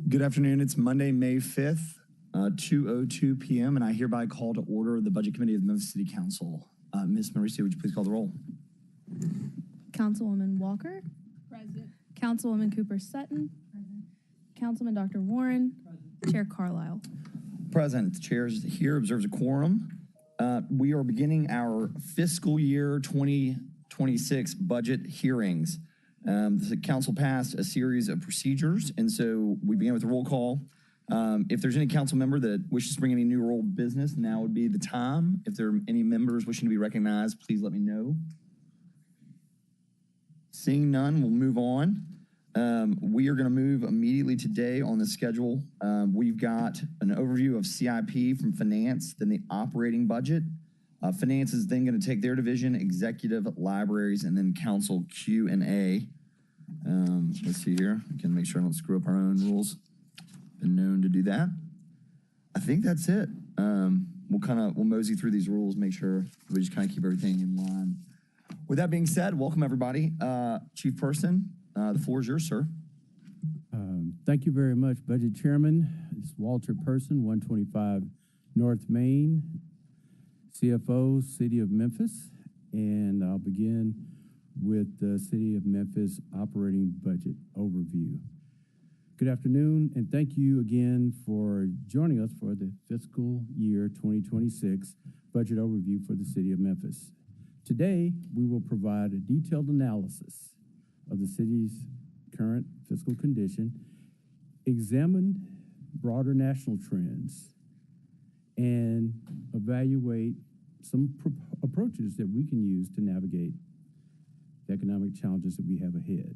Good afternoon. It's Monday, May 5th, 2:02 p.m., and I hereby call to order the Budget Committee of the Memphis City Council. Ms. Mauricio, would you please call the roll? Councilwoman Walker. Present. Councilwoman Cooper-Sutton. Present. Councilman Dr. Warren. Present. Chair Carlisle. Present. The chair is here, observes a quorum. We are beginning our fiscal year 2026 budget hearings. The council passed a series of procedures, and so we began with a roll call. If there's any council member that wishes to bring any new or old business, now would be the time. If there are any members wishing to be recognized, please let me know. Seeing none, we'll move on. We are going to move immediately today on the schedule. We've got an overview of CIP from Finance, then the operating budget. Finance is then going to take their division, executive, libraries, and then council Q&A. Let's see here. I can make sure I don't screw up our own rules. Been known to do that. I think that's it. We'll mosey through these rules, make sure we just kind of keep everything in line. With that being said, welcome everybody. Chief Person, the floor is yours, sir. Thank you very much, Budget Chairman. It's Walter Person, 125 North Main, CFO, City of Memphis, and I'll begin with the City of Memphis operating budget overview. Good afternoon, and thank you again for joining us for the fiscal year 2026 budget overview for the City of Memphis. Today, we will provide a detailed analysis of the city's current fiscal condition, examine broader national trends, and evaluate some approaches that we can use to navigate the economic challenges that we have ahead.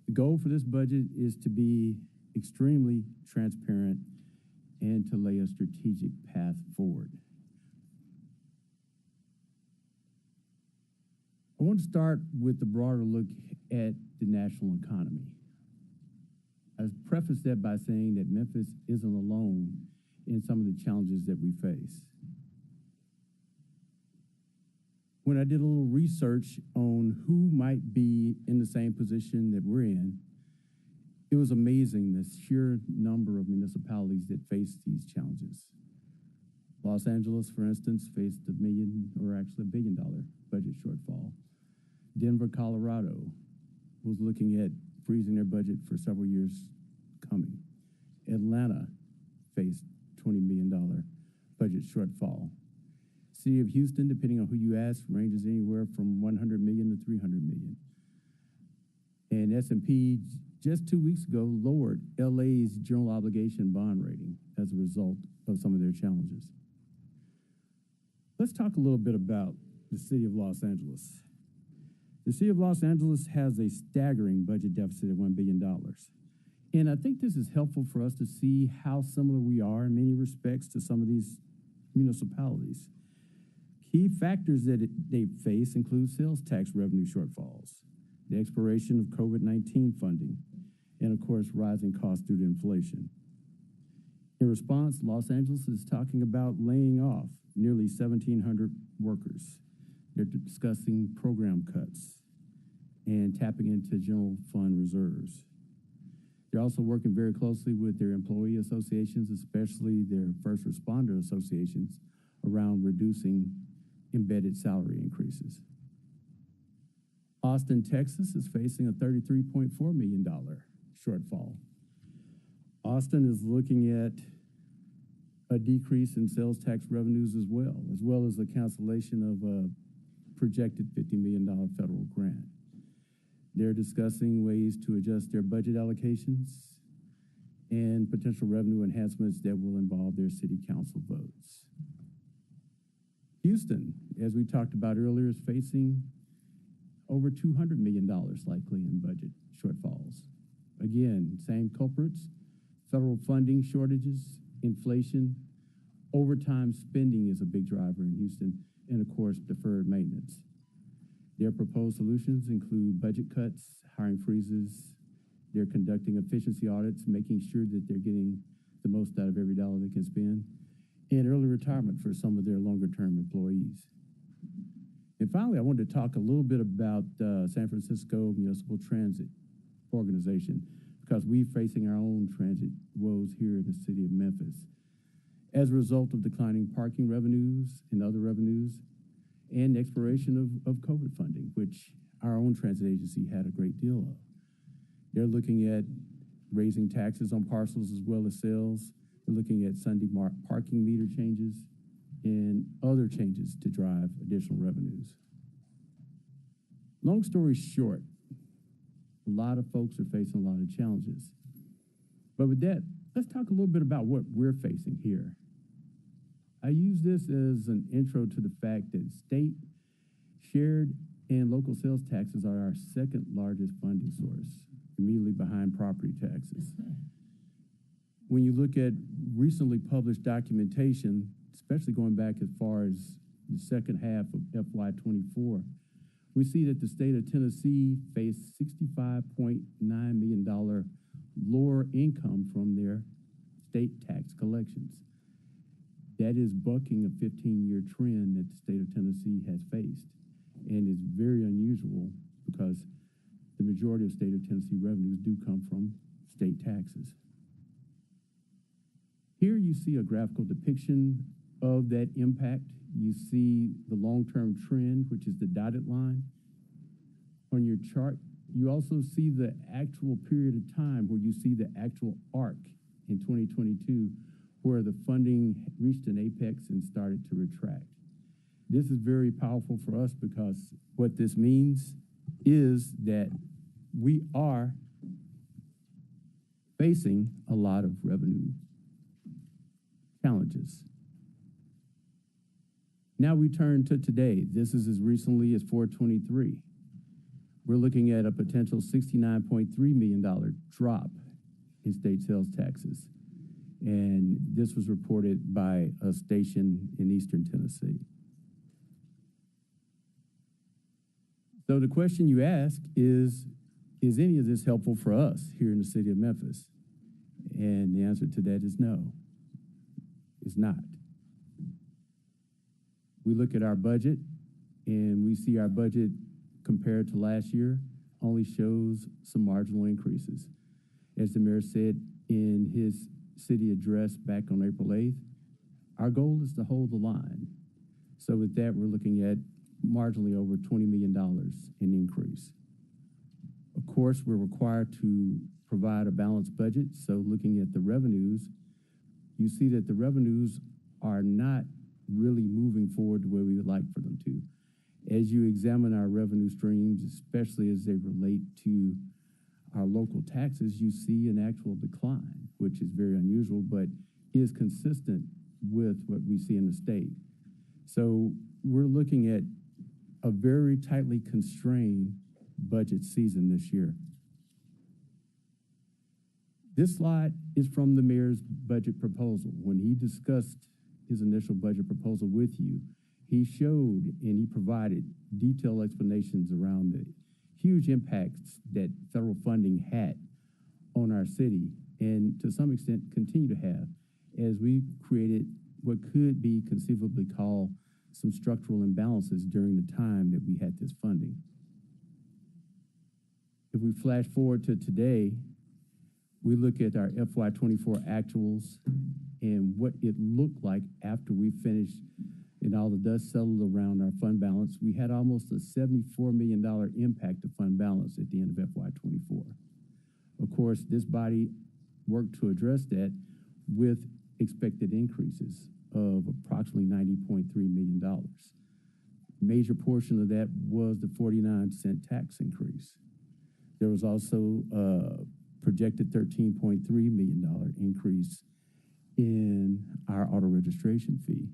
The goal for this budget is to be extremely transparent and to lay a strategic path forward. I want to start with the broader look at the national economy. I preface that by saying that Memphis isn't alone in some of the challenges that we face. When I did a little research on who might be in the same position that we're in, it was amazing the sheer number of municipalities that face these challenges. Los Angeles, for instance, faced $1 billion budget shortfall. Denver, Colorado was looking at freezing their budget for several years coming. Atlanta faced $20 million budget shortfall. City of Houston, depending on who you ask, ranges anywhere from $100 million to $300 million. And S&P just 2 weeks ago lowered LA's general obligation bond rating as a result of some of their challenges. Let's talk a little bit about the City of Los Angeles. The City of Los Angeles has a staggering budget deficit of $1 billion. And I think this is helpful for us to see how similar we are in many respects to some of these municipalities. Key factors that they face include sales tax revenue shortfalls, the expiration of COVID-19 funding, and of course, rising costs due to inflation. In response, Los Angeles is talking about laying off nearly 1,700 workers. They're discussing program cuts and tapping into general fund reserves. They're also working very closely with their employee associations, especially their first responder associations, around reducing embedded salary increases. Austin, Texas is facing a $33.4 million shortfall. Austin is looking at a decrease in sales tax revenues as well as the cancellation of a projected $50 million federal grant. They're discussing ways to adjust their budget allocations and potential revenue enhancements that will involve their city council votes. Houston, as we talked about earlier, is facing over $200 million likely in budget shortfalls. Again, same culprits: federal funding shortages, inflation, overtime spending is a big driver in Houston, and of course, deferred maintenance. Their proposed solutions include budget cuts, hiring freezes. They're conducting efficiency audits, making sure that they're getting the most out of every dollar they can spend, and early retirement for some of their longer-term employees. And finally, I wanted to talk a little bit about San Francisco Municipal Transit Organization, because we're facing our own transit woes here in the city of Memphis as a result of declining parking revenues and other revenues and expiration of COVID funding, which our own transit agency had a great deal of. They're looking at raising taxes on parcels as well as sales. They're looking at Sunday parking meter changes and other changes to drive additional revenues. Long story short, a lot of folks are facing a lot of challenges. But with that, let's talk a little bit about what we're facing here. I use this as an intro to the fact that state, shared, and local sales taxes are our second largest funding source, immediately behind property taxes. When you look at recently published documentation, especially going back as far as the second half of FY24, we see that the state of Tennessee faced $65.9 million lower income from their state tax collections. That is bucking a 15-year trend that the state of Tennessee has faced, and is very unusual because the majority of state of Tennessee revenues do come from state taxes. Here you see a graphical depiction of that impact. You see the long-term trend, which is the dotted line on your chart. You also see the actual period of time where you see the actual arc in 2022, where the funding reached an apex and started to retract. This is very powerful for us because what this means is that we are facing a lot of revenue challenges. Now we turn to today. This is as recently as 4/23. We're looking at a potential $69.3 million drop in state sales taxes. And this was reported by a station in Eastern Tennessee. So the question you ask is any of this helpful for us here in the city of Memphis? And the answer to that is no, it's not. We look at our budget and we see our budget compared to last year only shows some marginal increases. As the mayor said in his city address back on April 8th, our goal is to hold the line. So with that, we're looking at marginally over $20 million in increase. Of course, we're required to provide a balanced budget. So looking at the revenues, you see that the revenues are not really moving forward the way we would like for them to. As you examine our revenue streams, especially as they relate to our local taxes, you see an actual decline, which is very unusual, but is consistent with what we see in the state. So we're looking at a very tightly constrained budget season this year. This slide is from the mayor's budget proposal. When he discussed his initial budget proposal with you, he showed and he provided detailed explanations around the huge impacts that federal funding had on our city, and to some extent continue to have, as we created what could be conceivably called some structural imbalances during the time that we had this funding. If we flash forward to today, we look at our FY24 actuals and what it looked like after we finished and all the dust settled around our fund balance. We had almost a $74 million impact to fund balance at the end of FY24. Of course, this body worked to address that with expected increases of approximately $90.3 million. Major portion of that was the 49-cent tax increase. There was also a projected $13.3 million increase in our auto registration fee.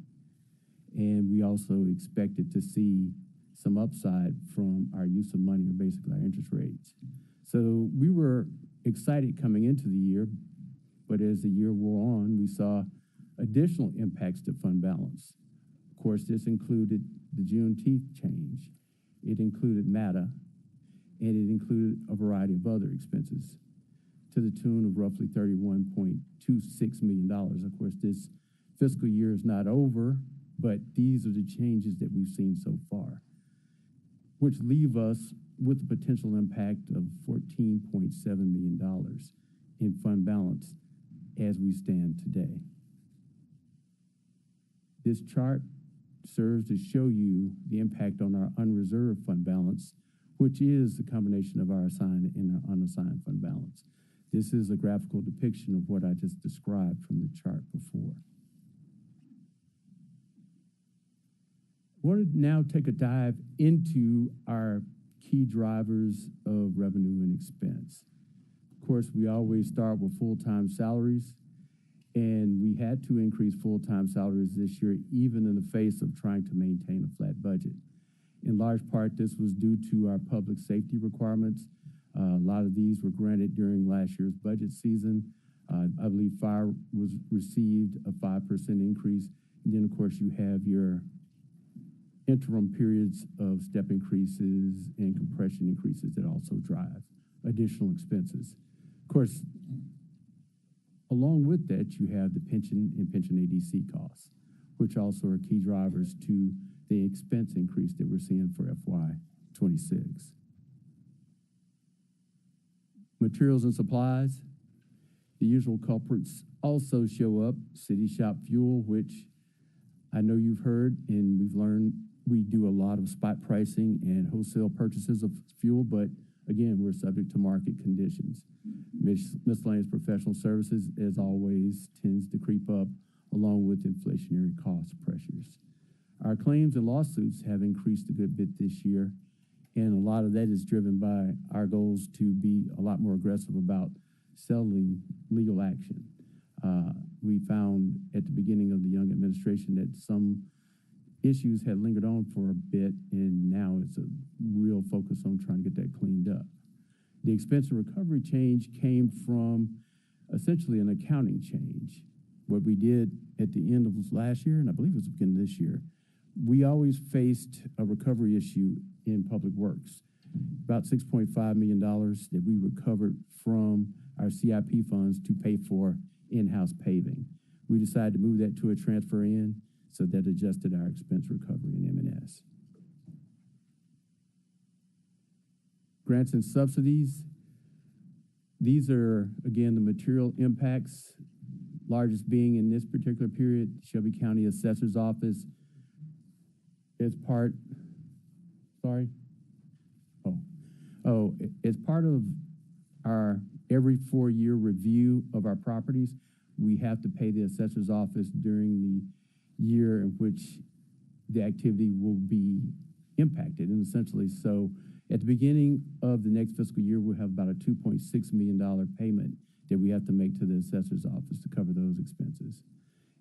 And we also expected to see some upside from our use of money, or basically our interest rates. So we were excited coming into the year, but as the year wore on, we saw additional impacts to fund balance. Of course, this included the Juneteenth change It included MATA, and it included a variety of other expenses to the tune of roughly $31.26 million. Of course, this fiscal year is not over, but these are the changes that we've seen so far, which leave us with the potential impact of $14.7 million in fund balance as we stand today. This chart serves to show you the impact on our unreserved fund balance, which is the combination of our assigned and our unassigned fund balance. This is a graphical depiction of what I just described from the chart before. I want to now take a dive into our key drivers of revenue and expense. Of course, we always start with full-time salaries, and we had to increase full-time salaries this year, even in the face of trying to maintain a flat budget. In large part, this was due to our public safety requirements. A lot of these were granted during last year's budget season. I believe fire received a 5% increase. And then, of course, you have your interim periods of step increases and compression increases that also drive additional expenses. Of course, along with that, you have the pension and pension ADC costs, which also are key drivers to the expense increase that we're seeing for FY26. Materials and supplies, the usual culprits also show up. City shop fuel, which I know you've heard and we've learned we do a lot of spot pricing and wholesale purchases of fuel, but again, we're subject to market conditions. Miscellaneous professional services, as always, tends to creep up along with inflationary cost pressures. Our claims and lawsuits have increased a good bit this year, and a lot of that is driven by our goals to be a lot more aggressive about settling legal action. We found at the beginning of the Young administration that some issues had lingered on for a bit, and now it's a real focus on trying to get that cleaned up. The expense and recovery change came from essentially an accounting change. What we did at the end of last year, and I believe it was the beginning of this year, we always faced a recovery issue in public works. About $6.5 million that we recovered from our CIP funds to pay for in-house paving. We decided to move that to a transfer in, so that adjusted our expense recovery in M&S. Grants and subsidies. These are, again, the material impacts, largest being in this particular period, Shelby County Assessor's Office as part, as part of our every 4-year review of our properties, we have to pay the assessor's office during the year in which the activity will be impacted. And essentially, so at the beginning of the next fiscal year, we'll have about a $2.6 million payment that we have to make to the assessor's office to cover those expenses.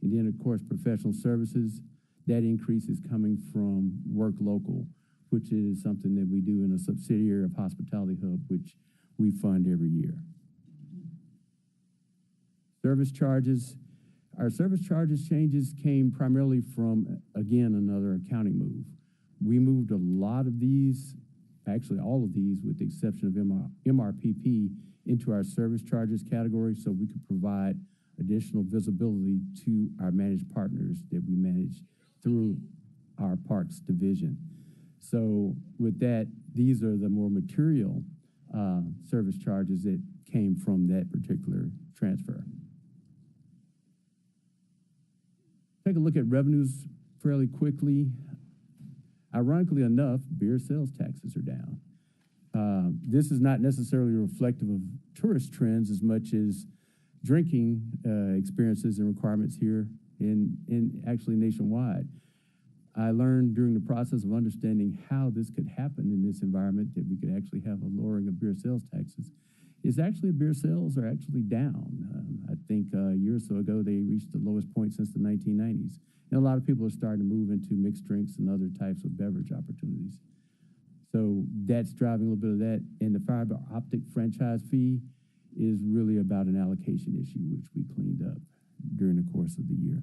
And then, of course, professional services, that increase is coming from Work Local, which is something that we do in a subsidiary of Hospitality Hub, which we fund every year. Service charges. Our service charges changes came primarily from, again, another accounting move. We moved a lot of these, actually all of these, with the exception of MRPP, into our service charges category so we could provide additional visibility to our managed partners that we manage through our parks division. So with that, these are the more material service charges that came from that particular transfer. Take a look at revenues fairly quickly. Ironically enough, beer sales taxes are down. This is not necessarily reflective of tourist trends as much as drinking experiences and requirements here in actually nationwide. I learned during the process of understanding how this could happen in this environment that we could actually have a lowering of beer sales taxes. Is actually beer sales are actually down. I think a year or so ago they reached the lowest point since the 1990s. And a lot of people are starting to move into mixed drinks and other types of beverage opportunities. So that's driving a little bit of that. And the fiber optic franchise fee is really about an allocation issue, which we cleaned up during the course of the year.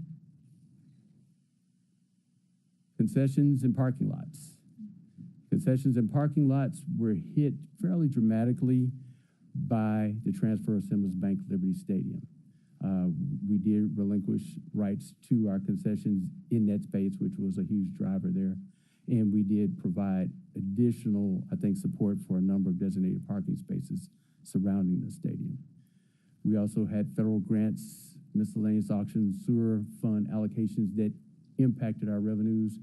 Concessions and parking lots. Concessions and parking lots were hit fairly dramatically by the transfer of Simmons Bank Liberty Stadium. We did relinquish rights to our concessions in that space, which was a huge driver there. And we did provide additional, I think, support for a number of designated parking spaces surrounding the stadium. We also had federal grants, miscellaneous auctions, sewer fund allocations that impacted our revenues.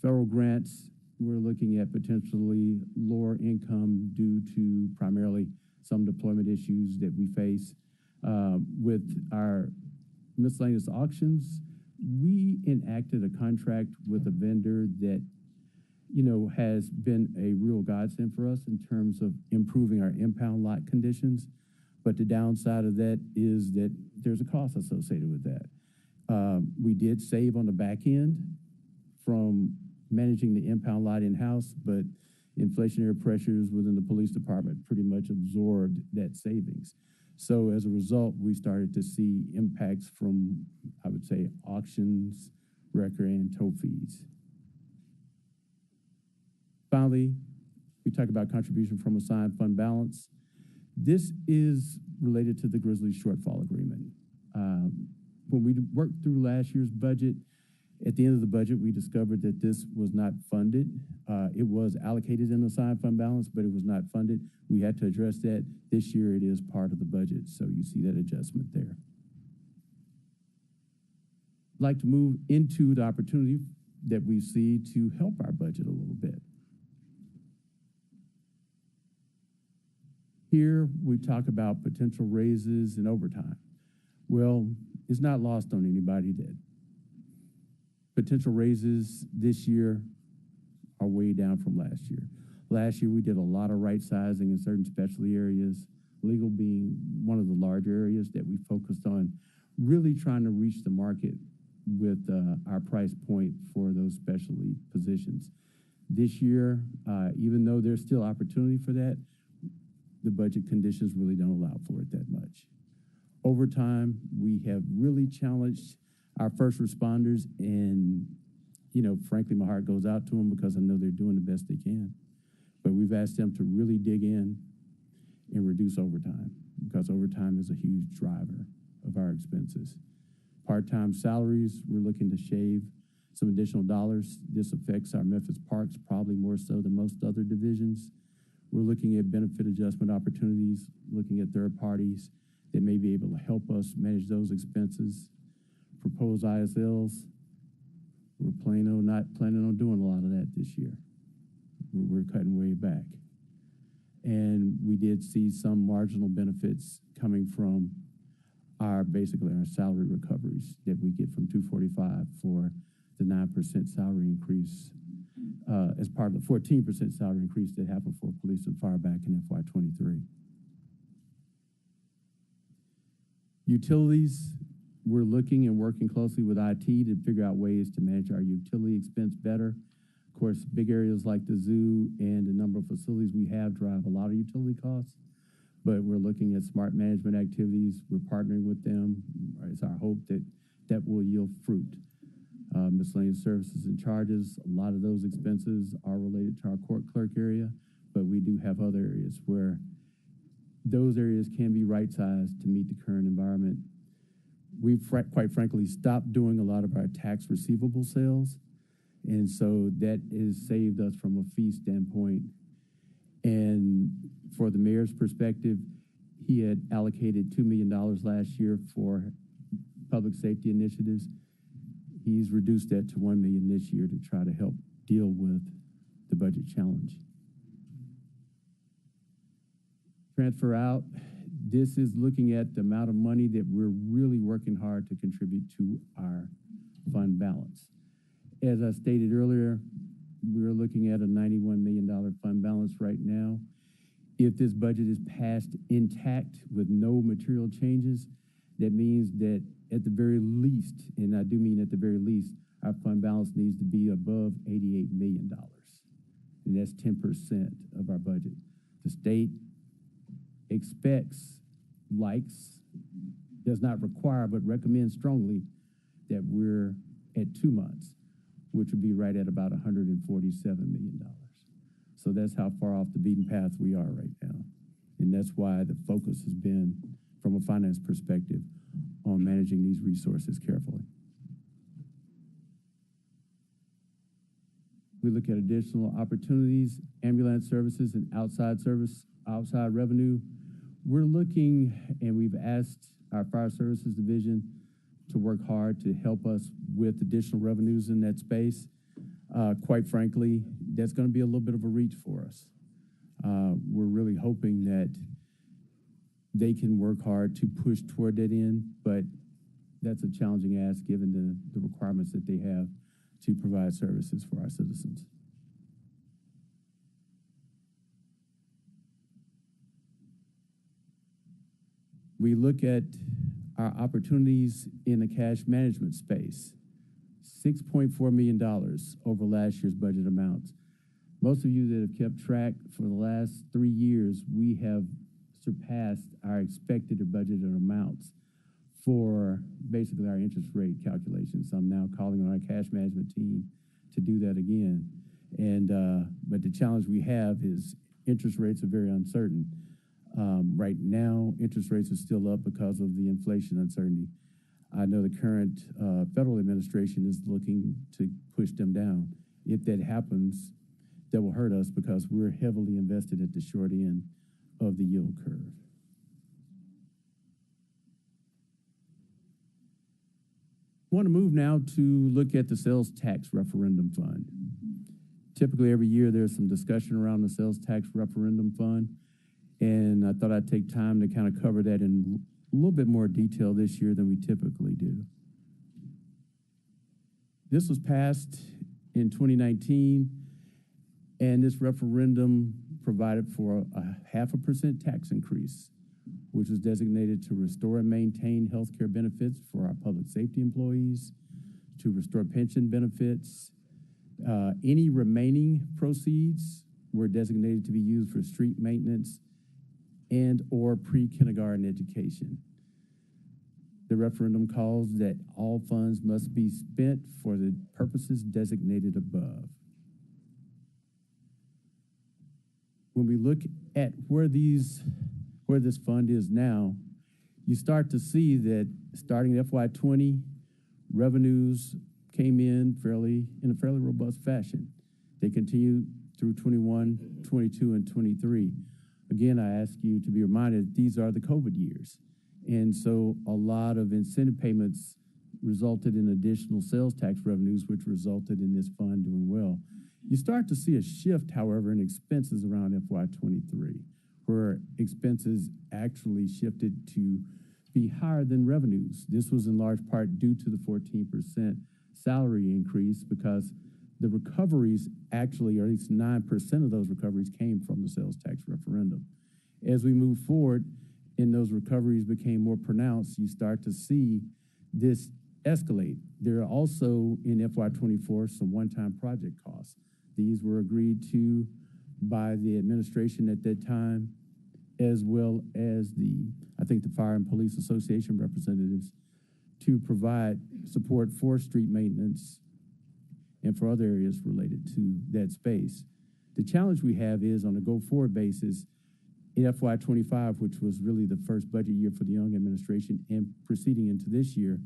Federal grants, we're looking at potentially lower income due to primarily some deployment issues that we face. With our miscellaneous auctions, we enacted a contract with a vendor that, you know, has been a real godsend for us in terms of improving our impound lot conditions. But the downside of that is that there's a cost associated with that. We did save on the back end from managing the impound lot in-house, but inflationary pressures within the police department pretty much absorbed that savings. So as a result, we started to see impacts from, I would say, auctions, record, and tow fees. Finally, we talk about contribution from assigned fund balance. This is related to the Grizzly shortfall agreement. When we worked through last year's budget, at the end of the budget, we discovered that this was not funded. It was allocated in assigned fund balance, but it was not funded. We had to address that. This year, it is part of the budget, so you see that adjustment there. I'd like to move into the opportunity that we see to help our budget a little bit. Here, we talk about potential raises and overtime. Well, it's not lost on anybody that potential raises this year are way down from last year. Last year, we did a lot of right sizing in certain specialty areas, legal being one of the larger areas that we focused on, really trying to reach the market with our price point for those specialty positions. This year, even though there's still opportunity for that, the budget conditions really don't allow for it that much. Overtime, we have really challenged our first responders, and, you know, frankly, my heart goes out to them because I know they're doing the best they can. But we've asked them to really dig in and reduce overtime, because overtime is a huge driver of our expenses. Part-time salaries, we're looking to shave some additional dollars. This affects our Memphis Parks probably more so than most other divisions. We're looking at benefit adjustment opportunities, looking at third parties that may be able to help us manage those expenses. Proposed ISLs, we're not planning on doing a lot of that this year. We're cutting way back. And we did see some marginal benefits coming from basically our salary recoveries that we get from 245 for the 9% salary increase as part of the 14% salary increase that happened for police and fire back in FY23. Utilities, we're looking and working closely with IT to figure out ways to manage our utility expense better. Of course, big areas like the zoo and the number of facilities we have drive a lot of utility costs, but we're looking at smart management activities. We're partnering with them. It's our hope that that will yield fruit. Miscellaneous services and charges, a lot of those expenses are related to our court clerk area, but we do have other areas where those areas can be right-sized to meet the current environment. We've quite frankly stopped doing a lot of our tax receivable sales, and so that has saved us from a fee standpoint. And for the mayor's perspective, he had allocated $2 million last year for public safety initiatives. He's reduced that to $1 million this year to try to help deal with the budget challenge. Transfer out, this is looking at the amount of money that we're really working hard to contribute to our fund balance. As I stated earlier, we're looking at a $91 million fund balance right now. If this budget is passed intact with no material changes, that means that at the very least, and I do mean at the very least, our fund balance needs to be above $88 million. And that's 10% of our budget. The state expects, likes, does not require, but recommends strongly that we're at 2 months, which would be right at about $147 million. So that's how far off the beaten path we are right now. And that's why the focus has been, from a finance perspective, on managing these resources carefully. We look at additional opportunities, ambulance services and outside revenue. We're looking, and we've asked our fire services division to work hard to help us with additional revenues in that space. Quite frankly, that's going to be a little bit of a reach for us. We're really hoping that they can work hard to push toward that end, but that's a challenging ask given the requirements that they have to provide services for our citizens. We look at our opportunities in the cash management space. $6.4 million over last year's budget amounts. Most of you that have kept track for the last 3 years, we have surpassed our expected or budgeted amounts for basically our interest rate calculations. So I'm now calling on our cash management team to do that again. But the challenge we have is interest rates are very uncertain. Right now, interest rates are still up because of the inflation uncertainty. I know the current federal administration is looking to push them down. If that happens, that will hurt us because we're heavily invested at the short end of the yield curve. I want to move now to look at the sales tax referendum fund. Typically every year there's some discussion around the sales tax referendum fund, and I thought I'd take time to kind of cover that in a little bit more detail this year than we typically do. This was passed in 2019, and this referendum provided for a 0.5% tax increase, which was designated to restore and maintain health care benefits for our public safety employees, to restore pension benefits. Any remaining proceeds were designated to be used for street maintenance and or pre-kindergarten education. The referendum calls that all funds must be spent for the purposes designated above. When we look at where this fund is now, you start to see that starting in FY20, revenues came in a fairly robust fashion. They continued through 21, 22, and 23. Again, I ask you to be reminded these are the COVID years. And so a lot of incentive payments resulted in additional sales tax revenues, which resulted in this fund doing well. You start to see a shift, however, in expenses around FY23, where expenses actually shifted to be higher than revenues. This was in large part due to the 14% salary increase because the recoveries actually, or at least 9% of those recoveries came from the sales tax referendum. As we move forward and those recoveries became more pronounced, you start to see this escalate. There are also in FY24 some one-time project costs. These were agreed to by the administration at that time, as well as I think the Fire and Police Association representatives, to provide support for street maintenance and for other areas related to that space. The challenge we have is on a go-forward basis, in FY25, which was really the first budget year for the Young administration and proceeding into this year,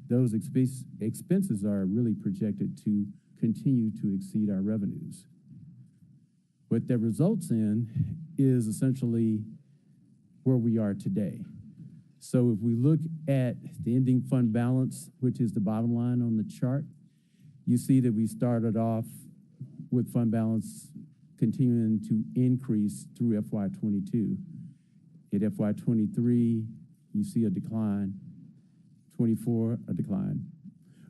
those expenses are really projected to continue to exceed our revenues. What that results in is essentially where we are today. So if we look at the ending fund balance, which is the bottom line on the chart, you see that we started off with fund balance continuing to increase through FY22. At FY23, you see a decline, 24, a decline.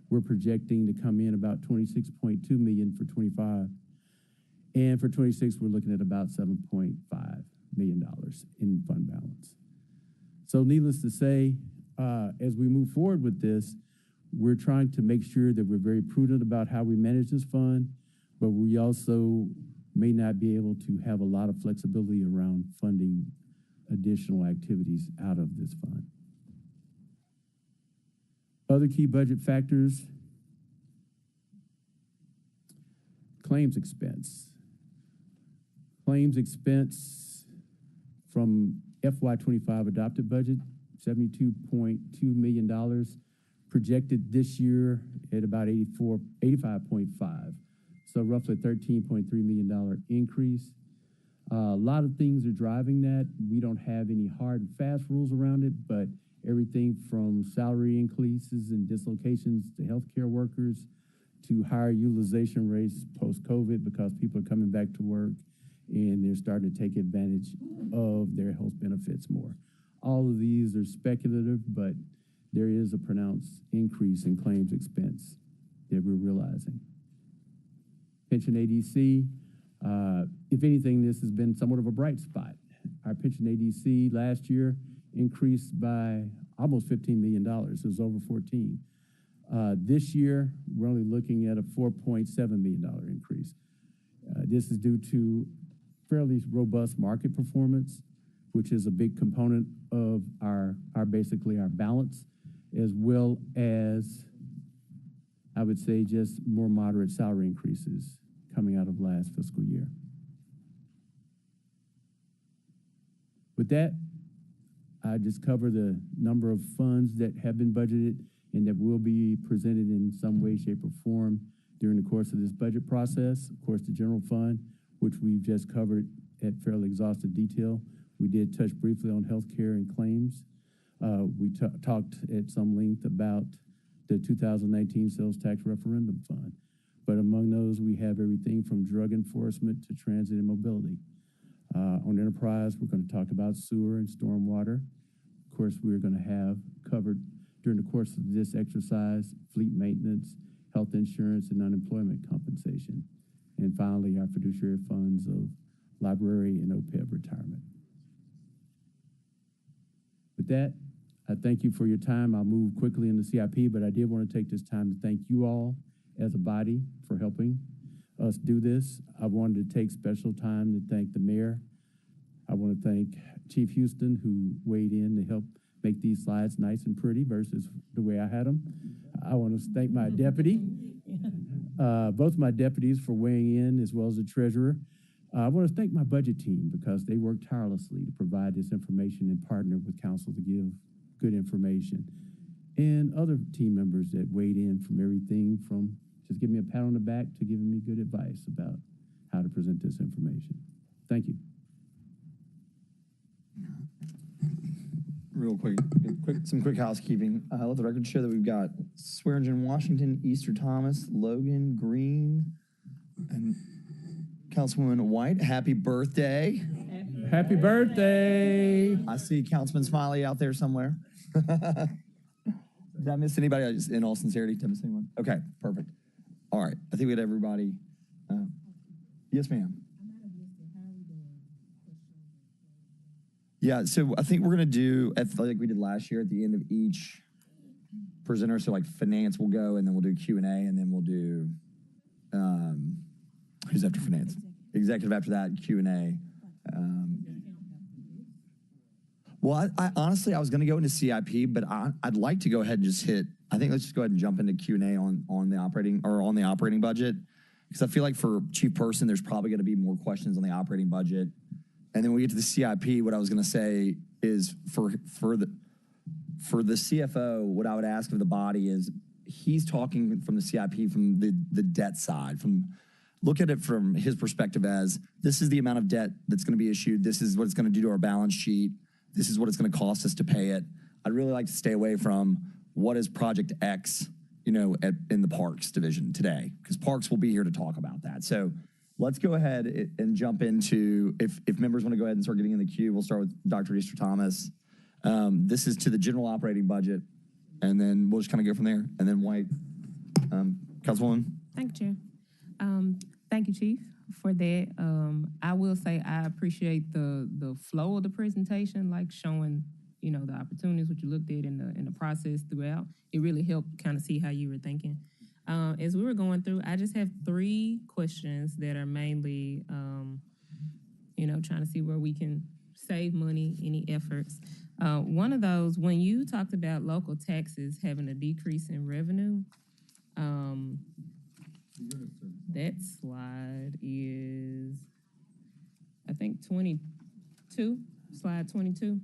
We're projecting to come in about $26.2 million for 25. And for 26, we're looking at about $7.5 million in fund balance. So needless to say, as we move forward with this, we're trying to make sure that we're very prudent about how we manage this fund, but we also may not be able to have a lot of flexibility around funding additional activities out of this fund. Other key budget factors, claims expense. Claims expense from FY25 adopted budget, $72.2 million, projected this year at about 85.5. So roughly $13.3 million increase. A lot of things are driving that. We don't have any hard and fast rules around it, but everything from salary increases and dislocations to healthcare workers to higher utilization rates post-COVID because people are coming back to work and they're starting to take advantage of their health benefits more. All of these are speculative, but there is a pronounced increase in claims expense that we're realizing. Pension ADC, if anything, this has been somewhat of a bright spot. Our pension ADC last year increased by almost $15 million. It was over 14. This year, we're only looking at a $4.7 million increase. This is due to fairly robust market performance, which is a big component of our basically our balance, as well as, I would say, just more moderate salary increases coming out of last fiscal year. With that, I just cover the number of funds that have been budgeted and that will be presented in some way, shape, or form during the course of this budget process. Of course, the general fund, which we've just covered at fairly exhaustive detail. We did touch briefly on healthcare and claims. We talked at some length about the 2019 sales tax referendum fund. But among those, we have everything from drug enforcement to transit and mobility. On enterprise, we're going to talk about sewer and stormwater. Of course, we're going to have covered during the course of this exercise, fleet maintenance, health insurance, and unemployment compensation. And finally, our fiduciary funds of library and OPEB retirement. With that, I thank you for your time. I'll move quickly into CIP, but I did want to take this time to thank you all as a body for helping us do this. I wanted to take special time to thank the mayor. I want to thank Chief Houston, who weighed in to help make these slides nice and pretty versus the way I had them. I want to thank my deputy, both my deputies for weighing in, as well as the treasurer. I want to thank my budget team because they worked tirelessly to provide this information and partner with council to give good information. And other team members that weighed in from everything from just giving me a pat on the back to giving me good advice about how to present this information. Thank you. Real quick, some quick housekeeping. Let the record show that we've got Swearingen, Washington, Easter Thomas, Logan, Green, and Councilwoman White. Happy birthday. Happy birthday. I see Councilman Smiley out there somewhere. Did I miss anybody? I just, in all sincerity, did I miss anyone? Okay, perfect. All right, I think we had everybody. Yes, ma'am. Yeah, so I think we're gonna do, like we did last year, at the end of each presenter, so like finance will go, and then we'll do Q&A, and then we'll do, who's after finance? Executive after that, Q&A. Well, I honestly, I was gonna go into CIP, but I'd like to go ahead and just hit, I think let's just go ahead and jump into Q&A on the operating budget, because I feel like for chief person, there's probably gonna be more questions on the operating budget. And then when we get to the CIP, what I was going to say is for the CFO, what I would ask of the body is he's talking from the CIP from the debt side. Look at it from his perspective as this is the amount of debt that's going to be issued. This is what it's going to do to our balance sheet. This is what it's going to cost us to pay it. I'd really like to stay away from what is Project X, in the Parks division today, because Parks will be here to talk about that. So let's go ahead and jump into, if members want to go ahead and start getting in the queue, we'll start with Dr. Easter Thomas. This is to the general operating budget, and then we'll just kind of go from there. And then White, Councilwoman. Thank you, Chair. Thank you, Chief, for that. I will say I appreciate the flow of the presentation, like showing, the opportunities, what you looked at in the process throughout. It really helped kind of see how you were thinking. As we were going through, I just have 3 questions that are mainly, trying to see where we can save money, any efforts. One of those, when you talked about local taxes having a decrease in revenue, that slide is, think 22, slide 22.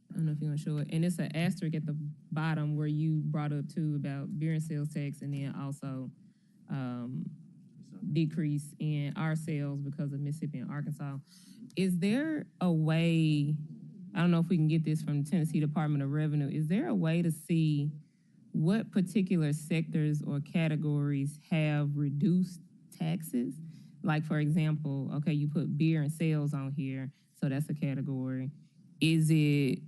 I don't know if you're gonna show it. And it's an asterisk at the bottom where you brought up too about beer and sales tax, and then also decrease in our sales because of Mississippi and Arkansas. Is there a way, I don't know if we can get this from the Tennessee Department of Revenue, is there a way to see what particular sectors or categories have reduced taxes? Like, for example, okay, you put beer and sales on here, so that's a category. Is it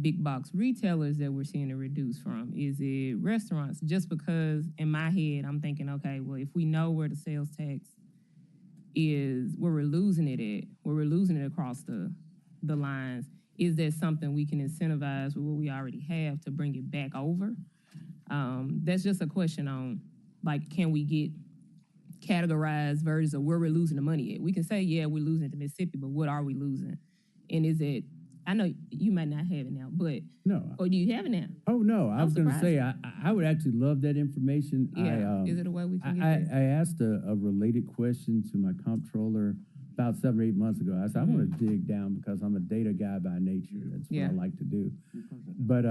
big box retailers that we're seeing it reduce from? Is it restaurants? Just because in my head, I'm thinking, okay, well, if we know where the sales tax is, where we're losing it at, where we're losing it across the lines, is there something we can incentivize with what we already have to bring it back over? That's just a question on, like, can we get categorized versions of where we're losing the money at? We can say, yeah, we're losing it to Mississippi, but what are we losing? And is it, I know you might not have it now, but, No. or do you have it now? Oh, no, I was going to say, surprised. I would actually love that information. Yeah, is it a way we can get I that? asked a related question to my comptroller about 7 or 8 months ago. I said, I want to dig down because I'm a data guy by nature. That's what Yeah. I like to do. But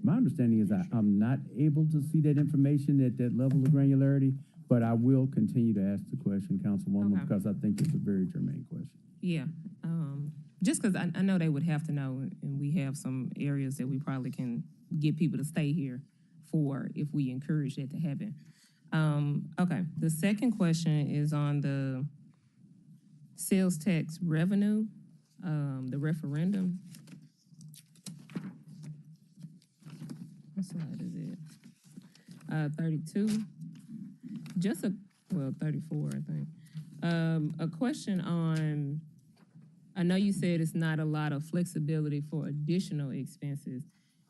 my understanding is I'm not able to see that information at that level of granularity, but I will continue to ask the question, Councilwoman, Okay. because I think it's a very germane question. Yeah, just because I know they would have to know, and we have some areas that we probably can get people to stay here for if we encourage that to happen. Okay, the second question is on the sales tax revenue, the referendum. What slide is it? 32. Just 34, I think. A question on, I know you said it's not a lot of flexibility for additional expenses.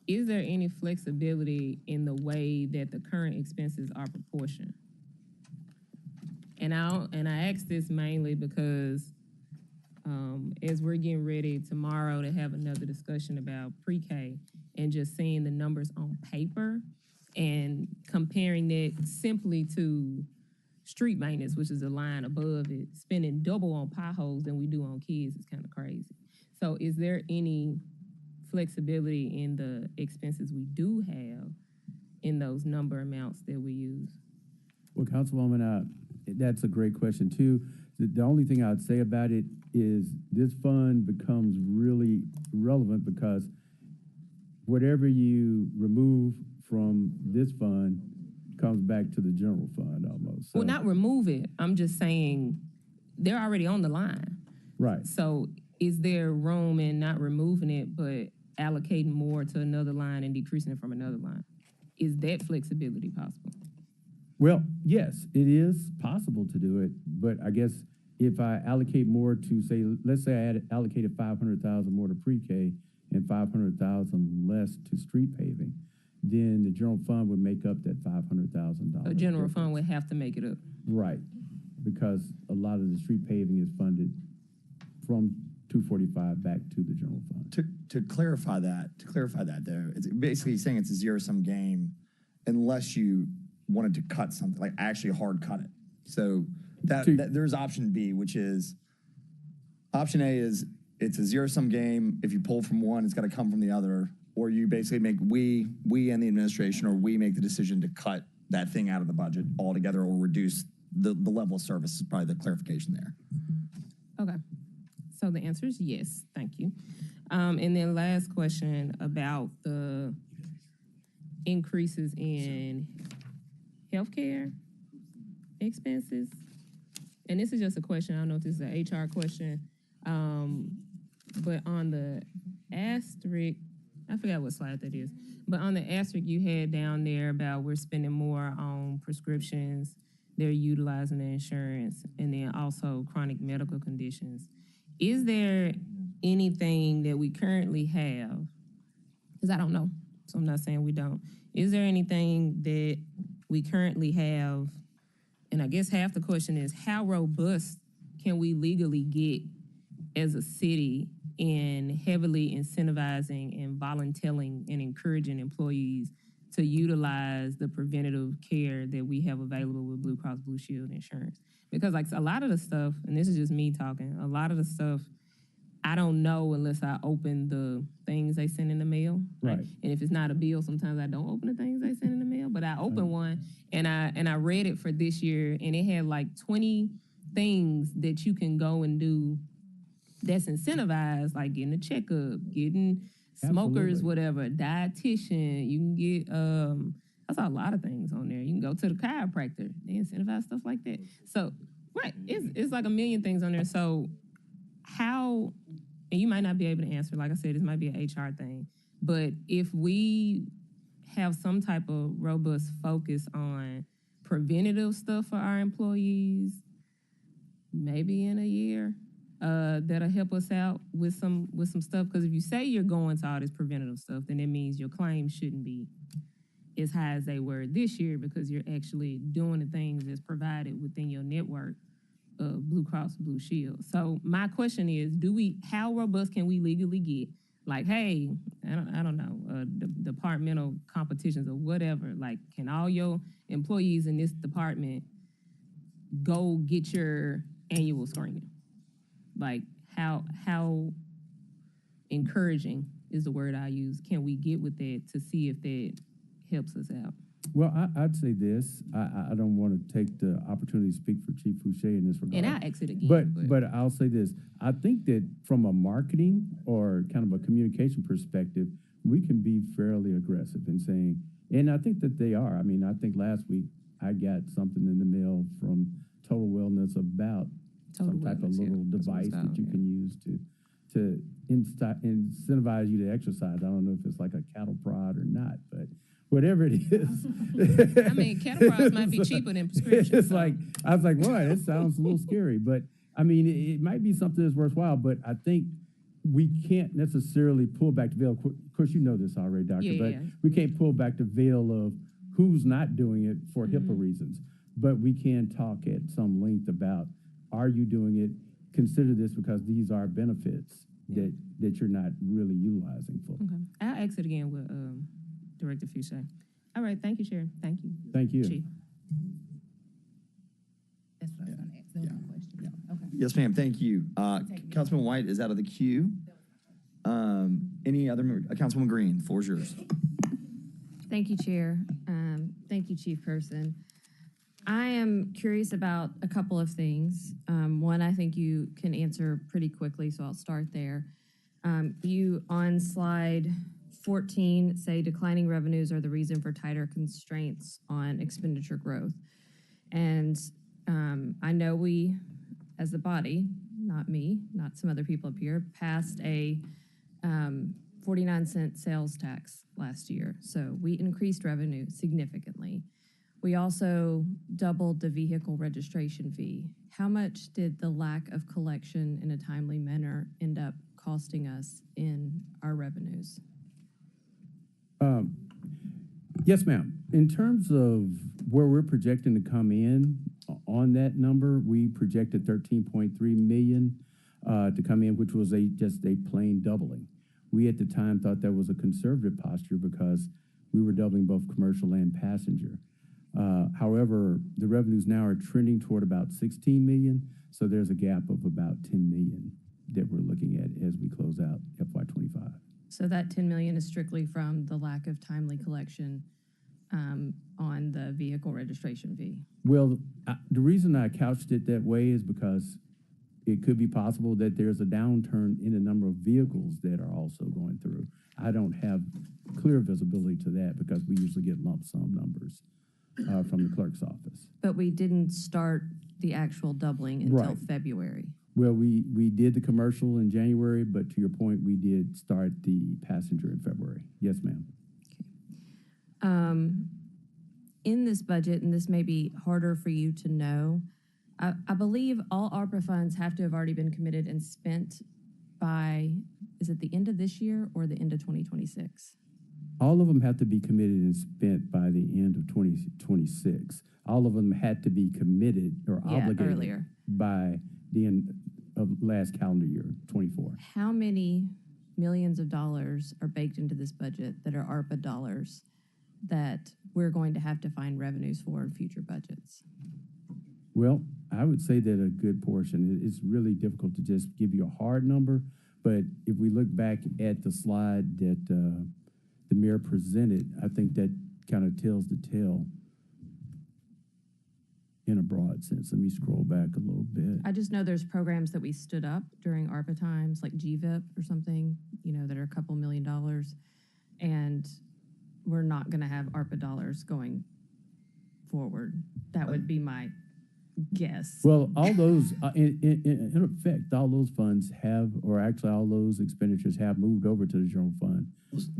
Is there any flexibility in the way that the current expenses are proportioned? And I ask this mainly because as we're getting ready tomorrow to have another discussion about pre-K and just seeing the numbers on paper and comparing it simply to street maintenance, which is a line above it, spending double on potholes than we do on kids is kind of crazy. So is there any flexibility in the expenses we do have in those number amounts that we use? Well, Councilwoman, that's a great question too. The only thing I'd say about it is this fund becomes really relevant because whatever you remove from this fund comes back to the general fund almost. So, Well, not remove it. I'm just saying they're already on the line. right. So is there room in not removing it, but allocating more to another line and decreasing it from another line? Is that flexibility possible? Well, yes, it is possible to do it, but I guess if I allocate more to say, let's say I allocated 500,000 more to pre-K and 500,000 less to street paving, then the general fund would make up that $500,000. The general fund would have to make it up. Right, because a lot of the street paving is funded from 245 back to the general fund. To clarify that though, it's basically saying it's a zero-sum game unless you wanted to cut something, like actually hard cut it. So that there's option B, which is, option A is it's a zero-sum game. If you pull from one, it's got to come from the other. Or you basically make, we and the administration, or we make the decision to cut that thing out of the budget altogether or reduce the level of service is probably the clarification there. Okay. So the answer is yes. Thank you. And then last question about the increases in healthcare expenses. And this is just a question. I don't know if this is an HR question. But on the asterisk, I forgot what slide that is. But on the asterisk you had down there about we're spending more on prescriptions, they're utilizing the insurance, and then also chronic medical conditions. Is there anything that we currently have? Because I don't know, so I'm not saying we don't. Is there anything that we currently have? And I guess half the question is, how robust can we legally get as a city in heavily incentivizing and volunteering and encouraging employees to utilize the preventative care that we have available with Blue Cross Blue Shield insurance. Because like a lot of the stuff, and this is just me talking, a lot of the stuff I don't know unless I open the things they send in the mail. Right. And if it's not a bill, sometimes I don't open the things they send in the mail. But I opened one and I read it for this year, and it had like 20 things that you can go and do that's incentivized, like getting a checkup, getting smokers, Absolutely. whatever, dietitian. You can get I saw a lot of things on there. You can go to the chiropractor. They incentivize stuff like that. So right, it's like a million things on there. So how, and you might not be able to answer, like I said, this might be an HR thing, but if we have some type of robust focus on preventative stuff for our employees, maybe in a year, that'll help us out with some stuff. Because if you say you're going to all this preventative stuff, then it means your claims shouldn't be as high as they were this year, because you're actually doing the things that's provided within your network of Blue Cross Blue Shield. So my question is, how robust can we legally get? Like, hey, I don't know, departmental competitions or whatever. Like, can all your employees in this department go get your annual screening? Like, how encouraging is the word I use? Can we get with that to see if that helps us out? Well, I'd say this. I don't want to take the opportunity to speak for Chief Fouché in this regard. And I exit again. But I'll say this. I think that from a marketing or kind of a communication perspective, we can be fairly aggressive in saying, and I think that they are. I mean, I think last week I got something in the mail from Total Wellness about some type of little device that you can use to incentivize you to exercise. I don't know if it's like a cattle prod or not, but whatever it is. I mean, cattle prods might be cheaper than prescription. It's like, I was like, boy, that sounds a little scary. But, I mean, it might be something that's worthwhile, but I think we can't necessarily pull back the veil. Of course, you know this already, Doctor, but we can't pull back the veil of who's not doing it for HIPAA reasons. But we can talk at some length about, are you doing it? Consider this, because these are benefits that you're not really utilizing fully. Okay. I'll exit again with Director Fouché. All right, thank you, Sharon. Thank you. Thank you. Chief. That's what I was going to ask. That was my question. Okay. Yes, ma'am. Thank you. Councilman White is out of the queue. Any other, Councilwoman Green, floor is yours. Thank you, Chair. Thank you, Chief Person. I am curious about a couple of things. One, I think you can answer pretty quickly, so I'll start there. You, on slide 14, say declining revenues are the reason for tighter constraints on expenditure growth. And I know we, as a body, not me, not some other people up here, passed a 49-cent sales tax last year. So we increased revenue significantly. We also doubled the vehicle registration fee. How much did the lack of collection in a timely manner end up costing us in our revenues? Yes, ma'am. In terms of where we're projecting to come in on that number, we projected 13.3 million to come in, which was just a plain doubling. We at the time thought that was a conservative posture because we were doubling both commercial and passenger. However, the revenues now are trending toward about 16 million, so there's a gap of about 10 million that we're looking at as we close out FY25. So that 10 million is strictly from the lack of timely collection on the vehicle registration fee. Well, the reason I couched it that way is because it could be possible that there's a downturn in the number of vehicles that are also going through. I don't have clear visibility to that because we usually get lump sum numbers from the clerk's office. But we didn't start the actual doubling until Right. February. Well, we did the commercial in January, but to your point, we did start the passenger in February. Yes, ma'am. In this budget, and this may be harder for you to know, I believe all ARPA funds have to have already been committed and spent by, is it the end of this year or the end of 2026? All of them have to be committed and spent by the end of 2026. All of them had to be committed or obligated earlier. by the end of last calendar year, 24. How many millions of dollars are baked into this budget that are ARPA dollars that we're going to have to find revenues for in future budgets? Well, I would say that a good portion, it's really difficult to just give you a hard number, but if we look back at the slide that the mayor presented, I think that kind of tells the tale in a broad sense. Let me scroll back a little bit. I just know there's programs that we stood up during ARPA times, like GVIP or something, you know, that are a couple $1 million. And we're not going to have ARPA dollars going forward. That would be my guess. Well, all those, in effect, all those funds have, or actually all those expenditures have moved over to the general fund.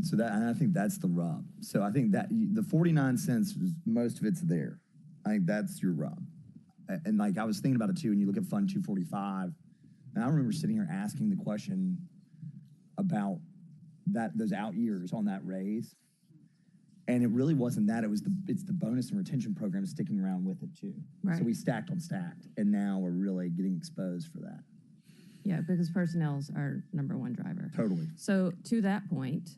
So that, and I think that's the rub. So I think that the 49 cents, most of it's there. I think that's your rub. And like, I was thinking about it too, and you look at Fund 245, and I remember sitting here asking the question about those out years on that raise. And it really wasn't that, it's the bonus and retention program sticking around with it too. Right. So we stacked on stacked, and now we're really getting exposed for that. Yeah, because personnel's our number one driver. Totally. So to that point,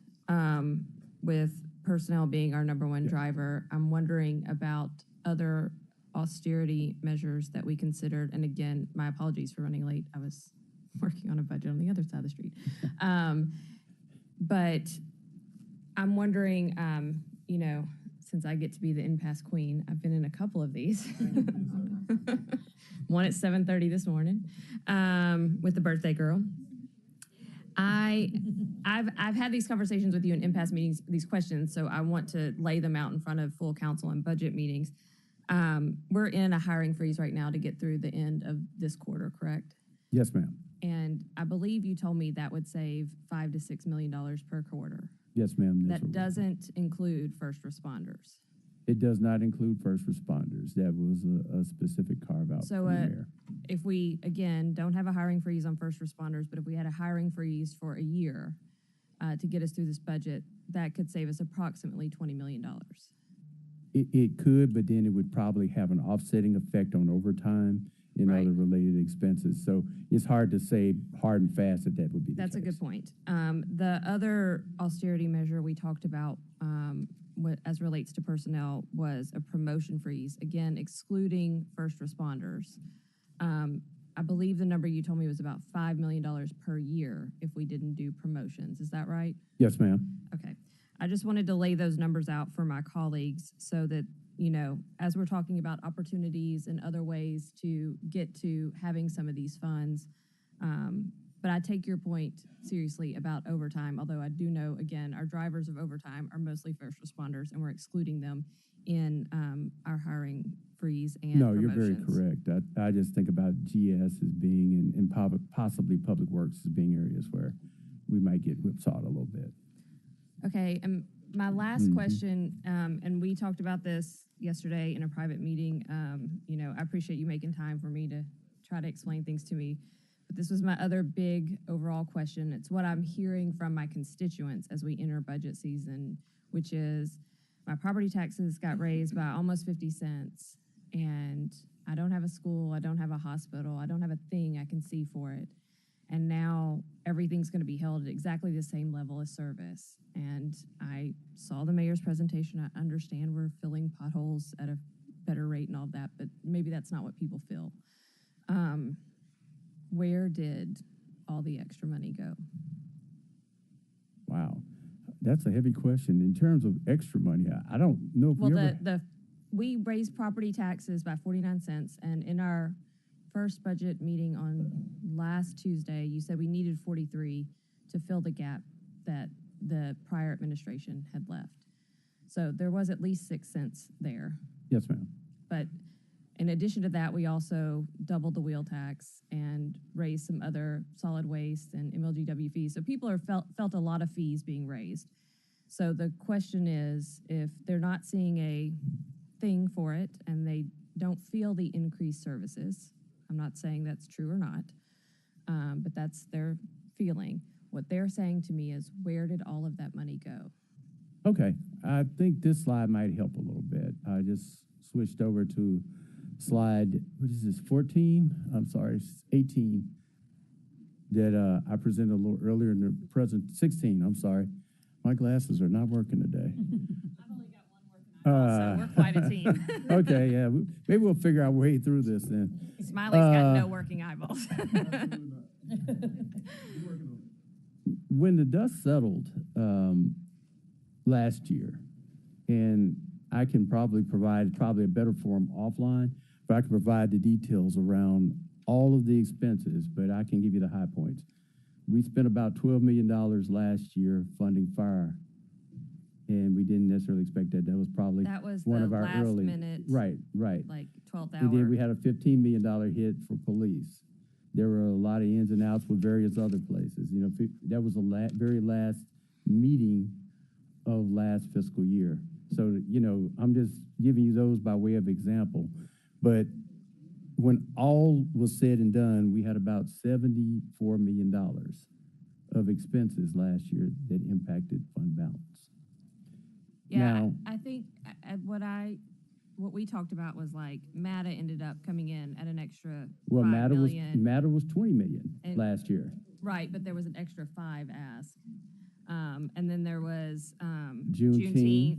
with personnel being our number one driver, I'm wondering about other austerity measures that we considered. And again, my apologies for running late. I was working on a budget on the other side of the street. But I'm wondering, you know, since I get to be the impasse queen, I've been in a couple of these. One at 7:30 this morning with the birthday girl. I've had these conversations with you in impasse meetings, these questions, so I want to lay them out in front of full council and budget meetings. We're in a hiring freeze right now to get through the end of this quarter, correct? Yes, ma'am. And I believe you told me that would save $5 to $6 million per quarter. Yes, ma'am. That doesn't include first responders. It does not include first responders. That was a specific carve out. So if we, again, don't have a hiring freeze on first responders, but if we had a hiring freeze for a year to get us through this budget, that could save us approximately $20 million. It could, but then it would probably have an offsetting effect on overtime and Right. other related expenses. So it's hard to say hard and fast that would be the That's a case. good point. The other austerity measure we talked about as relates to personnel was a promotion freeze, again, excluding first responders. I believe the number you told me was about $5 million per year if we didn't do promotions. Is that right? Yes, ma'am. Okay. I just wanted to lay those numbers out for my colleagues so that, you know, as we're talking about opportunities and other ways to get to having some of these funds. But I take your point seriously about overtime, although I do know, again, our drivers of overtime are mostly first responders, and we're excluding them in our hiring freeze and No, you're very promotions. correct. I just think about GS as being and possibly Public Works as being areas where we might get whipsawed a little bit. Okay, and my last question, and we talked about this yesterday in a private meeting. You know, I appreciate you making time for me to try to explain things to me. But this was my other big overall question. It's what I'm hearing from my constituents as we enter budget season, which is my property taxes got raised by almost 50 cents, and I don't have a school, I don't have a hospital, I don't have a thing I can see for it. And now everything's going to be held at exactly the same level of service. And I saw the mayor's presentation. I understand we're filling potholes at a better rate and all that, but maybe that's not what people feel. Where did all the extra money go? Wow. That's a heavy question. In terms of extra money, I don't know if Well, we ever... we raised property taxes by 49 cents, and in our first budget meeting on last Tuesday, you said we needed 43 to fill the gap that the prior administration had left. So there was at least 6 cents there. Yes, ma'am. But in addition to that, we also doubled the wheel tax and raised some other solid waste and MLGW fees. So people are felt a lot of fees being raised. So the question is, if they're not seeing a thing for it and they don't feel the increased services, I'm not saying that's true or not, but that's their feeling. What they're saying to me is, where did all of that money go? Okay. I think this slide might help a little bit. I just switched over to slide, what is this, 14? I'm sorry, 18 that I presented a little earlier in the present, 16, I'm sorry. My glasses are not working today. I've only got one Also, we're quite a team. Okay, yeah, maybe we'll figure our way through this then. Smiley's got no working eyeballs. When the dust settled last year, and I can probably provide a better form offline, but I can provide the details around all of the expenses, but I can give you the high points. We spent about $12 million last year funding fire, and we didn't necessarily expect that. That was probably That was one the of our last early. minute, Right. like 12th And then we hour. had a $15 million hit for police. There were a lot of ins and outs with various other places. You know, that was the very last meeting of last fiscal year. So, you know, I'm just giving you those by way of example. But when all was said and done, we had about $74 million of expenses last year that impacted fund balance. Yeah, Now- I think what we talked about was like MATA ended up coming in at an extra Well, 5 Matter million. was 20 million And- last year. Right, but there was an extra 5 ask. And then there was Juneteenth.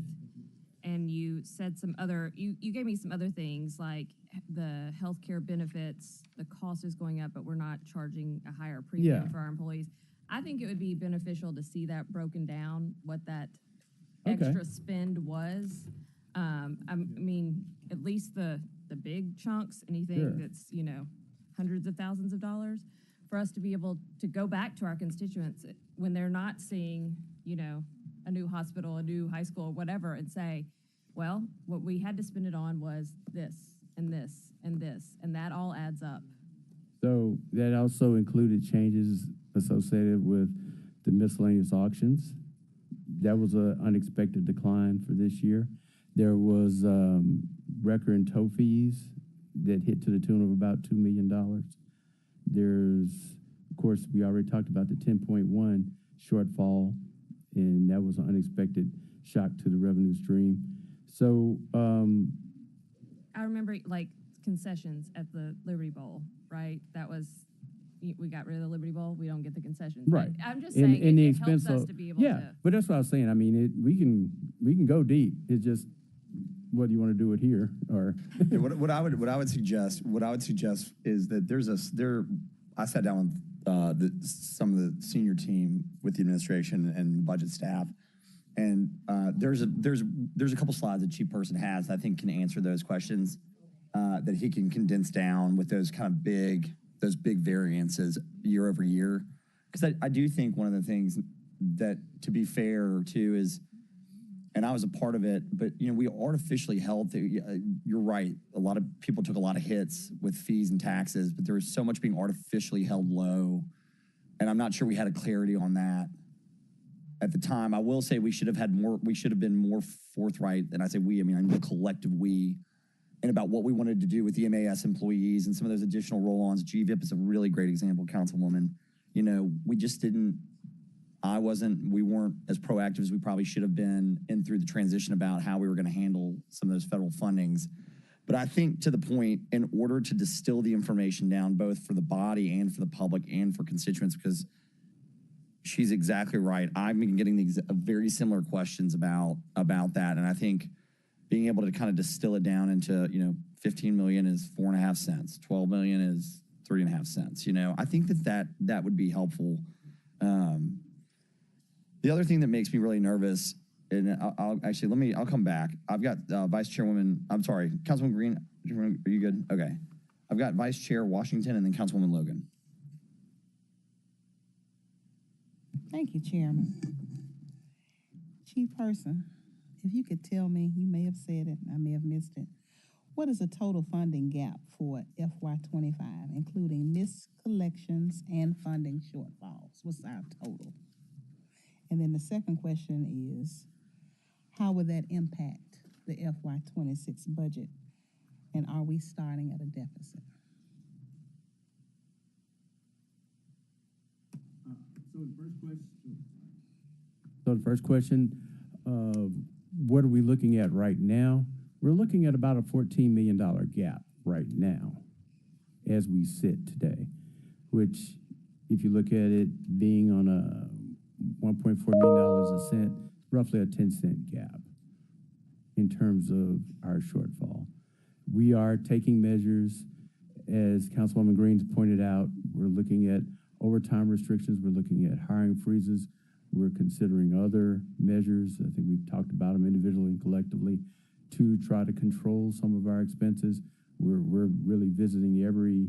and you said some other, you gave me some other things like the healthcare benefits, the cost is going up, but we're not charging a higher premium Yeah. for our employees. I think it would be beneficial to see that broken down, what that Okay. extra spend was. I mean, at least the big chunks, anything Sure. that's, you know, hundreds of thousands of dollars, for us to be able to go back to our constituents when they're not seeing, you know, a new hospital, a new high school, whatever, and say, well, what we had to spend it on was this and this and this, and that all adds up. So that also included changes associated with the miscellaneous auctions. That was an unexpected decline for this year. There was record and tow fees that hit to the tune of about $2 million. There's, of course, we already talked about the 10.1 shortfall, and that was an unexpected shock to the revenue stream. So, I remember like concessions at the Liberty Bowl, right? That was, we got rid of the Liberty Bowl, we don't get the concessions. But Right. I'm just And- saying, and the it helps expense us of- to be able yeah, to. but that's what I was saying. I mean, we can go deep. It's just whether you want to do it here or. Yeah, what I would suggest is that I sat down with some of the senior team with the administration and budget staff, and there's a couple slides that Chief Person has that I think can answer those questions that he can condense down with those kind of big variances year over year. Because I do think one of the things that, to be fair too, is, and I was a part of it, but you know, we artificially held you're right. A lot of people took a lot of hits with fees and taxes, but there was so much being artificially held low. And I'm not sure we had a clarity on that at the time. I will say we should have been more forthright. And I say we, I mean, I'm the collective we, and about what we wanted to do with the MAS employees and some of those additional roll-ons. GVIP is a really great example, Councilwoman. You know, we just didn't, we weren't as proactive as we probably should have been in through the transition about how we were going to handle some of those federal fundings. But I think, to the point, in order to distill the information down, both for the body and for the public and for constituents, because she's exactly right. I've been getting very similar questions about that. And I think being able to kind of distill it down into, you know, 15 million is 4.5 cents, 12 million is 3.5 cents. You know, I think that would be helpful. The other thing that makes me really nervous, and I'll come back. I've got Councilwoman Green. Are you good? Okay. I've got Vice Chair Washington and then Councilwoman Logan. Thank you, Chairman. Chief Person, if you could tell me, you may have said it, I may have missed it. What is the total funding gap for FY25, including missed collections and funding shortfalls? What's our total? And then the second question is, how would that impact the FY26 budget? And are we starting at a deficit? So the first question, what are we looking at right now? We're looking at about a $14 million gap right now as we sit today, which if you look at it being on a $1.4 million a cent, roughly a 10-cent gap. in terms of our shortfall. We are taking measures, as Councilwoman Greens pointed out. We're looking at overtime restrictions. We're looking at hiring freezes. We're considering other measures. I think we've talked about them individually and collectively to try to control some of our expenses. We're really visiting every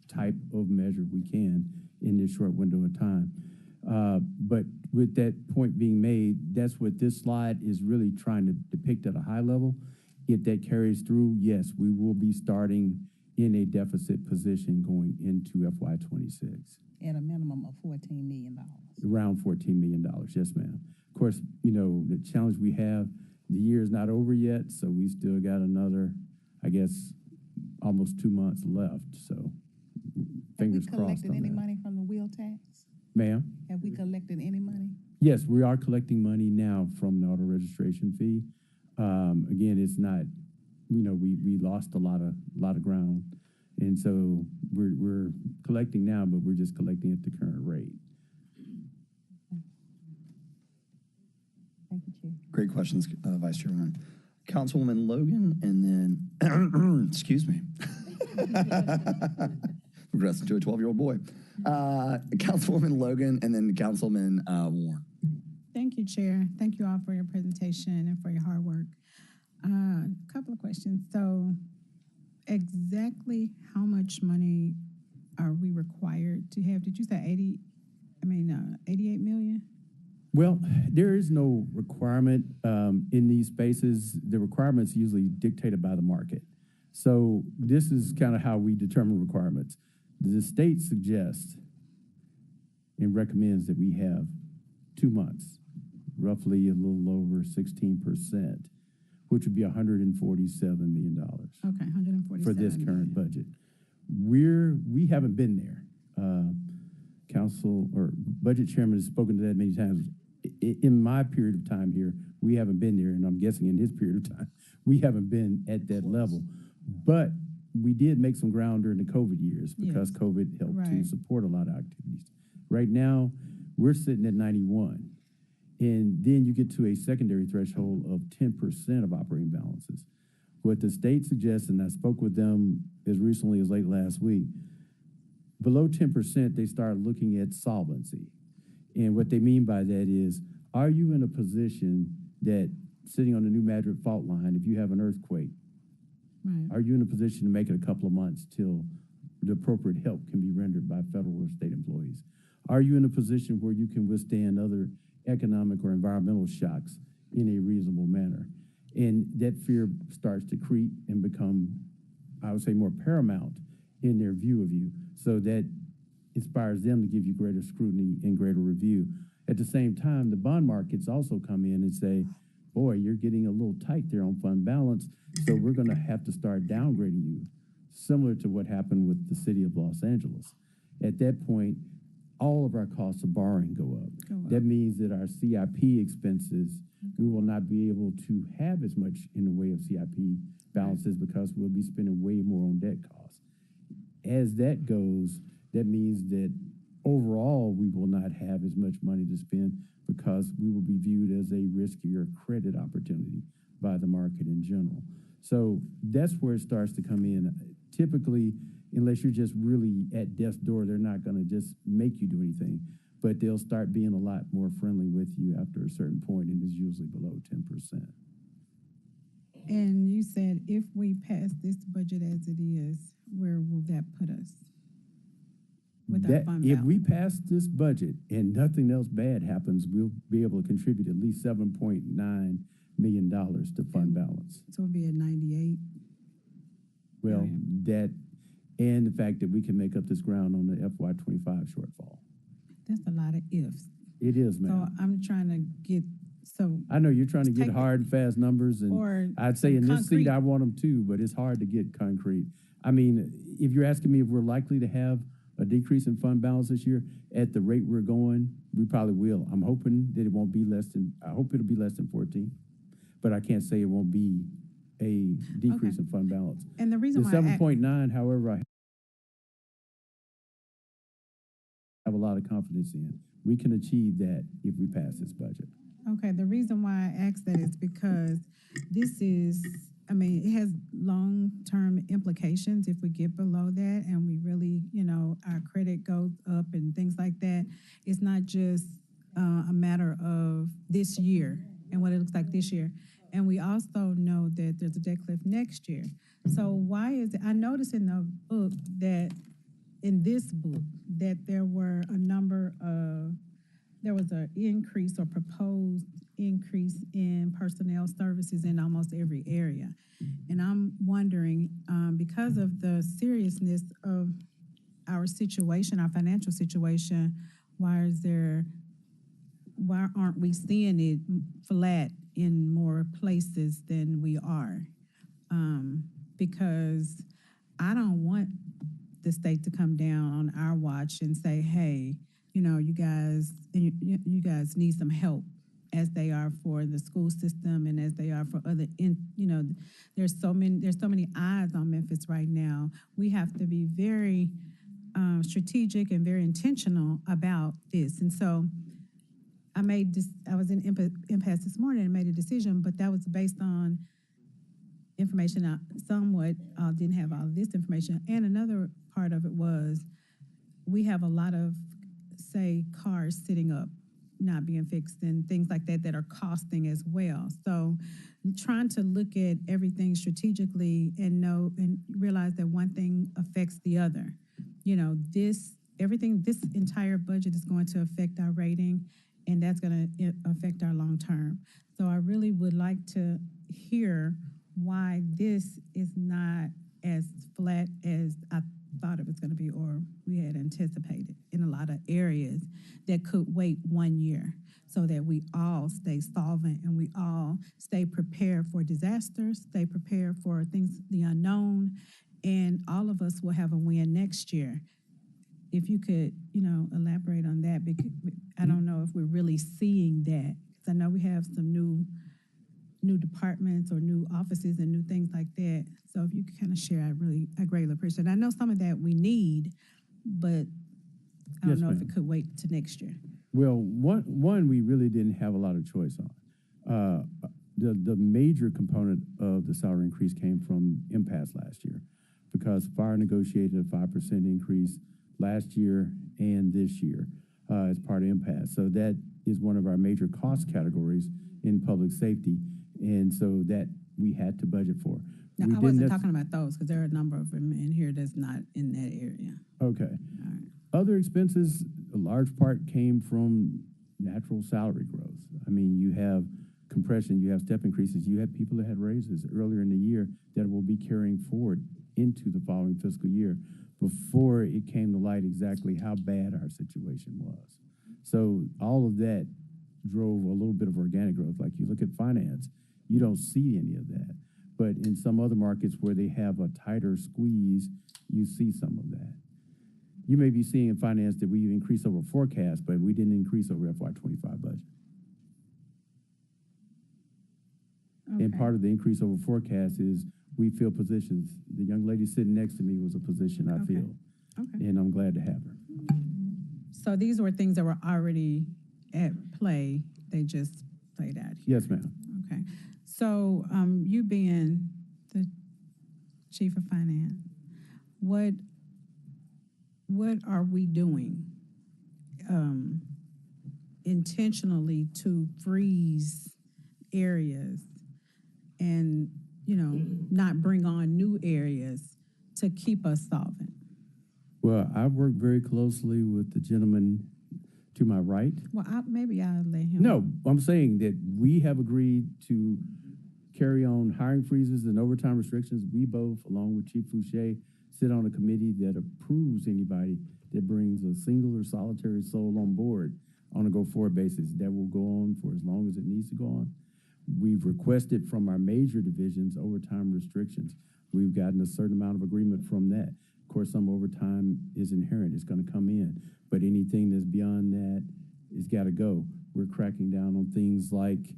type of measure we can in this short window of time. But with that point being made, that's what this slide is really trying to depict at a high level. If that carries through, yes, we will be starting in a deficit position going into FY26. At a minimum of $14 million. Around $14 million, yes, ma'am. Of course, you know, the challenge we have, the year is not over yet, so we still got another, I guess, almost 2 months left, so fingers crossed on Have we collected any that. money from the wheel tax? Ma'am? Have we collected any money? Yes, we are collecting money now from the auto registration fee. Again, it's not, you know, we lost a lot of ground, and so we're collecting now, but we're just collecting at the current rate. Thank you, Chief. Great questions, Vice Chairman. Councilwoman Logan, and then, excuse me. Regressing to a 12-year-old boy. Councilwoman Logan, and then Councilman Warren. Thank you, Chair. Thank you all for your presentation and for your hard work. Couple of questions. So exactly how much money are we required to have? Did you say 88 million? Well, there is no requirement in these spaces. The requirements usually dictated by the market. So this is kind of how we determine requirements. The state suggests and recommends that we have 2 months, roughly a little over 16%, which would be $147 million. Okay, 147 for this current budget. We haven't been there. Council or Budget Chairman has spoken to that many times. In my period of time here, we haven't been there, and I'm guessing in his period of time, we haven't been at that level. But we did make some ground during the COVID years because COVID helped to support a lot of activities. Right now, we're sitting at 91. And then you get to a secondary threshold of 10% of operating balances. What the state suggests, and I spoke with them as recently as late last week, below 10%, they start looking at solvency. And what they mean by that is, are you in a position that sitting on the New Madrid fault line, if you have an earthquake, are you in a position to make it a couple of months till the appropriate help can be rendered by federal or state employees? Are you in a position where you can withstand other economic or environmental shocks in a reasonable manner? And that fear starts to creep and become, I would say, more paramount in their view of you, so that inspires them to give you greater scrutiny and greater review. At the same time, the bond markets also come in and say, boy, you're getting a little tight there on fund balance, so we're going to have to start downgrading you, similar to what happened with the city of Los Angeles. At that point, all of our costs of borrowing go up. That means that our CIP expenses, we will not be able to have as much in the way of CIP balances because we'll be spending way more on debt costs. As that goes, that means that overall we will not have as much money to spend because we will be viewed as a riskier credit opportunity by the market in general. So that's where it starts to come in. Typically, unless you're just really at death's door, they're not going to just make you do anything, but they'll start being a lot more friendly with you after a certain point, and it's usually below 10%. And you said if we pass this budget as it is, where will that put us? With our fund If balance? we pass this budget and nothing else bad happens, we'll be able to contribute at least $7.9 million to fund balance. So it'll be at 98. Well, that and the fact that we can make up this ground on the FY25 shortfall. That's a lot of ifs. It is, So ma'am. I'm trying to get, so, I know you're trying to get take- hard and fast numbers, and or I'd say some in this seat concrete- I want them too, but it's hard to get concrete. I mean, if you're asking me if we're likely to have a decrease in fund balance this year, at the rate we're going, we probably will. I'm hoping that it won't be less than, I hope it'll be less than 14, but I can't say it won't be a decrease in fund balance. and the reason The why I 7.9, however, I have a lot of confidence in. We can achieve that if we pass this budget. Okay, the reason why I asked that is because this is, I mean, it has long-term implications if we get below that and we really, our credit goes up and things like that. It's not just a matter of this year and what it looks like this year. And we also know that there's a debt cliff next year. So why is it, I noticed in the book that, in this book, that there were a number of, there was an increase or proposed increase in personnel services in almost every area. And I'm wondering, because of the seriousness of our situation, our financial situation, why aren't we seeing it flat in more places than we are? Because I don't want the state to come down on our watch and say, hey, you guys need some help, as they are for the school system and as they are for other, there's so many eyes on Memphis right now. We have to be very strategic and very intentional about this. And so I was in impasse this morning and made a decision, but that was based on information I somewhat didn't have all of this information. And another part of it was we have a lot of, say, cars sitting up, not being fixed and things like that that are costing as well. So trying to look at everything strategically and know and realize that one thing affects the other. This entire budget is going to affect our rating, and that's going to affect our long term. So I really would like to hear why this is not as flat as I thought it was going to be, or we had anticipated in a lot of areas that could wait 1 year, so that we all stay solvent and we all stay prepared for disasters, stay prepared for things, the unknown, and all of us will have a win next year. If you could, elaborate on that, because I don't know if we're really seeing that, because I know we have some new departments or new offices and new things like that. So if you could kind of share, I greatly appreciate it. I know some of that we need, but I don't Yes, know if ma'am. it could wait to next year. Well, one we really didn't have a lot of choice on. The major component of the salary increase came from impasse last year, because fire negotiated a 5% increase last year and this year as part of impasse. So that is one of our major cost categories in public safety, and so that we had to budget for. Now, We I didn't wasn't nec- talking about those, because there are a number of them in here that's not in that area. Okay. All right. Other expenses, a large part came from natural salary growth. I mean, you have compression, you have step increases, you have people that had raises earlier in the year that will be carrying forward into the following fiscal year before it came to light exactly how bad our situation was. So all of that drove a little bit of organic growth. Like you look at finance, you don't see any of that. But in some other markets where they have a tighter squeeze, you see some of that. You may be seeing in finance that we increased over forecast, but we didn't increase over FY25 budget. Okay. And part of the increase over forecast is we fill positions. The young lady sitting next to me was a position I Okay. filled, Okay. and I'm glad to have her. So these were things that were already at play. They just played out here. Yes, ma'am. Okay. So you being the chief of finance, what are we doing intentionally to freeze areas and, not bring on new areas to keep us solvent? Well, I've worked very closely with the gentleman to my right. Well, maybe I'll let him. No, I'm saying that we have agreed to carry on hiring freezes and overtime restrictions. We both, along with Chief Fouché, sit on a committee that approves anybody that brings a single or solitary soul on board on a go-forward basis. That will go on for as long as it needs to go on. We've requested from our major divisions overtime restrictions. We've gotten a certain amount of agreement from that. Of course, some overtime is inherent. It's going to come in. But anything that's beyond that has got to go. We're cracking down on things like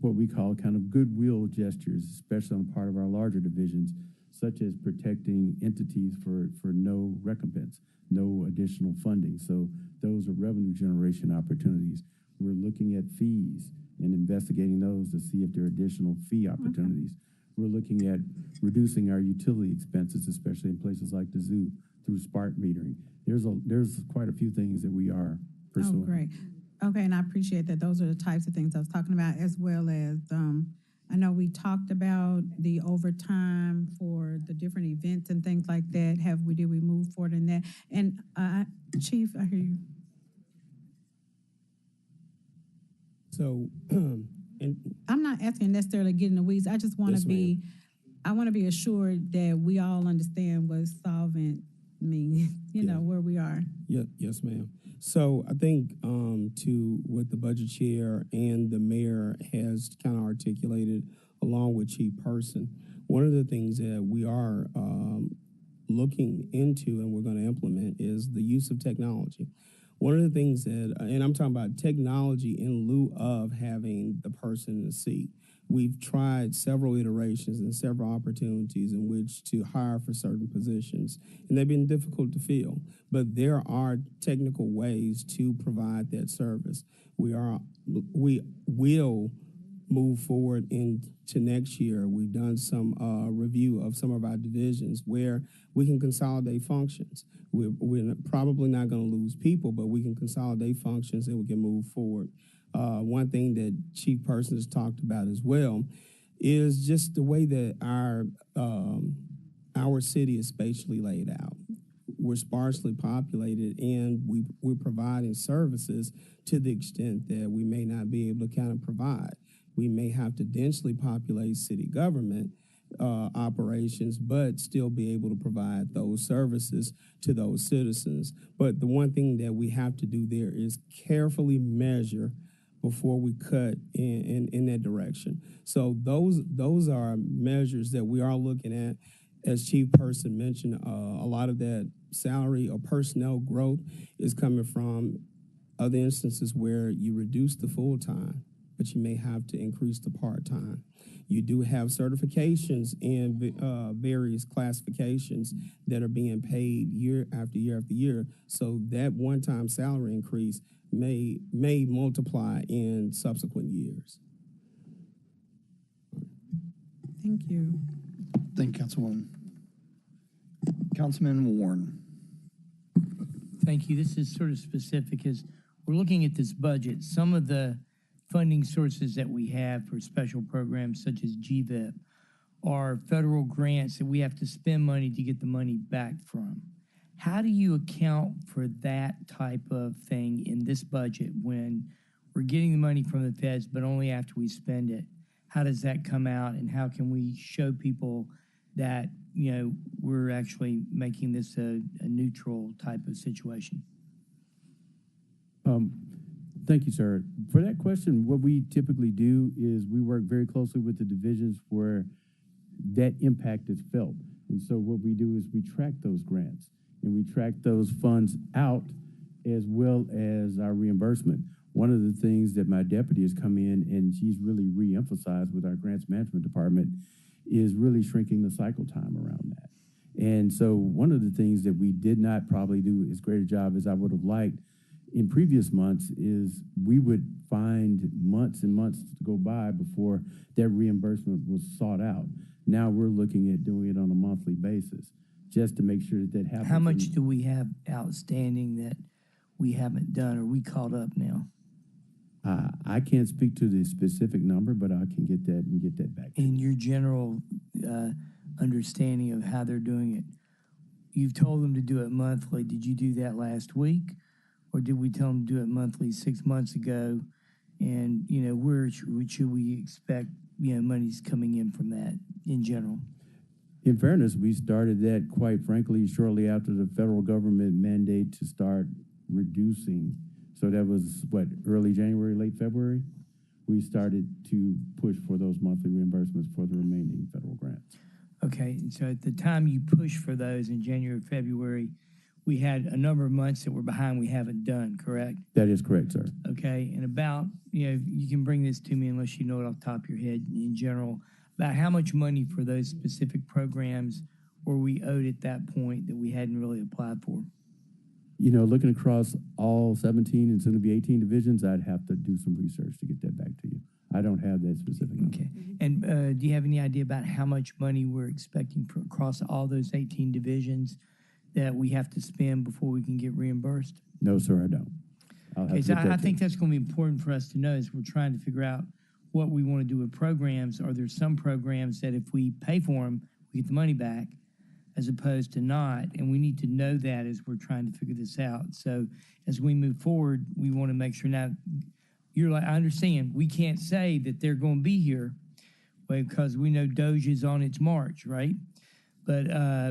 what we call kind of goodwill gestures, especially on part of our larger divisions, such as protecting entities for no recompense, no additional funding. So those are revenue generation opportunities. We're looking at fees and investigating those to see if there are additional fee opportunities. We're looking at reducing our utility expenses, especially in places like the zoo, through smart metering. There's quite a few things that we are pursuing. Oh, great. Okay, and I appreciate that. Those are the types of things I was talking about, as well as, I know we talked about the overtime for the different events and things like that. Did we move forward in that? And, Chief, I hear you. So, and I'm not asking necessarily get in the weeds. I just want to Yes, I want to be assured that we all understand what solvent means, where we are. yes, ma'am. So I think to what the budget chair and the mayor has kind of articulated along with Chief Person, one of the things that we are looking into and we're going to implement is the use of technology. One of the things that, and I'm talking about technology in lieu of having the person in the seat. We've tried several iterations and several opportunities in which to hire for certain positions, and they've been difficult to fill. But there are technical ways to provide that service. We will move forward into next year. We've done some review of some of our divisions where we can consolidate functions. We're probably not going to lose people, but we can consolidate functions and we can move forward. One thing that Chief Person has talked about as well is just the way that our city is spatially laid out. We're sparsely populated, and we're providing services to the extent that we may not be able to kind of provide. We may have to densely populate city government operations, but still be able to provide those services to those citizens. But the one thing that we have to do there is carefully measure before we cut in that direction. So those are measures that we are looking at. As Chief Person mentioned, a lot of that salary or personnel growth is coming from other instances where you reduce the full-time, but you may have to increase the part-time. You do have certifications and various classifications that are being paid year after year after year. So that one-time salary increase may multiply in subsequent years. Thank you. Thank you, Councilwoman. Councilman Warren. Thank you. This is sort of specific as we're looking at this budget. Some of the funding sources that we have for special programs such as GVIP are federal grants that we have to spend money to get the money back from. How do you account for that type of thing in this budget when we're getting the money from the feds, but only after we spend it? How does that come out, and how can we show people that, we're actually making this a neutral type of situation? Thank you, sir. For that question, what we typically do is we work very closely with the divisions where that impact is felt. And so what we do is we track those grants and we track those funds out as well as our reimbursement. One of the things that my deputy has come in and she's really re-emphasized with our grants management department is really shrinking the cycle time around that. And so one of the things that we did not probably do as great a job as I would have liked in previous months is we would find months and months to go by before that reimbursement was sought out. Now we're looking at doing it on a monthly basis just to make sure that happens. How much do we have outstanding that we haven't done? Are we caught up now? I can't speak to the specific number, but I can get that and get that back. In your general understanding of how they're doing it, you've told them to do it monthly. Did you do that last week? Or did we tell them to do it monthly 6 months ago? And, where should we expect, monies coming in from that in general? In fairness, we started that, quite frankly, shortly after the federal government mandate to start reducing. So that was, early January, late February? We started to push for those monthly reimbursements for the remaining federal grants. Okay, and so at the time you pushed for those in January, February, we had a number of months that were behind we haven't done, correct? That is correct, sir. Okay, and about, you can bring this to me unless you know it off the top of your head in general, about how much money for those specific programs were we owed at that point that we hadn't really applied for? You know, looking across all 17 and soon to be 18 divisions, I'd have to do some research to get that back to you. I don't have that specific number. Okay. And do you have any idea about how much money we're expecting across all those 18 divisions that we have to spend before we can get reimbursed? No, sir, I don't. I'll have Okay, to so get that I to think you. that's going to be important for us to know as we're trying to figure out what we want to do with programs. Are there some programs that if we pay for them, we get the money back as opposed to not? And we need to know that as we're trying to figure this out. So as we move forward, we want to make sure now, you're like, I understand, we can't say that they're going to be here because we know Doge is on its march, right? But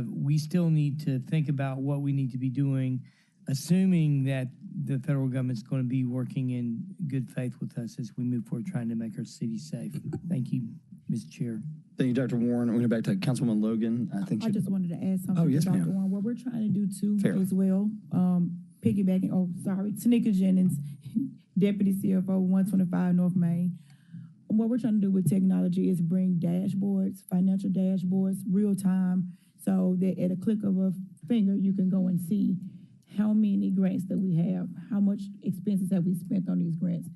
we still need to think about what we need to be doing, assuming that the federal government's going to be working in good faith with us as we move forward, trying to make our city safe. Thank you, Mr. Chair. Thank you, Dr. Warren. We're going back to Councilwoman Logan. I think I just wanted to add something. Oh, yes, to Dr. ma'am. Warren. What we're trying to do too Fair. as well, piggybacking, Tanika Jennings, Deputy CFO, 125 North Main. What we're trying to do with technology is bring dashboards, financial dashboards, real time, so that at a click of a finger, you can go and see how many grants that we have, how much expenses have we spent on these grants,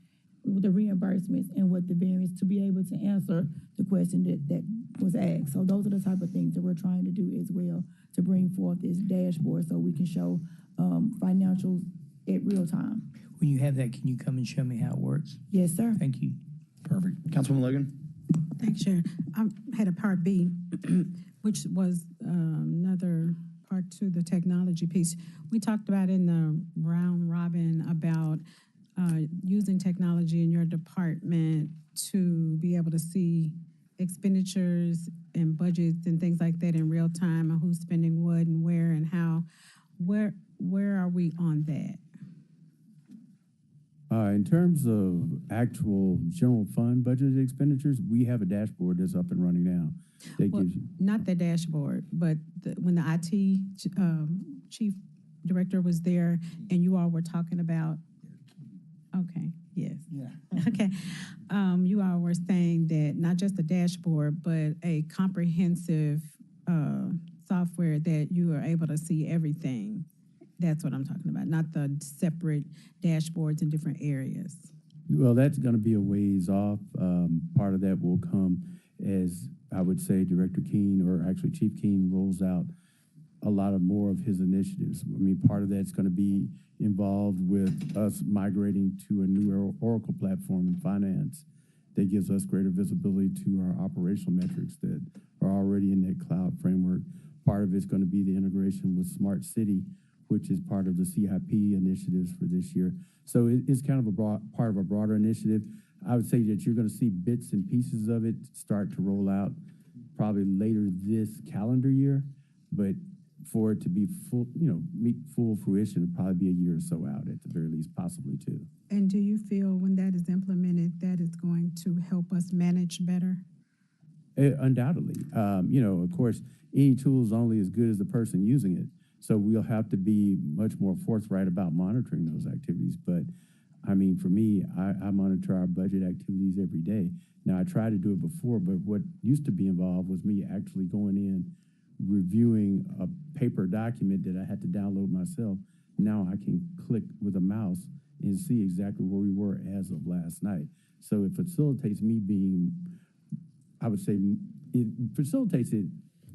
with the reimbursements and what the variance, to be able to answer the question that was asked. So those are the type of things that we're trying to do as well, to bring forth this dashboard so we can show financials at real time. When you have that, can you come and show me how it works? Yes, sir. Thank you. Perfect. Councilwoman Logan? Thanks, Chair. I had a part B, which was another part to the technology piece. We talked about in the round robin about using technology in your department to be able to see expenditures and budgets and things like that in real time, and who's spending what and where and how. Where are we on that? In terms of actual general fund budget expenditures, we have a dashboard that's up and running now. That Well, gives you, not the dashboard, but when the IT chief director was there and you all were talking about, okay, yes. Yeah. Okay. You all were saying that not just a dashboard, but a comprehensive software that you are able to see everything. That's what I'm talking about, not the separate dashboards in different areas. well, that's going to be a ways off. Part of that will come as, I would say, Director Keene, or actually Chief Keene, rolls out a lot of more of his initiatives. I mean, part of that's going to be involved with us migrating to a new Oracle platform in finance that gives us greater visibility to our operational metrics that are already in that cloud framework. Part of it's going to be the integration with Smart City, which is part of the CIP initiatives for this year. So it's kind of a part of a broader initiative. I would say that you're going to see bits and pieces of it start to roll out probably later this calendar year, but for it to be full, meet full fruition, it'll probably be a year or so out at the very least, possibly two. And do you feel when that is implemented, that is going to help us manage better? Undoubtedly. Of course, any tool is only as good as the person using it. So we'll have to be much more forthright about monitoring those activities. But I mean, for me, I monitor our budget activities every day. Now, I tried to do it before, but what used to be involved was me actually going in, reviewing a paper document that I had to download myself. Now I can click with a mouse and see exactly where we were as of last night. So it facilitates me being, I would say, it facilitates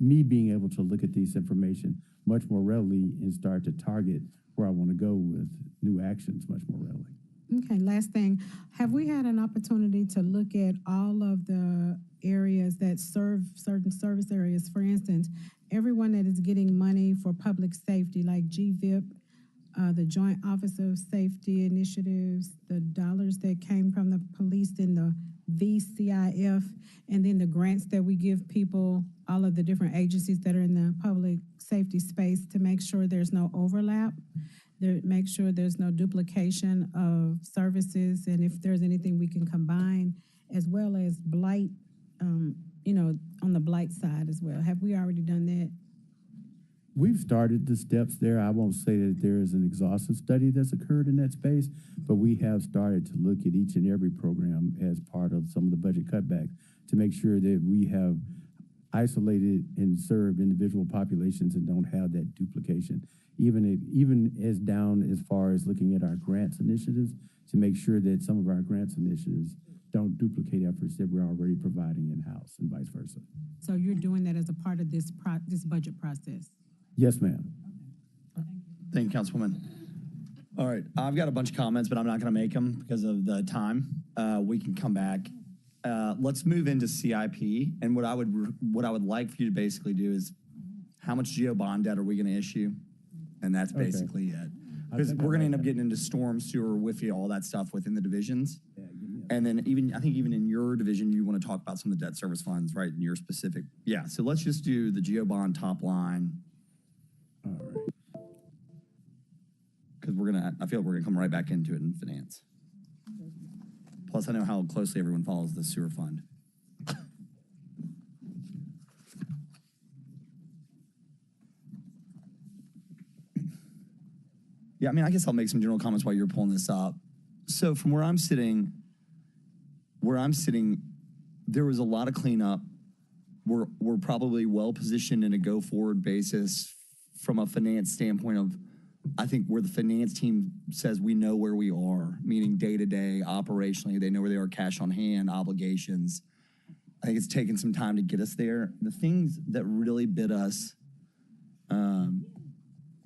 me being able to look at this information much more readily and start to target where I want to go with new actions much more readily. Okay, last thing. Have we had an opportunity to look at all of the areas that serve certain service areas? For instance, everyone that is getting money for public safety, like GVIP, the Joint Office of Safety Initiatives, the dollars that came from the police in the VCIF, and then the grants that we give people, all of the different agencies that are in the public safety space, to make sure there's no overlap, make sure there's no duplication of services, and if there's anything we can combine, as well as blight, on the blight side as well. Have we already done that? We've started the steps there. I won't say that there is an exhaustive study that's occurred in that space, but we have started to look at each and every program as part of some of the budget cutbacks to make sure that we have isolated and serve individual populations and don't have that duplication. Even as down as far as looking at our grants initiatives to make sure that some of our grants initiatives don't duplicate efforts that we're already providing in-house and vice versa. So you're doing that as a part of this budget process? Yes, ma'am. Thank you, Councilwoman. All right, I've got a bunch of comments, but I'm not going to make them because of the time. We can come back. Let's move into CIP. And what I would like for you to basically do is, how much GO bond debt are we going to issue? And that's basically it. Because we're going to end up getting into storm, sewer, Wi-Fi, all that stuff within the divisions. And then I think even in your division, you want to talk about some of the debt service funds, right? In your specific. Yeah, so let's just do the GO bond top line. All right. Because I feel like we're gonna come right back into it in finance. Plus, I know how closely everyone follows the sewer fund. Yeah, I mean, I guess I'll make some general comments while you're pulling this up. So from where I'm sitting, there was a lot of cleanup. We're probably well positioned in a go forward basis from a finance standpoint of, I think where the finance team says we know where we are, meaning day to day, operationally, they know where they are, cash on hand, obligations. I think it's taken some time to get us there. The things that really bit us,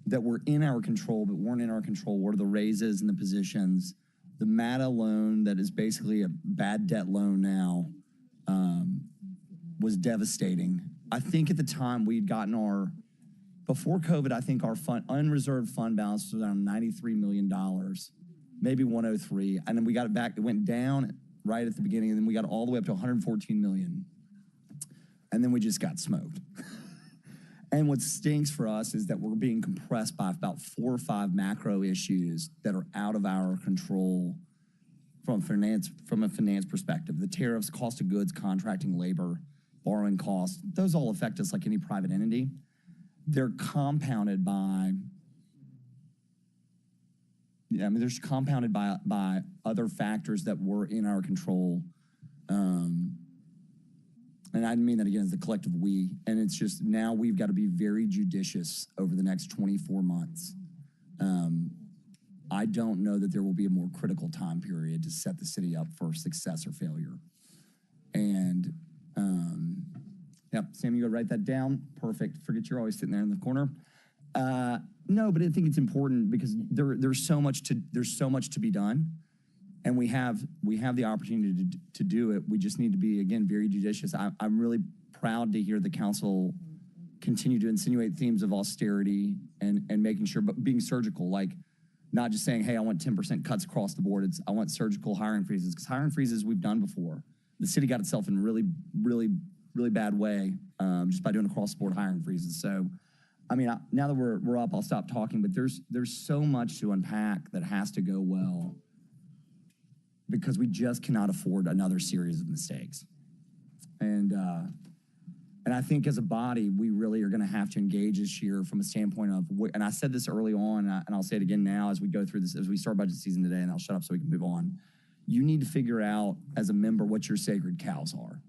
that were in our control but weren't in our control, were the raises and the positions. The MATA loan that is basically a bad debt loan now was devastating. I think at the time we'd gotten before COVID, I think our unreserved fund balance was around $93 million, maybe 103. And then we got it back, it went down right at the beginning, and then we got all the way up to 114 million. And then we just got smoked. And what stinks for us is that we're being compressed by about 4 or 5 macro issues that are out of our control from a finance perspective. The tariffs, cost of goods, contracting labor, borrowing costs, those all affect us like any private entity. They're compounded by, they're compounded by other factors that were in our control. And I mean that again as the collective we. And it's just now we've got to be very judicious over the next 24 months. I don't know that there will be a more critical time period to set the city up for success or failure. And, yep, Sam, you go write that down. Perfect. Forget you're always sitting there in the corner. No, but I think it's important because there's so much to be done. And we have the opportunity to do it. We just need to be, again, very judicious. I'm really proud to hear the council continue to insinuate themes of austerity and making sure, but being surgical, like not just saying, hey, I want 10% cuts across the board. I want surgical hiring freezes, because hiring freezes we've done before. The city got itself in a really, really, really bad way just by doing across the board hiring freezes. So, I mean, now that we're up, I'll stop talking, but there's so much to unpack that has to go well, because we just cannot afford another series of mistakes. And I think as a body, we really are going to have to engage this year from a standpoint of, and I said this early on, and I'll say it again now as we go through this, as we start budget season today, and I'll shut up so we can move on. You need to figure out as a member what your sacred cows are.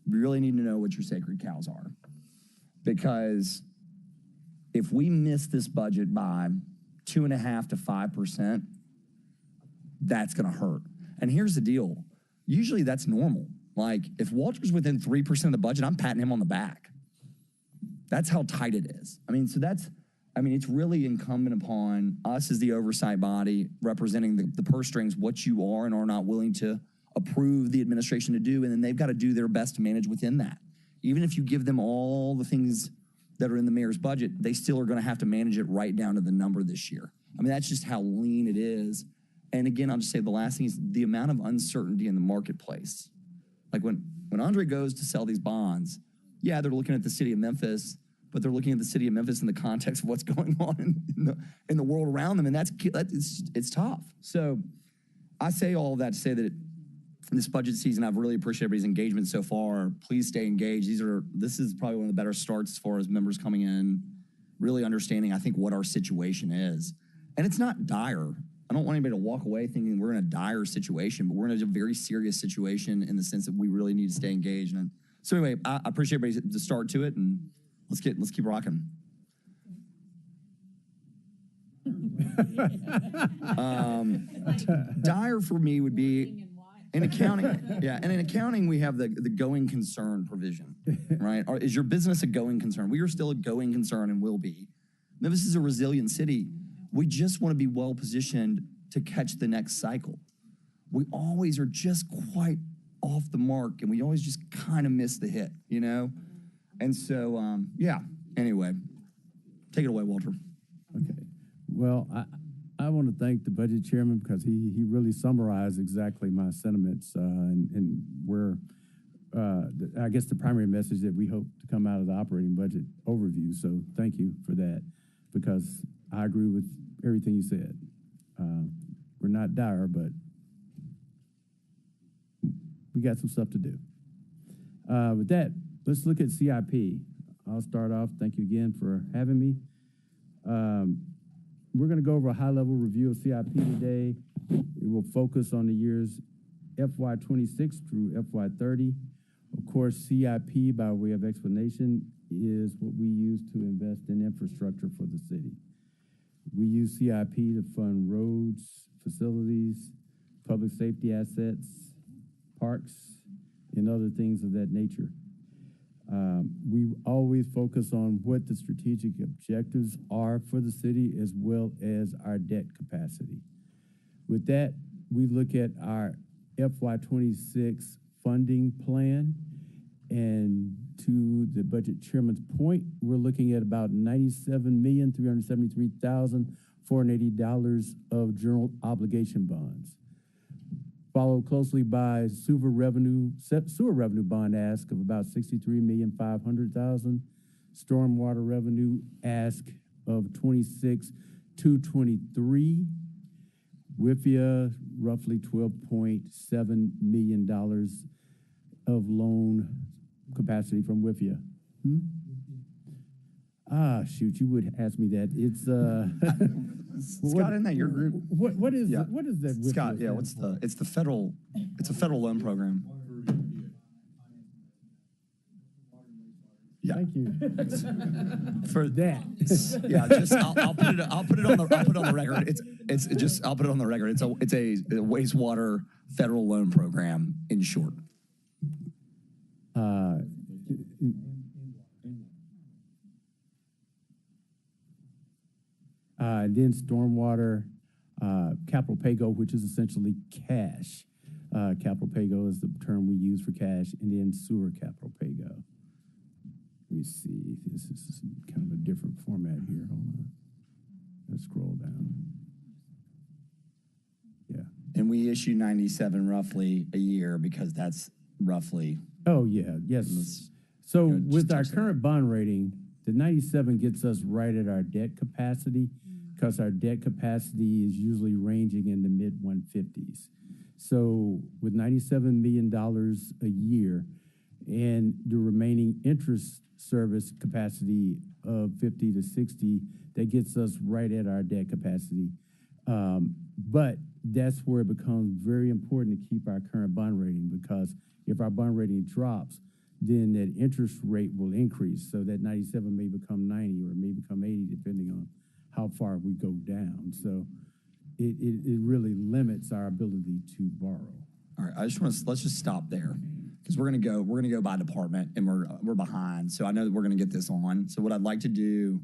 We really need to know what your sacred cows are. Because if we miss this budget by 2.5% to 5%, that's going to hurt. And here's the deal. Usually that's normal. Like, if Walter's within 3% of the budget, I'm patting him on the back. That's how tight it is. I mean, so it's really incumbent upon us as the oversight body representing the purse strings, what you are and are not willing to approve the administration to do, and then they've got to do their best to manage within that. Even if you give them all the things that are in the mayor's budget, they still are going to have to manage it right down to the number this year. I mean, that's just how lean it is. And again, I'll just say the last thing is the amount of uncertainty in the marketplace. Like when Andre goes to sell these bonds, yeah, they're looking at the city of Memphis, but they're looking at the city of Memphis in the context of what's going on in the world around them, and it's tough. So I say all of that to say that this budget season, I've really appreciated everybody's engagement so far. Please stay engaged. This is probably one of the better starts as far as members coming in, really understanding, I think, what our situation is. And it's not dire. I don't want anybody to walk away thinking we're in a dire situation, but we're in a very serious situation in the sense that we really need to stay engaged. And So anyway, I appreciate everybody to start to it, and let's keep rocking. Dire for me would be in accounting. Yeah, and in accounting we have the going concern provision, right? Is your business a going concern? We are still a going concern and will be. Memphis is a resilient city. We just want to be well positioned to catch the next cycle. We always are just quite off the mark, and we always just kind of miss the hit, you know? And so, yeah, anyway, take it away, Walter. Okay. Well, I want to thank the budget chairman because he really summarized exactly my sentiments and where, I guess, the primary message that we hope to come out of the operating budget overview. So thank you for that, because I agree with everything you said. We're not dire, but we got some stuff to do. With that, let's look at CIP. I'll start off. Thank you again for having me. We're going to go over a high-level review of CIP today. It will focus on the years FY26 through FY30. Of course, CIP, by way of explanation, is what we use to invest in infrastructure for the city. We use CIP to fund roads, facilities, public safety assets, parks, and other things of that nature. We always focus on what the strategic objectives are for the city, as well as our debt capacity. With that, we look at our FY26 funding plan, and to the budget chairman's point, we're looking at about $97,373,480 of general obligation bonds, followed closely by sewer revenue bond ask of about $63,500,000, stormwater revenue ask of $26,223, WIFIA roughly $12.7 million of loan capacity from WIFIA. Shoot, you would ask me that. It's Scott, isn't that your group? What is Yeah. what is that? WIFIA Scott, yeah, it's a federal loan program. Yeah. Thank you For that. Yeah, just I'll put it on the record. I'll put it on the record. It's a wastewater federal loan program in short. Then stormwater, capital pay-go, which is essentially cash. Capital pay-go is the term we use for cash, and then sewer capital pay-go. Let me see. This is kind of a different format here. Hold on. Let's scroll down. Yeah. And we issue 97 roughly a year because that's roughly. Oh, yeah. Yes. So with our current bond rating, the 97 gets us right at our debt capacity, because our debt capacity is usually ranging in the mid 150s. So with $97 million a year and the remaining interest service capacity of 50 to 60, that gets us right at our debt capacity. But that's where it becomes very important to keep our current bond rating, because if our bond rating drops, then that interest rate will increase. So that 97 may become 90 or it may become 80, depending on how far we go down. So it really limits our ability to borrow. All right, let's just stop there, because we're gonna go by department, and we're behind. So I know that we're gonna get this on. So what I'd like to do,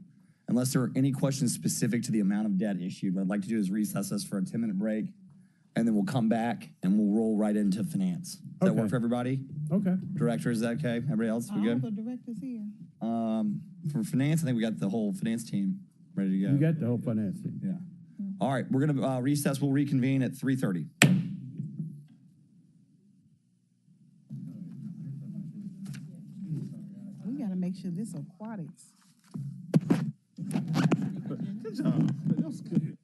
unless there are any questions specific to the amount of debt issued, what I'd like to do is recess us for a 10-minute break, and then we'll come back and we'll roll right into finance. Does that work for everybody? Okay. Director, is that okay? Everybody else, we All good? the directors here. For finance, I think we got the whole finance team ready to go. You got the whole financing. Yeah. All right, we're gonna recess. We'll reconvene at 3:30. We gotta make sure this aquatics. Good job. That was good.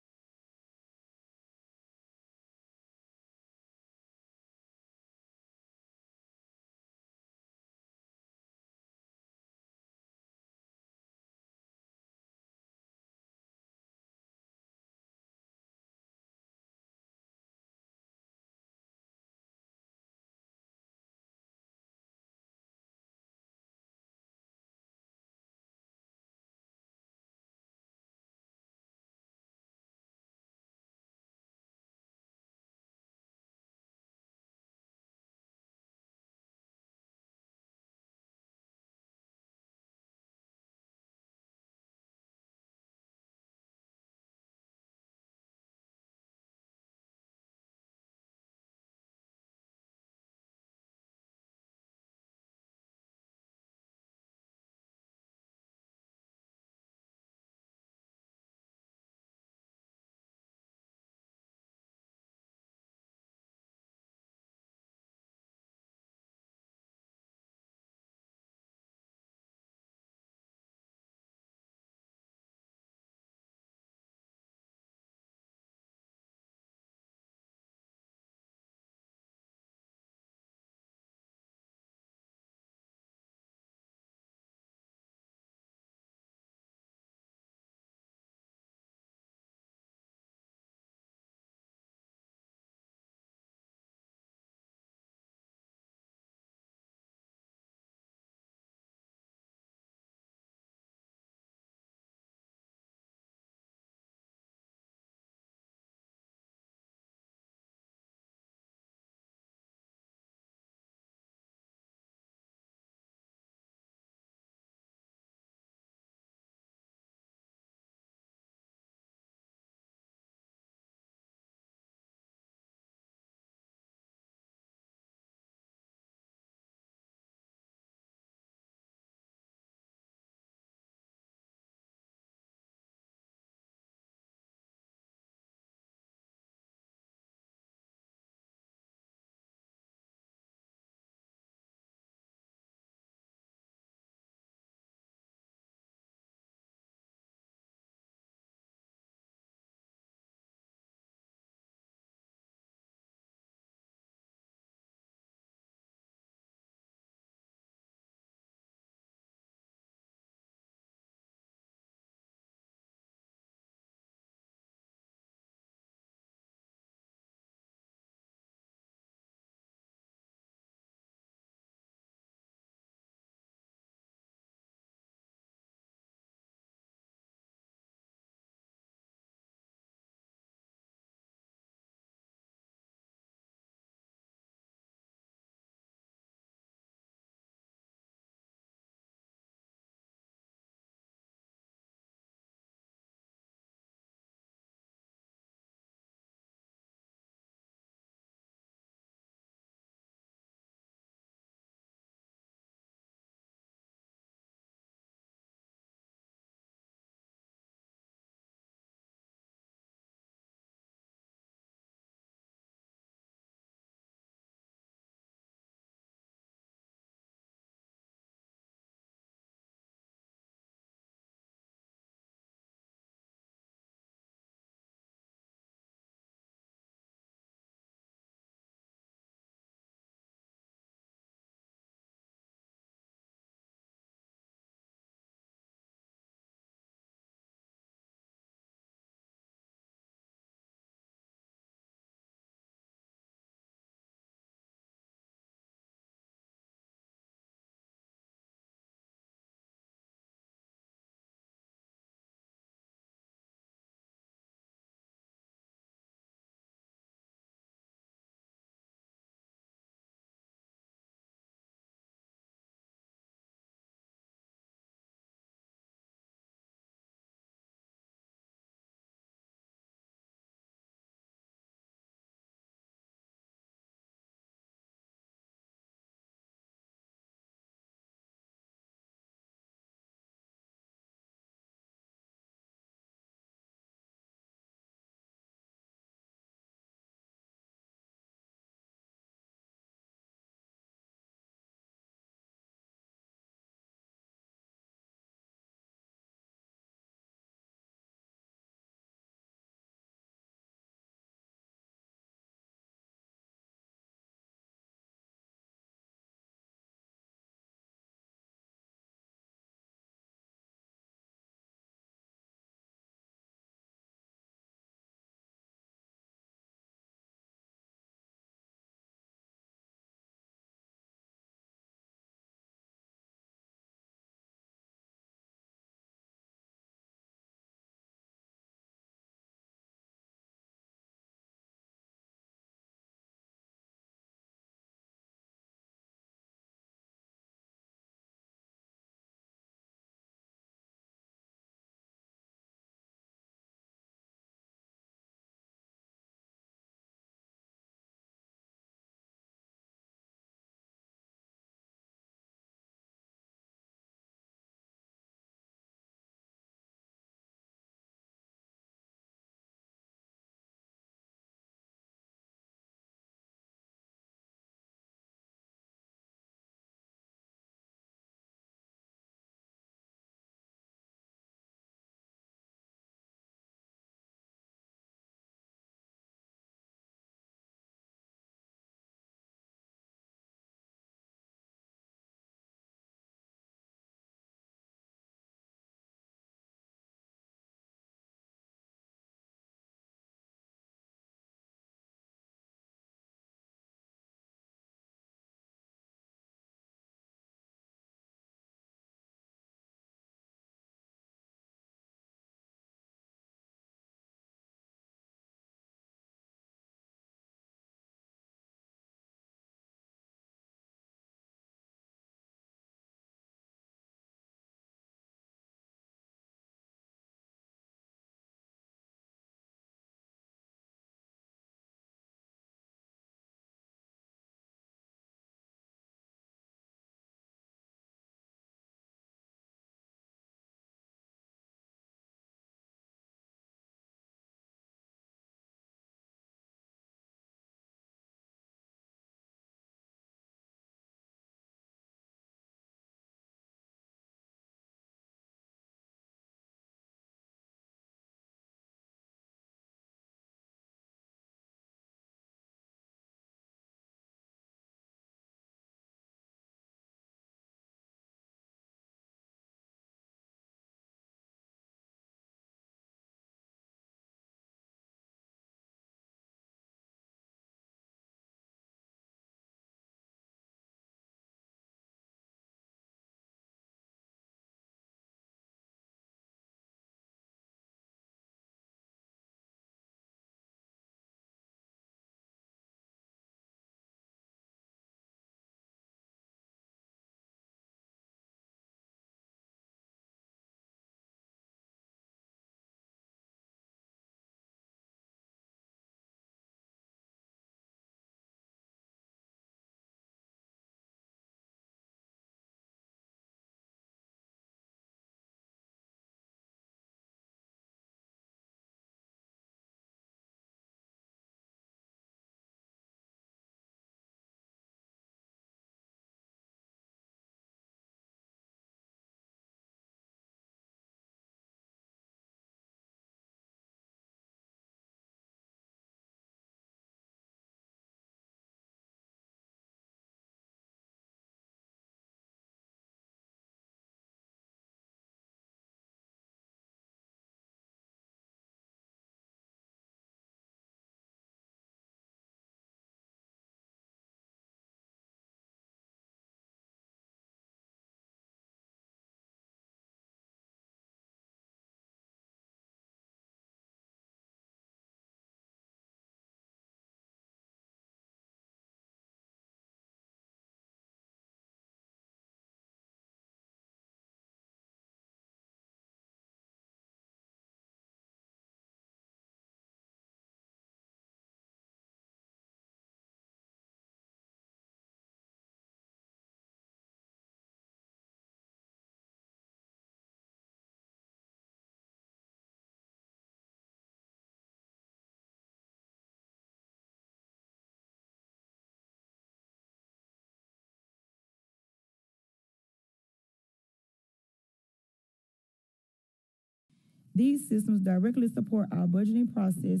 These systems directly support our budgeting process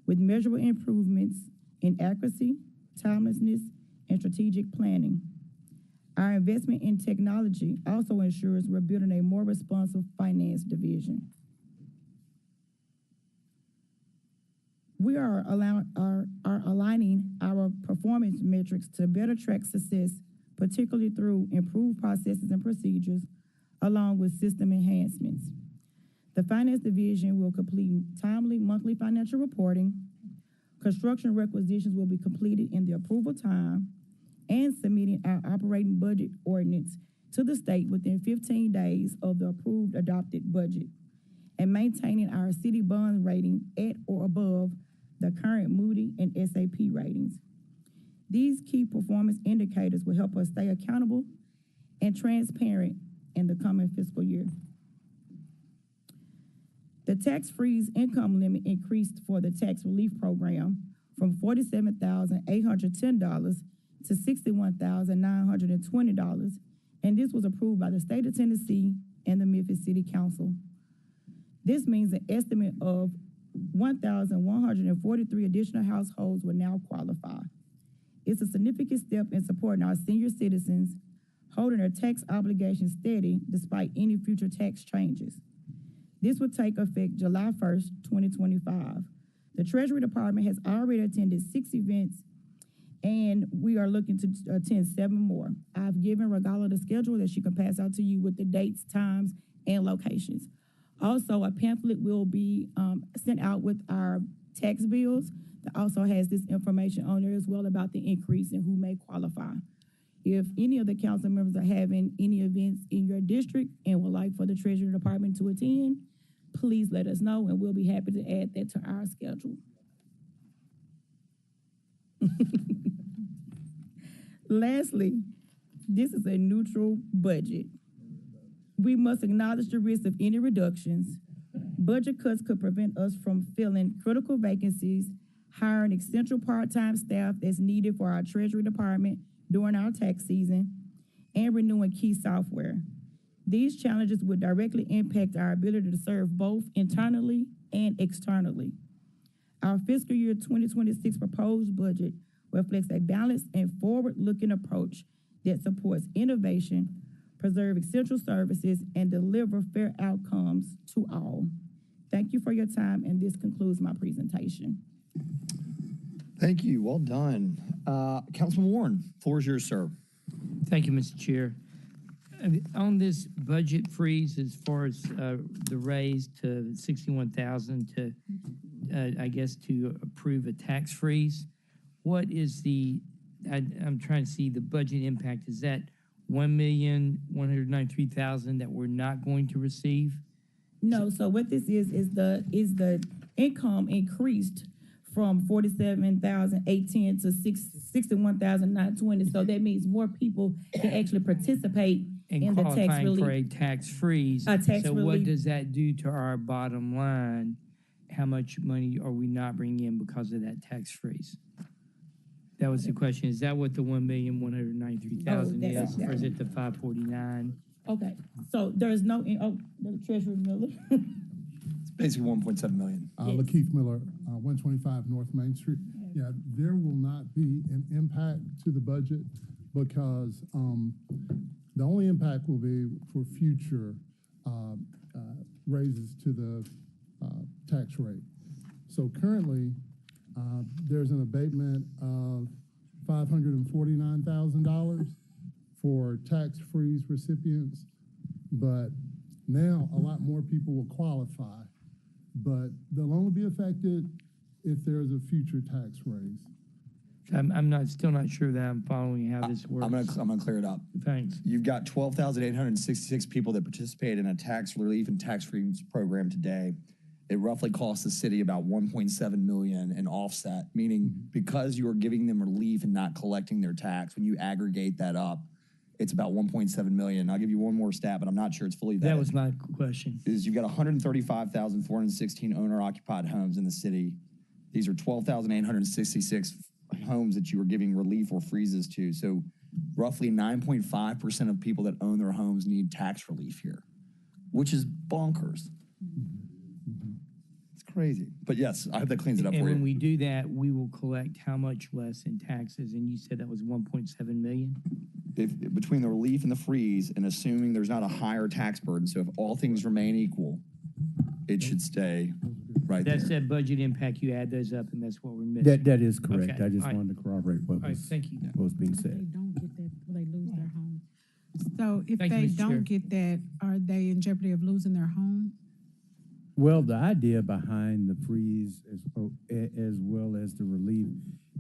with measurable improvements in accuracy, timelessness, and strategic planning. Our investment in technology also ensures we're building a more responsive finance division. We are aligning our performance metrics to better track success, particularly through improved processes and procedures, along with system enhancements. The finance division will complete timely monthly financial reporting. Construction requisitions will be completed in the approval time, and submitting our operating budget ordinance to the state within 15 days of the approved adopted budget, and maintaining our city bond rating at or above the current Moody and SAP ratings. These key performance indicators will help us stay accountable and transparent in the coming fiscal year. The tax freeze income limit increased for the tax relief program from $47,810 to $61,920, and this was approved by the state of Tennessee and the Memphis City Council. This means an estimate of 1,143 additional households will now qualify. It's a significant step in supporting our senior citizens, holding their tax obligations steady despite any future tax changes. This will take effect July 1st, 2025. The Treasury Department has already attended 6 events, and we are looking to attend 7 more. I've given Regala the schedule that she can pass out to you with the dates, times, and locations. Also, a pamphlet will be sent out with our tax bills that also has this information on there as well about the increase and who may qualify. If any of the council members are having any events in your district and would like for the Treasury Department to attend, please let us know, and we'll be happy to add that to our schedule. Lastly, this is a neutral budget. We must acknowledge the risk of any reductions. Budget cuts could prevent us from filling critical vacancies, hiring essential part-time staff that's needed for our Treasury Department during our tax season, and renewing key software. These challenges would directly impact our ability to serve both internally and externally. Our fiscal year 2026 proposed budget reflects a balanced and forward-looking approach that supports innovation, preserve essential services, and deliver fair outcomes to all. Thank you for your time, and this concludes my presentation. Thank you. Well done. Councilman Warren, floor is yours, sir. Thank you, Mr. Chair. On this budget freeze, as far as the raise to 61,000 to, I guess, to approve a tax freeze, what is I'm trying to see the budget impact. Is that 1,193,000 that we're not going to receive? No, so what this is the income increased from 47,810 to 61,920. So that means more people can actually participate in the tax qualifying relief. for a tax freeze. A tax so what relief. does that do to our bottom line? How much money are we not bringing in because of that tax freeze? That was the question. Is that what the 1,193,000 that's is, or is it the 549? Okay, so there's no, the Treasurer Miller. It's basically 1.7 million. Yes. Lakeith Miller, 125 North Main Street. Yeah, there will not be an impact to the budget because the only impact will be for future raises to the tax rate. So currently, there's an abatement of $549,000 for tax freeze recipients, but now a lot more people will qualify, but they'll only be affected if there's a future tax raise. I'm still not sure that I'm following how this works. I'm gonna clear it up. Thanks. You've got 12,866 people that participate in a tax relief and tax freeze program today. It roughly costs the city about 1.7 million in offset, meaning because you are giving them relief and not collecting their tax, when you aggregate that up, it's about 1.7 million. I'll give you one more stat, but I'm not sure it's fully vetted. That was my question. Is you've got 135,416 owner-occupied homes in the city. These are 12,866 homes that you are giving relief or freezes to. So roughly 9.5% of people that own their homes need tax relief here, which is bonkers. crazy. But yes, I hope that cleans it up And for when you. we do that, we will collect how much less in taxes? And you said that was 1.7 million? If, between the relief and the freeze, and assuming there's not a higher tax burden, so if all things remain equal, it should stay right That's there. that budget impact, you add those up, and that's what we're missing. That is correct. Okay, I just all right. wanted to corroborate what All right, was, thank you. what was being They said. don't get that, will they lose their home? So if Thank you, they Mr. Chair. don't get that, are they in jeopardy of losing their home? Well, the idea behind the freeze as well as the relief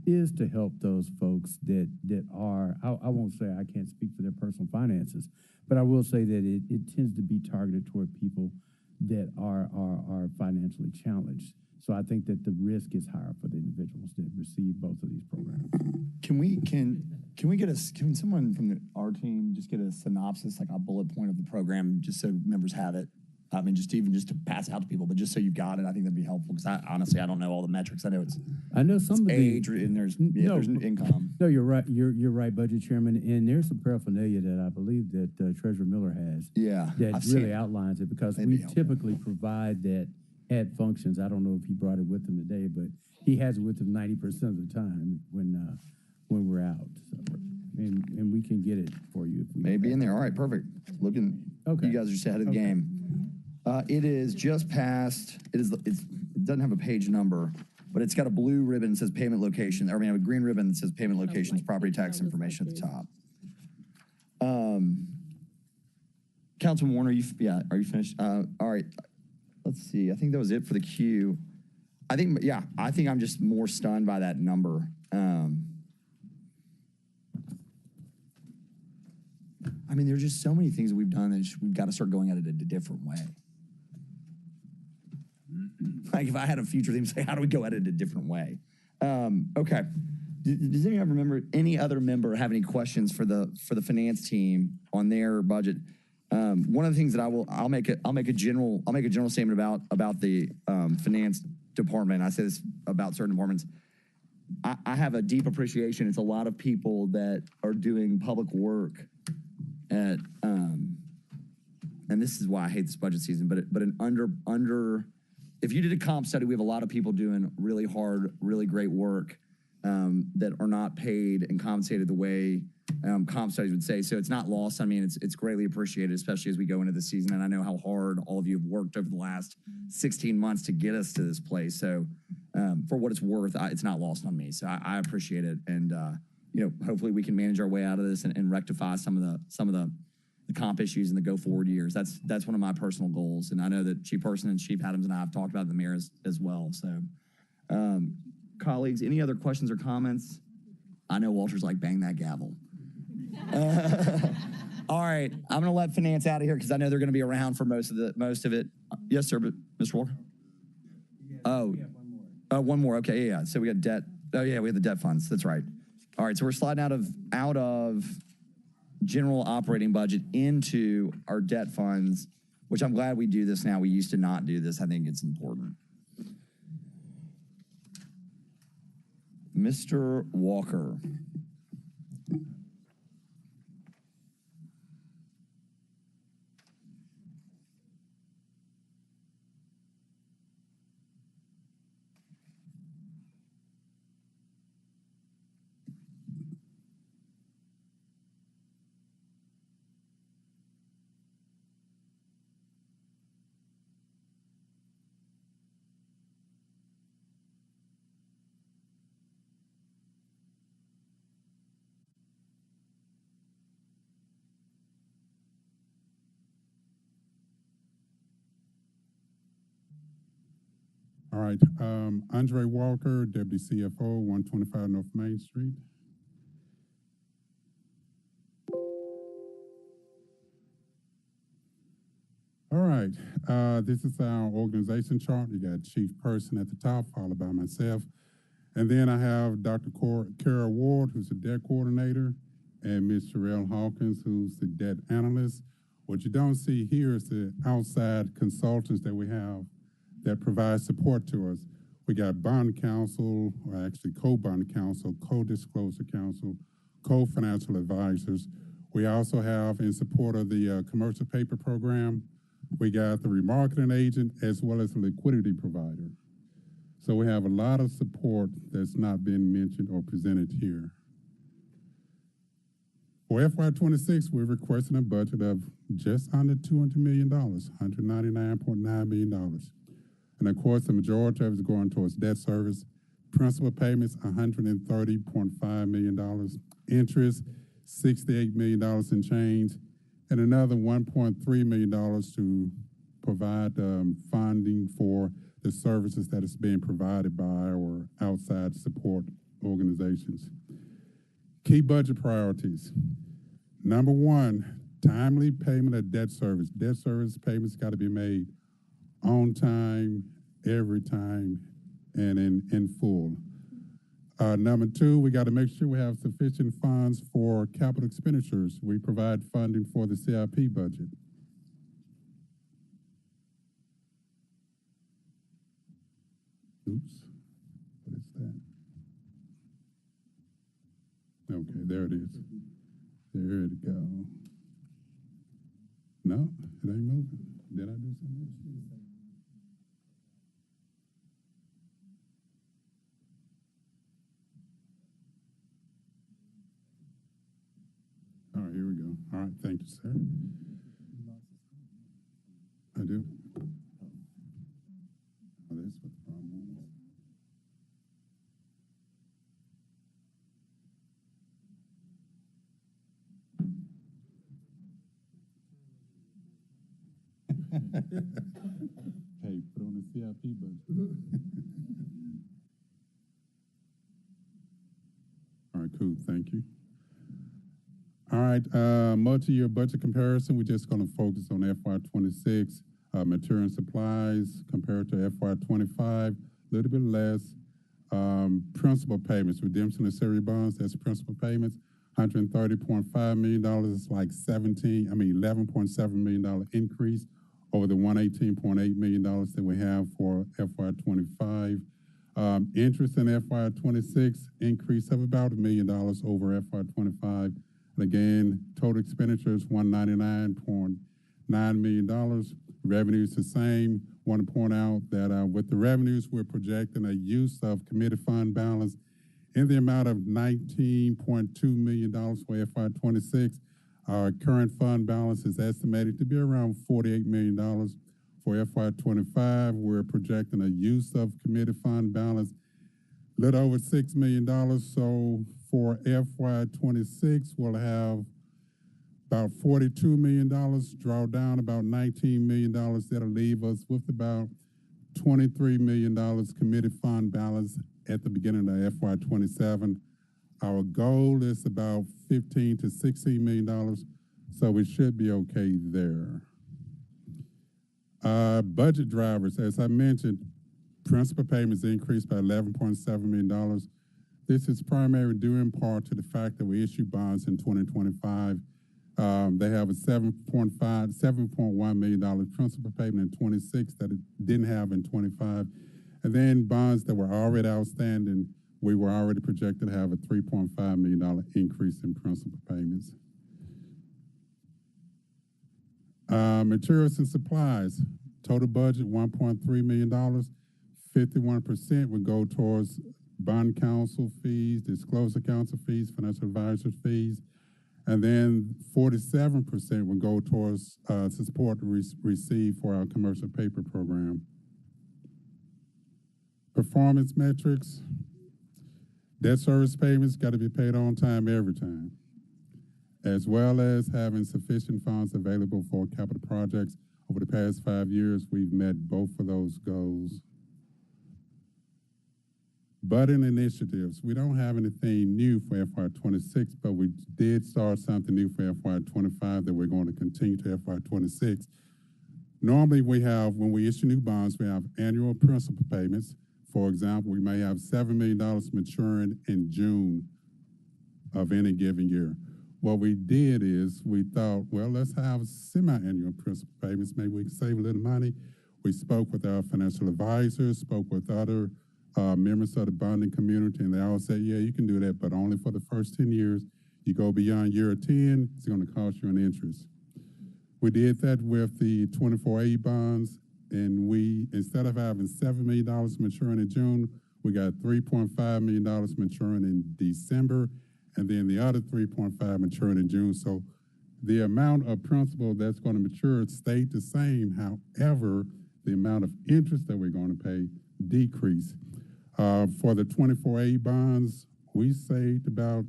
is to help those folks that are, I won't say I can't speak for their personal finances, but I will say that it tends to be targeted toward people that are financially challenged. So I think that the risk is higher for the individuals that receive both of these programs. Can someone from our team just get a synopsis, like a bullet point of the program, just so members have it? I mean, just to pass out to people, but just so you've got it, I think that'd be helpful, because I don't know all the metrics. I know some of the age, and there's income. No, you're right. You're right, Budget Chairman. And there's some paraphernalia that I believe that Treasurer Miller has. Yeah, that I've seen really it. outlines it, because That'd we be helpful. typically provide that at functions. I don't know if he brought it with him today, but he has it with him 90% of the time when we're out. So, and we can get it for you if we Maybe in there. All right, perfect. Okay. You guys are just ahead of the Okay. game. It is just past. It doesn't have a page number, but it's got a blue ribbon that says payment location. I mean, a green ribbon that says payment locations, property tax information at the top. Councilman Warner, are you finished? All right. Let's see. I think that was it for the queue. I think I'm just more stunned by that number. I mean, there's just so many things that we've done that we've got to start going at it a different way. Like, if I had a future thing, say, how do we go at it a different way? Okay. Does any other member have any questions for the finance team on their budget? One of the things that I'll make a general statement about the finance department. I say this about certain departments. I have a deep appreciation. It's a lot of people that are doing public work at, and this is why I hate this budget season, but an under, if you did a comp study, we have a lot of people doing really hard, really great work that are not paid and compensated the way comp studies would say. So it's not lost. I mean, it's greatly appreciated, especially as we go into the season. And I know how hard all of you have worked over the last 16 months to get us to this place. So for what it's worth, it's not lost on me. So I appreciate it. And, hopefully we can manage our way out of this and rectify some of the comp issues in the go forward years. That's one of my personal goals. And I know that Chief Person and Chief Adams and I have talked about it in the mayor as well. So, colleagues, any other questions or comments? I know Walter's like, bang that gavel. All right, I'm going to let finance out of here because I know they're going to be around for most of it. Yes, sir, but Mr. Walker? One more. Okay, yeah. So we got debt. Oh, yeah, we have the debt funds. That's right. All right, so we're sliding out of general operating budget into our debt funds, which I'm glad we do this now. We used to not do this. I think it's important. Mr. Walker. All right, Andre Walker, Deputy CFO, 125 North Main Street. All right, this is our organization chart. You got Chief Person at the top, followed by myself. And then I have Dr. Kara Ward, who's the debt coordinator, and Ms. Sherelle Hawkins, who's the debt analyst. What you don't see here is the outside consultants that we have that provide support to us. We got bond counsel, or actually co-bond counsel, co-disclosure counsel, co-financial advisors. We also have, in support of the commercial paper program, we got the remarketing agent as well as the liquidity provider. So we have a lot of support that's not been mentioned or presented here. For FY26, we're requesting a budget of just under $200 million, $199.9 million. And of course, the majority of it is going towards debt service, principal payments, $130.5 million, interest, $68 million in change, and another $1.3 million to provide funding for the services that is being provided by our outside support organizations. Key budget priorities. Number one, timely payment of debt service. Debt service payments got to be made on time, every time, and in full. Number two, we got to make sure we have sufficient funds for capital expenditures. We provide funding for the CIP budget. Oops, what is that? Okay, there it is. There it go. No, it ain't moving. Did I do something else? All right, here we go. All right, thank you, sir. I do. Oh, that's what the problem is. Hey, put on the CIP budget. All right, cool, thank you. All right, multi-year budget comparison, we're just gonna focus on FY26. Material and supplies compared to FY25, a little bit less. Principal payments, redemption of series bonds, that's principal payments, $130.5 million, is like $11.7 million increase over the $118.8 million that we have for FY25. Interest in FY26, increase of about $1 million over FY25. And again, total expenditures, $199.9 million. Revenues the same. Want to point out that with the revenues, we're projecting a use of committed fund balance in the amount of $19.2 million for FY26. Our current fund balance is estimated to be around $48 million. For FY25, we're projecting a use of committed fund balance a little over $6 million. So for FY26, we'll have about $42 million, draw down about $19 million. That'll leave us with about $23 million committed fund balance at the beginning of FY27. Our goal is about $15 to $16 million, so we should be okay there. Budget drivers, as I mentioned, principal payments increased by $11.7 million. This is primarily due in part to the fact that we issued bonds in 2025. They have a $7.1 million principal payment in 26 that it didn't have in 25. And then bonds that were already outstanding, we were already projected to have a $3.5 million increase in principal payments. Materials and supplies, total budget $1.3 million. 51% would go towards bond counsel fees, disclosure counsel fees, financial advisor fees, and then 47% would go towards support received for our commercial paper program. Performance metrics, debt service payments got to be paid on time every time, as well as having sufficient funds available for capital projects. Over the past 5 years, we've met both of those goals. Budding initiatives, we don't have anything new for FY26, but we did start something new for FY25 that we're going to continue to FY26. Normally we have, when we issue new bonds, we have annual principal payments. For example, we may have $7 million maturing in June of any given year. What we did is we thought, well, let's have semi-annual principal payments. Maybe we can save a little money. We spoke with our financial advisors, spoke with other members of the bonding community, and they all said, yeah, you can do that, but only for the first 10 years. You go beyond year 10, it's going to cost you an interest. We did that with the 24A bonds, and we, instead of having $7 million maturing in June, we got $3.5 million maturing in December, and then the other 3.5 maturing in June. So the amount of principal that's going to mature stayed the same. However, the amount of interest that we're going to pay decreased. For the 24A bonds, we saved about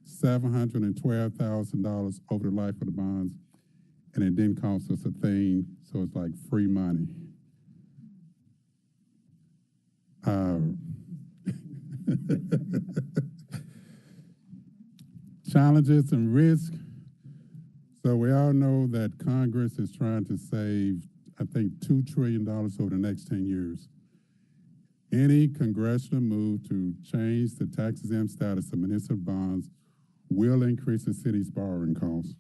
$712,000 over the life of the bonds, and it didn't cost us a thing, so it's like free money. Challenges and risk. So we all know that Congress is trying to save, I think, $2 trillion over the next 10 years. Any congressional move to change the tax-exempt status of municipal bonds will increase the city's borrowing costs.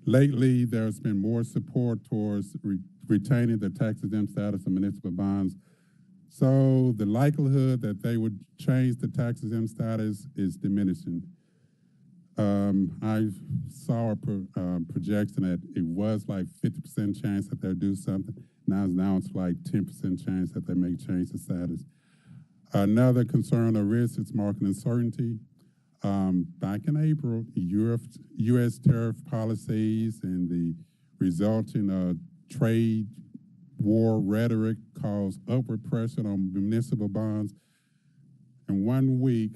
Lately, there's been more support towards retaining the tax-exempt status of municipal bonds. So the likelihood that they would change the tax-exempt status is diminishing. I saw a projection that it was like 50% chance that they'll do something. Now it's like 10% chance that they may change the status. Another concern or risk is market uncertainty. Back in April, U.S. tariff policies and the resulting trade war rhetoric caused upward pressure on municipal bonds. In 1 week,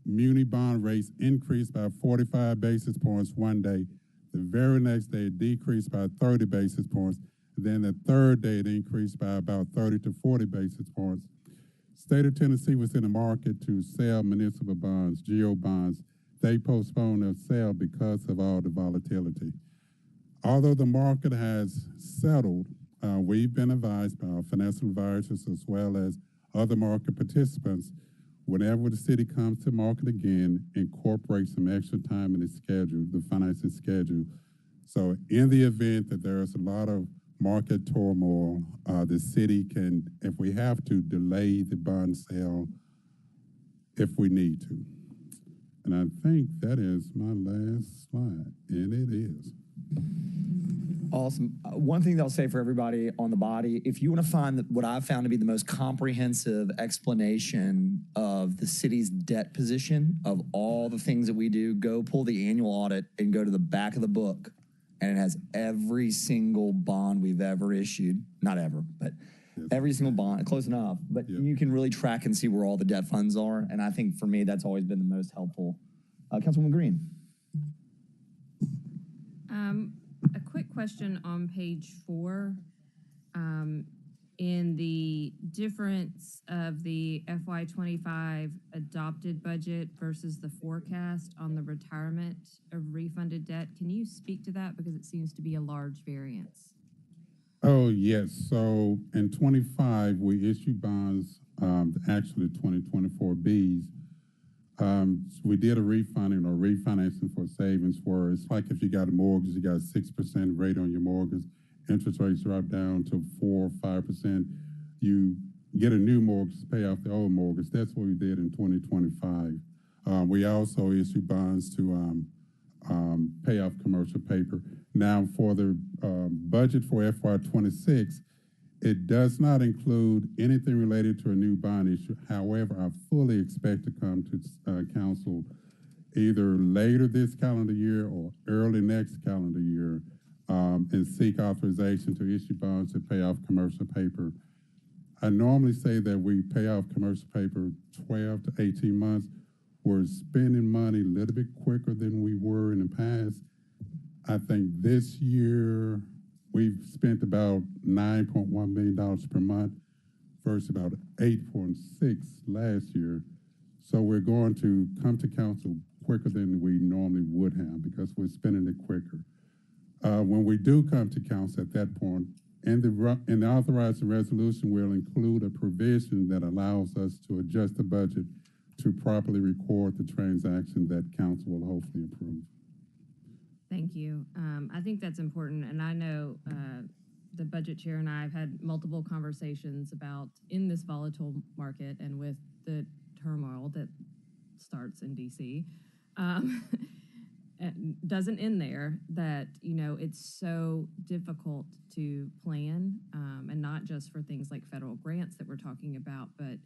muni bond rates increased by 45 basis points one day. The very next day, it decreased by 30 basis points. Then the third day, it increased by about 30 to 40 basis points. State of Tennessee was in the market to sell municipal bonds, GO bonds. They postponed their sale because of all the volatility. Although the market has settled, we've been advised by our financial advisors as well as other market participants, whenever the city comes to market again, incorporate some extra time in its schedule, the financing schedule. So in the event that there's a lot of market turmoil, the city can, if we have to, delay the bond sale if we need to. And I think that is my last slide, and it is. Awesome. One thing that I'll say for everybody on the body, if you want to find what I've found to be the most comprehensive explanation of the city's debt position of all the things that we do, go pull the annual audit and go to the back of the book. And it has every single bond we've ever issued. Not ever, but every single bond, close enough. But you can really track and see where all the debt funds are. And I think for me, that's always been the most helpful. Councilwoman Green. A quick question on page 4. In the difference of the FY25 adopted budget versus the forecast on the retirement of refunded debt, can you speak to that? Because it seems to be a large variance. Oh, yes. So in 25, we issued bonds, actually 2024 Bs. We did a refunding or refinancing for savings where it's like if you got a mortgage, you got a 6% rate on your mortgage. Interest rates drop down to 4 or 5%. You get a new mortgage to pay off the old mortgage. That's what we did in 2025. We also issued bonds to pay off commercial paper. Now, for the budget for FY26, it does not include anything related to a new bond issue. However, I fully expect to come to council either later this calendar year or early next calendar year and seek authorization to issue bonds to pay off commercial paper. I normally say that we pay off commercial paper 12 to 18 months. We're spending money a little bit quicker than we were in the past. I think this year we've spent about $9.1 million per month versus about 8.6 last year. So we're going to come to council quicker than we normally would have because we're spending it quicker. When we do come to council at that point, in the authorizing resolution, we'll include a provision that allows us to adjust the budget to properly record the transaction that council will hopefully approve. Thank you. I think that's important, and I know the budget chair and I have had multiple conversations about in this volatile market and with the turmoil that starts in DC. doesn't end there, that, you know, it's so difficult to plan, and not just for things like federal grants that we're talking about, but,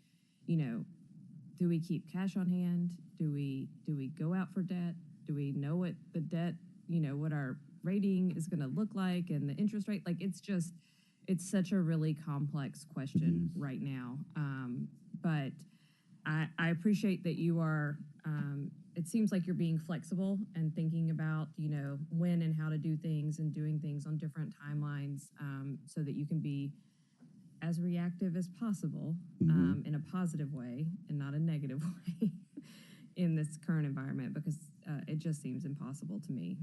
you know, do we keep cash on hand? Do we go out for debt? Do we know what the debt, you know, what our rating is going to look like and the interest rate? Like, it's such a really complex question right now. But I appreciate that you are, it seems like you're being flexible and thinking about, you know, when and how to do things and doing things on different timelines, so that you can be as reactive as possible, in a positive way and not a negative way in this current environment, because it just seems impossible to me.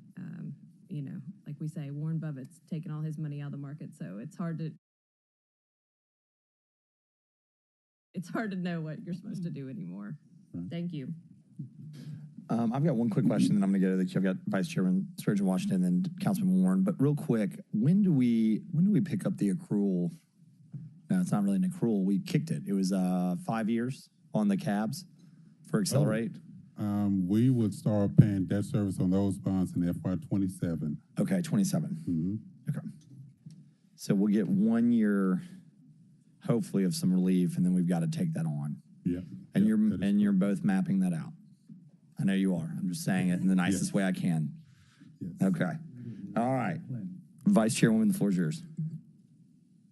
You know, like we say, Warren Buffett's taken all his money out of the market, so it's hard to know what you're supposed to do anymore. Thank you. I've got one quick question, then I'm going to go to the queue. I've got Vice Chairman Sturgeon Washington and Councilman Warren. But real quick, when do we pick up the accrual? No, it's not really an accrual. We kicked it. It was 5 years on the cabs for Accelerate. We would start paying debt service on those bonds in FY 27. Okay, 27. Okay. So we'll get 1 year, hopefully, of some relief, and then we've got to take that on. Yeah. And you're both mapping that out. I know you are. I'm just saying it in the nicest way I can. Yes. Okay. All right. Vice Chairwoman, the floor is yours.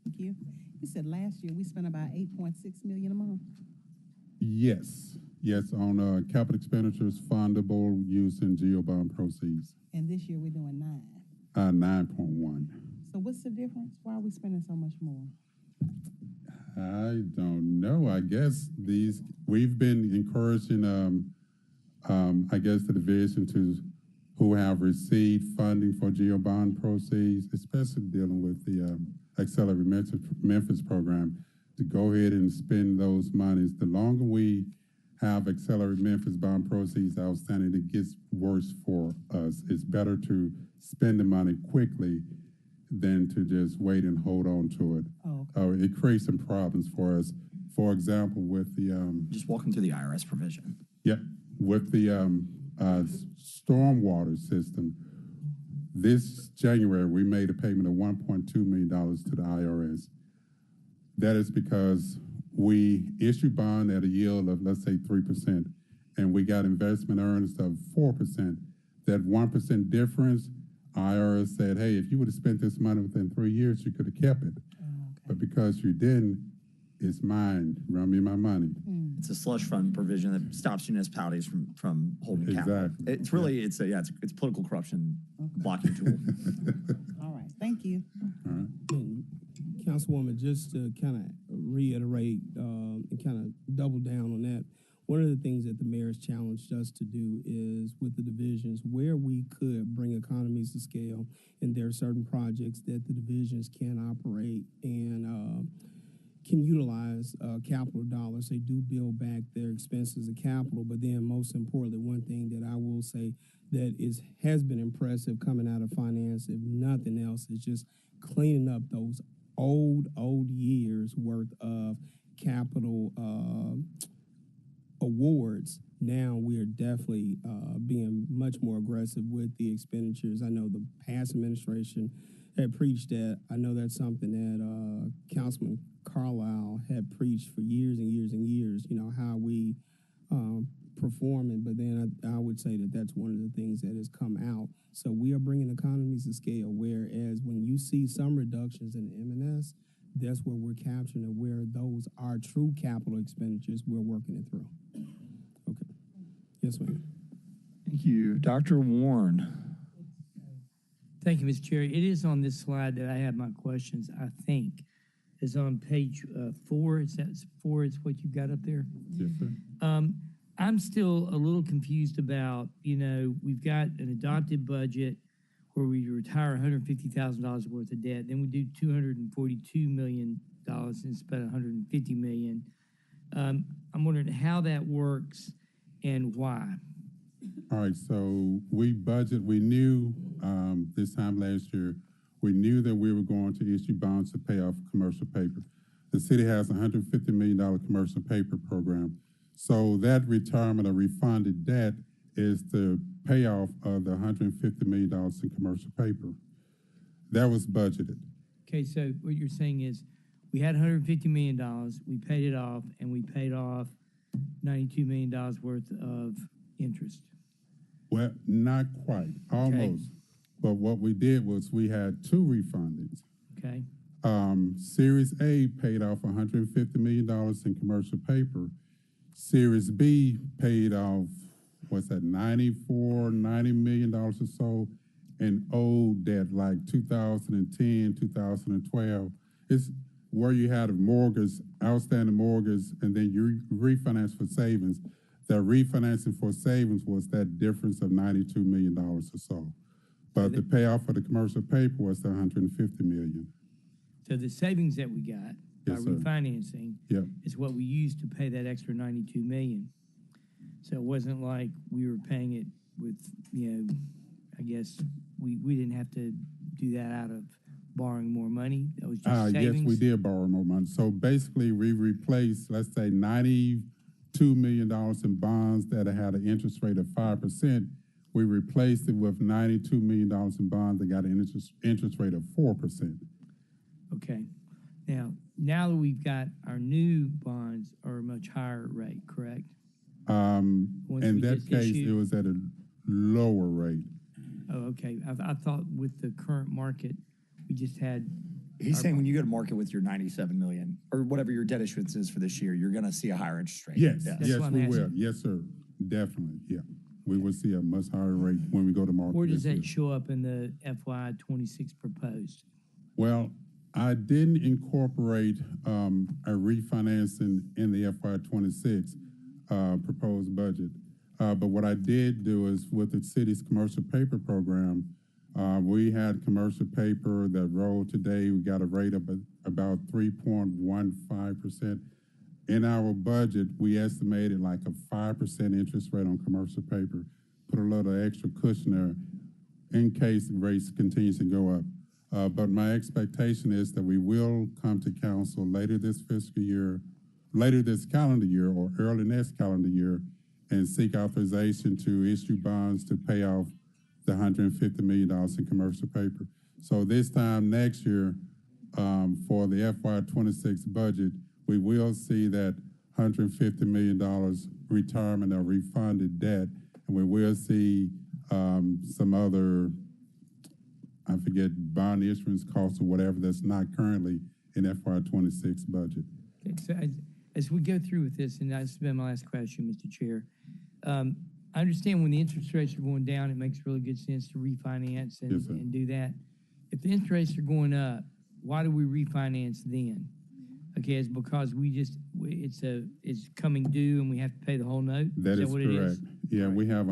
Thank you. You said last year we spent about 8.6 million a month. Yes. Yes, on capital expenditures fundable using GeoBond proceeds. And this year we're doing 9.1. So what's the difference? Why are we spending so much more? I don't know. I guess we've been encouraging, I guess, the division who have received funding for GeoBond proceeds, especially dealing with the Accelerate Memphis program, to go ahead and spend those monies. The longer we have Accelerate Memphis bond proceeds outstanding, it gets worse for us. It's better to spend the money quickly than to just wait and hold on to it. Oh, okay. It creates some problems for us. For example, with the Just walking through the IRS provision. with the stormwater system, this January we made a payment of $1.2 million to the IRS. That is because we issued bond at a yield of, let's say, 3%, and we got investment earnings of 4%. That 1% difference, IRS said, hey, if you would have spent this money within 3 years, you could have kept it. But because you didn't, it's mine. Run me my money. It's a slush fund provision that stops municipalities from holding capital. Exactly. It's really, it's political corruption blocking tool. All right. Thank you. All right. Councilwoman, just to kind of reiterate and kind of double down on that, one of the things that the mayor's challenged us to do is with the divisions where we could bring economies to scale, and there are certain projects that the divisions can operate and can utilize capital dollars. They do build back their expenses of capital, but then most importantly, one thing that I will say that has been impressive coming out of finance, if nothing else, is just cleaning up those old years worth of capital awards. Now we are definitely being much more aggressive with the expenditures. I know the past administration had preached that. I know that's something that Councilman Carlisle had preached for years and years and years, you know, how we performing, but then I would say that that's one of the things that has come out. So we are bringing economies to scale, whereas when you see some reductions in M&S, that's where we're capturing it, where those are true capital expenditures, we're working it through. Okay. Yes, ma'am. Thank you. Dr. Warren. Thank you, Mr. Chair. It is on this slide that I have my questions, I think. It's on page 4. Is that 4 is what you've got up there? Yes, sir. I'm still a little confused about, you know, we've got an adopted budget where we retire $150,000 worth of debt. Then we do $242 million and spend $150 million. I'm wondering how that works and why. All right, so we knew this time last year, we knew that we were going to issue bonds to pay off commercial paper. The city has a $150 million commercial paper program. So that retirement of refunded debt is to payoff of the $150 million in commercial paper. That was budgeted. Okay, so what you're saying is, we had $150 million, we paid it off, and we paid off $92 million worth of interest. Well, not quite, almost. But what we did was we had two refundings. Okay, Series A paid off $150 million in commercial paper. Series B paid off, what's that, $90 million or so in old debt, like 2010, 2012. It's where you had a mortgage, outstanding mortgage, and then you refinance for savings. The refinancing for savings was that difference of $92 million or so. But the payoff for the commercial paper was the $150 million. so the savings that we got by Yes, sir. refinancing Yep. is what we used to pay that extra $92 million. So it wasn't like we were paying it with, I guess we didn't have to do that out of borrowing more money. That was just savings. Yes, we did borrow more money. So basically, we replaced, let's say, $92 million in bonds that had an interest rate of 5%. We replaced it with $92 million in bonds that got an interest rate of 4%. Okay. Now that we've got our new bonds are a much higher rate, correct? Ones In we that just case, issued? it was at a lower rate. Oh, okay. I thought with the current market, we just had. He's our saying when you go to market with your 97 million or whatever your debt issuance is for this year, you're going to see a higher interest rate. Yes, That's yes, what I'm we asking. will. Yes, sir. Definitely, yeah. We will see a much higher rate when we go to market. Where does this that year. show up in the FY '26 proposed? Well, I didn't incorporate a refinancing in the FY26 proposed budget. But what I did do is with the city's commercial paper program, we had commercial paper that rolled today. We got a rate of about 3.15%. In our budget, we estimated like a 5% interest rate on commercial paper, put a little extra cushion there in case rates continues to go up. But my expectation is that we will come to council later this fiscal year, later this calendar year or early next calendar year and seek authorization to issue bonds to pay off the $150 million in commercial paper. So this time next year, for the FY26 budget, we will see that $150 million retirement or refunded debt, and we will see some other, I forget, bond issuance costs or whatever that's not currently in FY26 budget. Okay, so as we go through with this, and that's been my last question, Mr. Chair, I understand when the interest rates are going down, it makes really good sense to refinance and, Yes, sir. and do that. If the interest rates are going up, why do we refinance then? Okay, it's because it's coming due and we have to pay the whole note? That is what it correct. is? Yeah, we have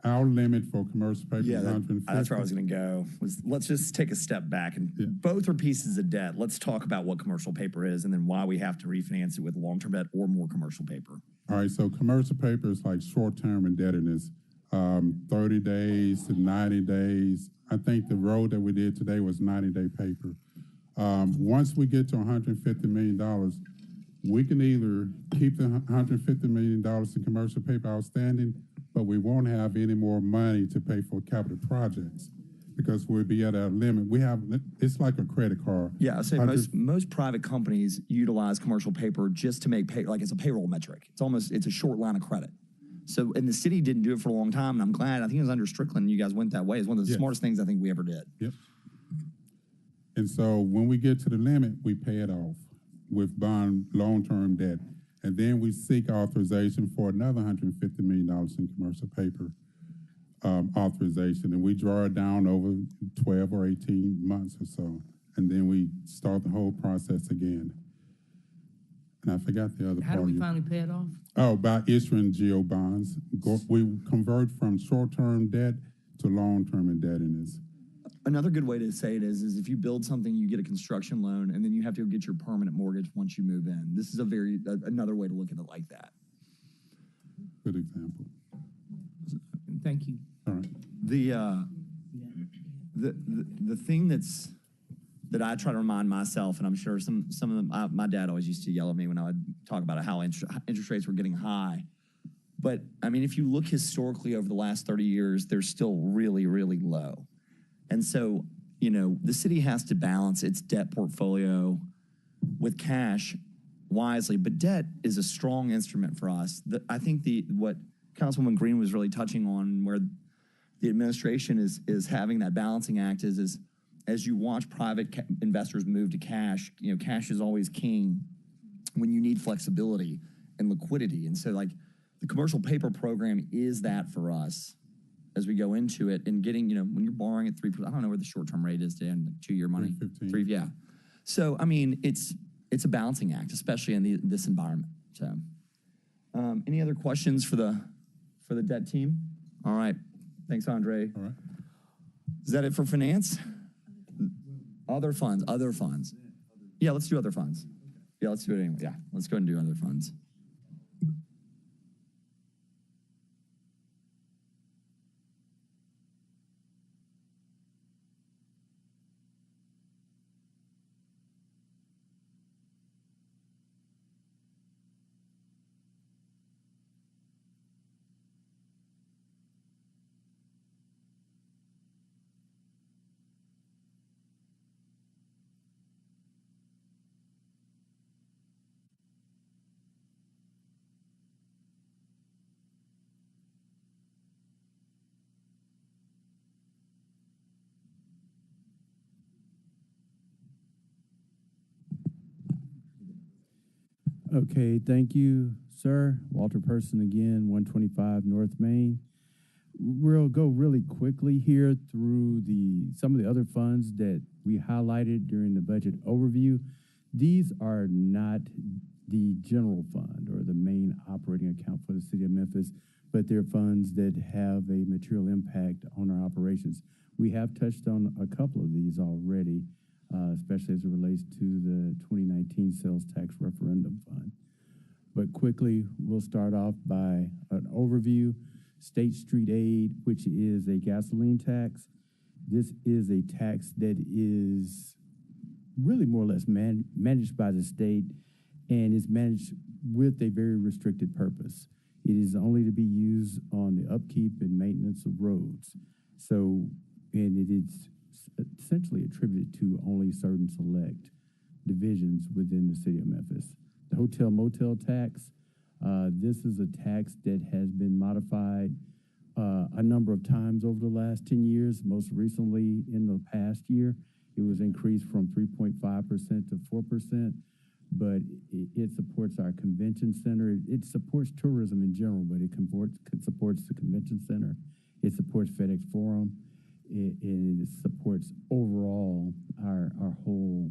our limit for commercial paper Yeah, is 150. that's where I was going to go. Let's just take a step back, and both are pieces of debt. Let's talk about what commercial paper is, and then why we have to refinance it with long-term debt or more commercial paper. All right, so commercial paper is like short-term indebtedness, 30 days to 90 days. I think the road that we did today was 90-day paper. Once we get to $150 million, we can either keep the $150 million in commercial paper outstanding, but we won't have any more money to pay for capital projects because we'll be at our limit. It's like a credit card. Yeah, I say most private companies utilize commercial paper just to make pay, like it's a payroll metric. It's a short line of credit. So, and the city didn't do it for a long time, and I'm glad. I think it was under Strickland. You guys went that way. It's one of the smartest things I think we ever did. Yep. And so when we get to the limit, we pay it off with bond long-term debt. And then we seek authorization for another $150 million in commercial paper authorization. And we draw it down over 12 or 18 months or so. And then we start the whole process again. And I forgot the other part. How do we finally pay it off? Oh, by issuing GO bonds. We convert from short-term debt to long-term indebtedness. Another good way to say it is if you build something, you get a construction loan, and then you have to go get your permanent mortgage once you move in. This is another way to look at it like that. Good example. Thank you. All right. The thing that I try to remind myself, and I'm sure some of them, my dad always used to yell at me when I would talk about how interest rates were getting high. But I mean, if you look historically over the last 30 years, they're still really, really low. And so, you know, the city has to balance its debt portfolio with cash wisely, but debt is a strong instrument for us. I think what Councilwoman Green was really touching on, where the administration is having that balancing act, is as you watch private investors move to cash, you know, cash is always king when you need flexibility and liquidity. And so, like, the commercial paper program is that for us as we go into it, and getting, you know, when you're borrowing at 3%, I don't know where the short-term rate is today on 2-year money. 3.15. Yeah. So, I mean, it's a balancing act, especially in this environment. So, any other questions for the debt team? All right. Thanks, Andre. All right. Is that it for finance? Other funds. Yeah, let's do other funds. Yeah, let's do it anyway. Yeah, let's go ahead and do other funds. Okay, thank you, sir. Walter Person again, 125 North Main. We'll go really quickly here through some of the other funds that we highlighted during the budget overview. These are not the general fund or the main operating account for the city of Memphis, but they're funds that have a material impact on our operations. We have touched on a couple of these already, especially as it relates to the 2019 sales tax referendum fund. But quickly, we'll start off by an overview. State Street Aid, which is a gasoline tax. This is a tax that is really more or less managed by the state and is managed with a very restricted purpose. It is only to be used on the upkeep and maintenance of roads. So, and it is essentially attributed to only certain select divisions within the city of Memphis. The hotel motel tax, this is a tax that has been modified a number of times over the last 10 years. Most recently, in the past year, it was increased from 3.5% to 4%, but it supports our convention center. It supports tourism in general, but it supports the convention center. It supports FedEx Forum. It supports overall our whole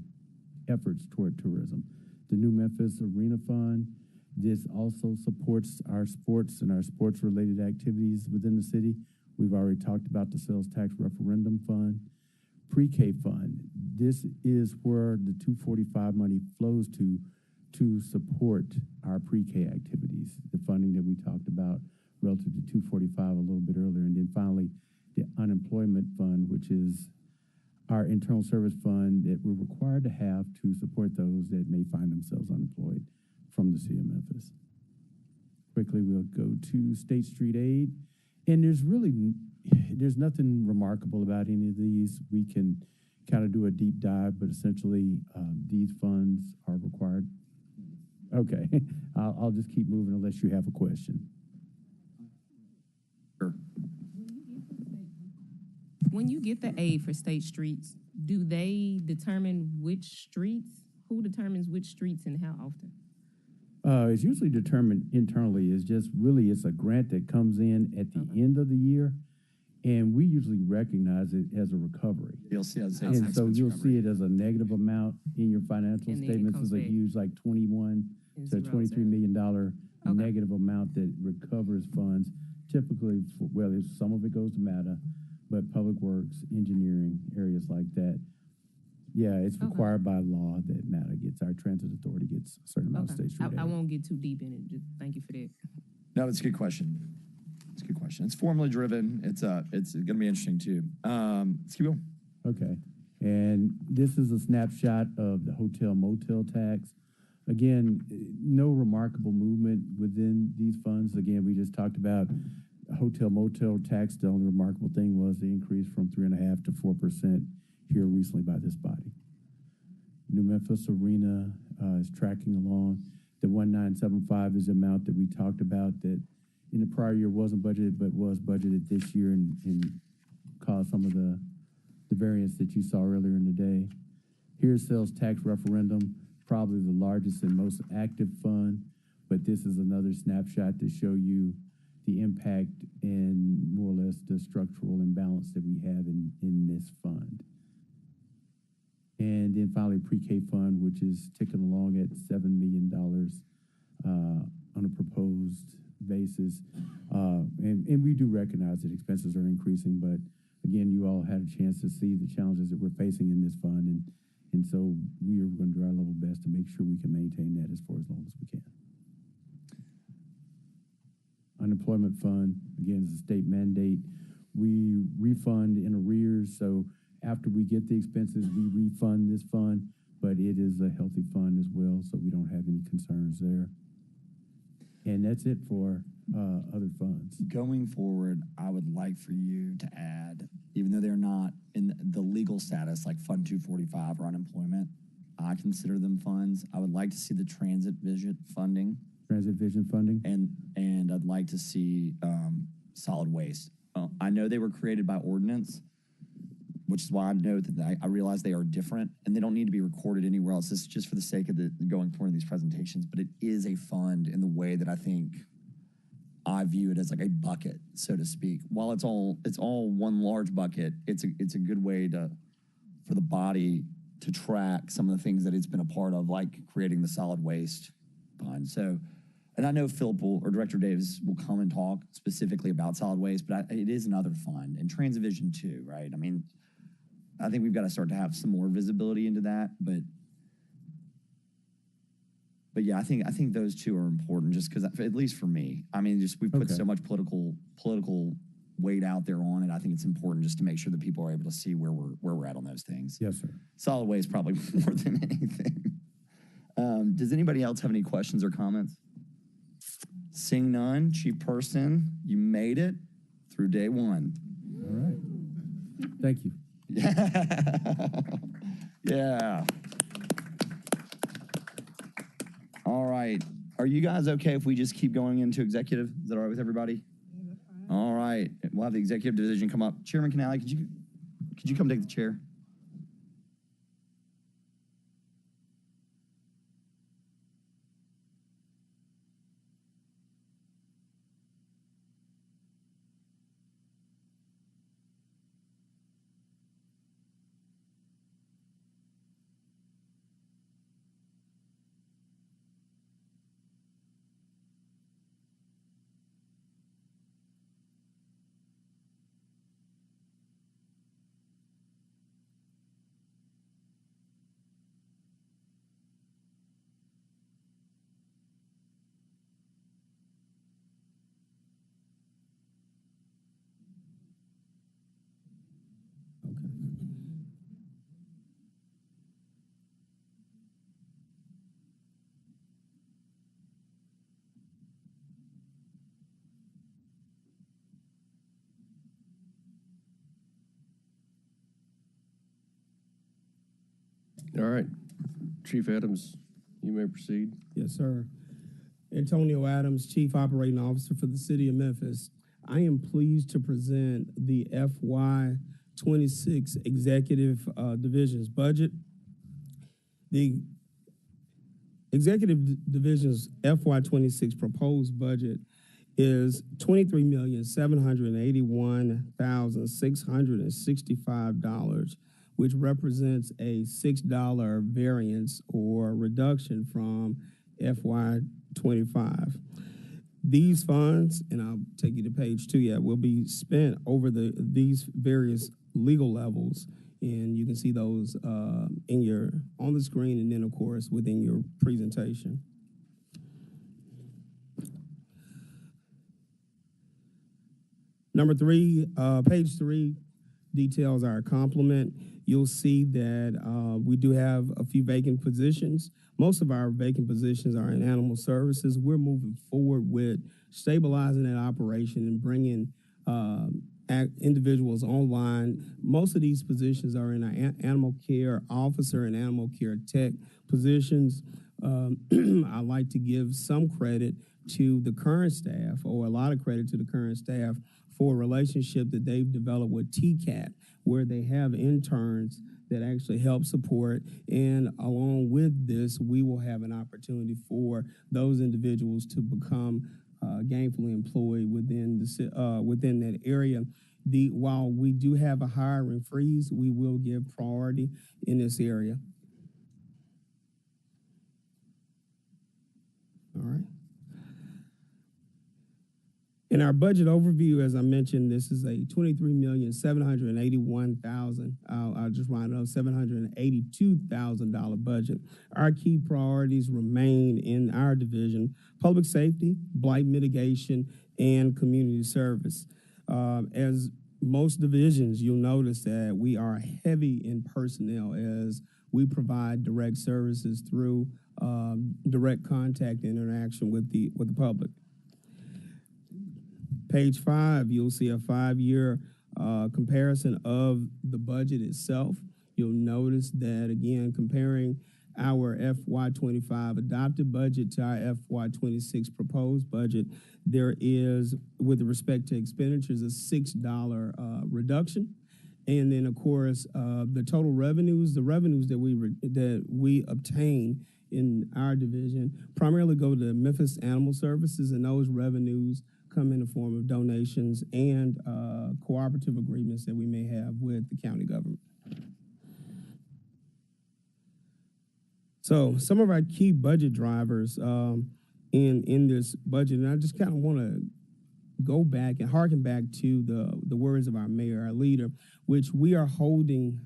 efforts toward tourism. The New Memphis Arena Fund, this also supports our sports and our sports-related activities within the city. We've already talked about the sales tax referendum fund. Pre-K fund, this is where the 245 money flows to support our pre-K activities, the funding that we talked about relative to 245 a little bit earlier. And then finally, the unemployment fund, which is our internal service fund that we're required to have to support those that may find themselves unemployed from the city of Memphis. Quickly, we'll go to State Street Aid. And there's nothing remarkable about any of these. We can kind of do a deep dive, but essentially these funds are required. Okay, I'll just keep moving unless you have a question. Sure. When you get the aid for state streets, do they determine which streets? Who determines which streets and how often? It's usually determined internally. It's a grant that comes in at the end of the year, and we usually recognize it as a recovery. You'll see as and so you'll see it as a negative amount in your financial statements as a huge, like 21 to $23 million negative amount that recovers funds. Typically, some of it goes to MATA, but public works, engineering, areas like that. Yeah, it's required by law that MATA gets, our transit authority gets a certain amount of state street aid. I won't get too deep in it. Just thank you for that. No, it's a good question. It's a good question. It's formally driven. It's going to be interesting too. Let's keep going. Okay. And this is a snapshot of the hotel motel tax. Again, no remarkable movement within these funds. Again, we just talked about hotel motel tax. The only remarkable thing was the increase from 3.5% to 4% here recently by this body. New Memphis Arena is tracking along. The 1975 is the amount that we talked about that in the prior year wasn't budgeted, but was budgeted this year and caused some of the variance that you saw earlier in the day. Here's sales tax referendum, probably the largest and most active fund, but this is another snapshot to show you the impact and more or less the structural imbalance that we have in this fund. And then finally, pre-K fund, which is ticking along at $7 million on a proposed basis. And we do recognize that expenses are increasing, but again, you all had a chance to see the challenges that we're facing in this fund. And so we are going to do our level best to make sure we can maintain that as long as we can. Unemployment fund, again, is a state mandate. We refund in arrears, so after we get the expenses, we refund this fund, but it is a healthy fund as well, so we don't have any concerns there. And that's it for other funds. Going forward, I would like for you to add, even though they're not in the legal status like Fund 245 or unemployment, I consider them funds. I would like to see the transit vision funding. Transit vision funding? And I'd like to see solid waste. I know they were created by ordinance, which is why I know that I realize they are different and they don't need to be recorded anywhere else. This is just for the sake of the going forward in these presentations, but it is a fund in the way that I think I view it as like a bucket, so to speak. While it's all one large bucket, it's a good way for the body to track some of the things that it's been a part of, like creating the solid waste fund. So, and I know Philip or Director Davis will come and talk specifically about solid waste, but it is another fund, and Transvision too, right? I mean, I think we've got to start to have some more visibility into that, but yeah, I think those two are important, just because, at least for me, I mean, just we put so much political weight out there on it. I think it's important just to make sure that people are able to see where we're at on those things. Yes, sir. Solid waste probably more than anything. Does anybody else have any questions or comments? Seeing none, Chief Person, you made it through day one. All right. Thank you. Yeah. All right. Are you guys okay if we just keep going into executive? Is that all right with everybody? All right. We'll have the executive division come up. Chairman Canale, could you come take the chair? All right. Chief Adams, you may proceed. Yes, sir. Antonio Adams, Chief Operating Officer for the City of Memphis. I am pleased to present the FY26 Executive Division's budget. The Executive Division's FY26 proposed budget is $23,781,665, which represents a $6 variance or reduction from FY25. These funds, and I'll take you to page 2, will be spent over these various legal levels, and you can see those on the screen, and then of course within your presentation. Number 3, page 3 details our complement. you'll see that we do have a few vacant positions. Most of our vacant positions are in animal services. We're moving forward with stabilizing that operation and bringing individuals online. Most of these positions are in our animal care officer and animal care tech positions. I like to give some credit to the current staff, or a lot of credit to the current staff, for a relationship that they've developed with TCAT, where they have interns that actually help support. And along with this, we will have an opportunity for those individuals to become gainfully employed within that area. While we do have a hiring freeze, we will give priority in this area. All right. In our budget overview, as I mentioned, this is a $23,781,000. I'll just round it up, $782,000 budget. Our key priorities remain in our division: public safety, blight mitigation, and community service. As most divisions, you'll notice that we are heavy in personnel as we provide direct services through direct contact and interaction with the public. Page 5, you'll see a 5-year comparison of the budget itself. You'll notice that, again, comparing our FY25 adopted budget to our FY26 proposed budget, there is, with respect to expenditures, a $6 reduction. And then, of course, the total revenues, the revenues that we obtain in our division primarily go to Memphis Animal Services, and those revenues come in the form of donations and cooperative agreements that we may have with the county government. So some of our key budget drivers in this budget, and I just kind of want to go back and harken back to the words of our mayor, our leader, which we are holding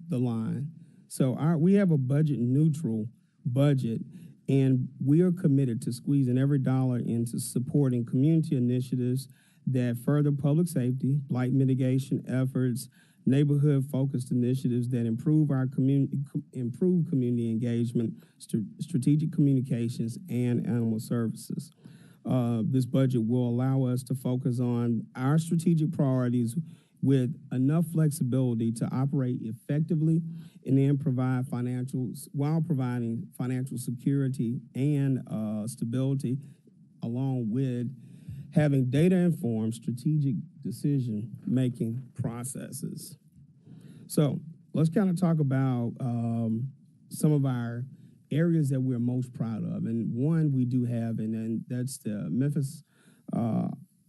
the line. So we have a budget neutral budget, and we are committed to squeezing every dollar into supporting community initiatives that further public safety, blight mitigation efforts, neighborhood-focused initiatives that improve community engagement, strategic communications, and animal services. This budget will allow us to focus on our strategic priorities with enough flexibility to operate effectively and then provide providing financial security and stability, along with having data-informed strategic decision-making processes. So let's kind of talk about some of our areas that we're most proud of. And one we do have, and then that's the Memphis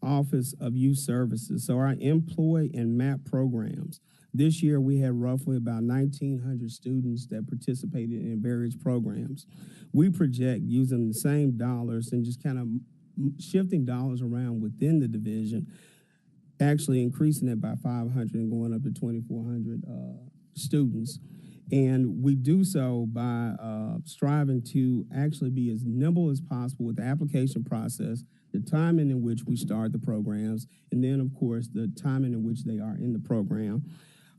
Office of Youth Services. So our employ and MAP programs. This year we had roughly about 1,900 students that participated in various programs. We project using the same dollars and just kind of shifting dollars around within the division, actually increasing it by 500 and going up to 2,400 students. And we do so by striving to actually be as nimble as possible with the application process, the timing in which we start the programs, and then, of course, the timing in which they are in the program.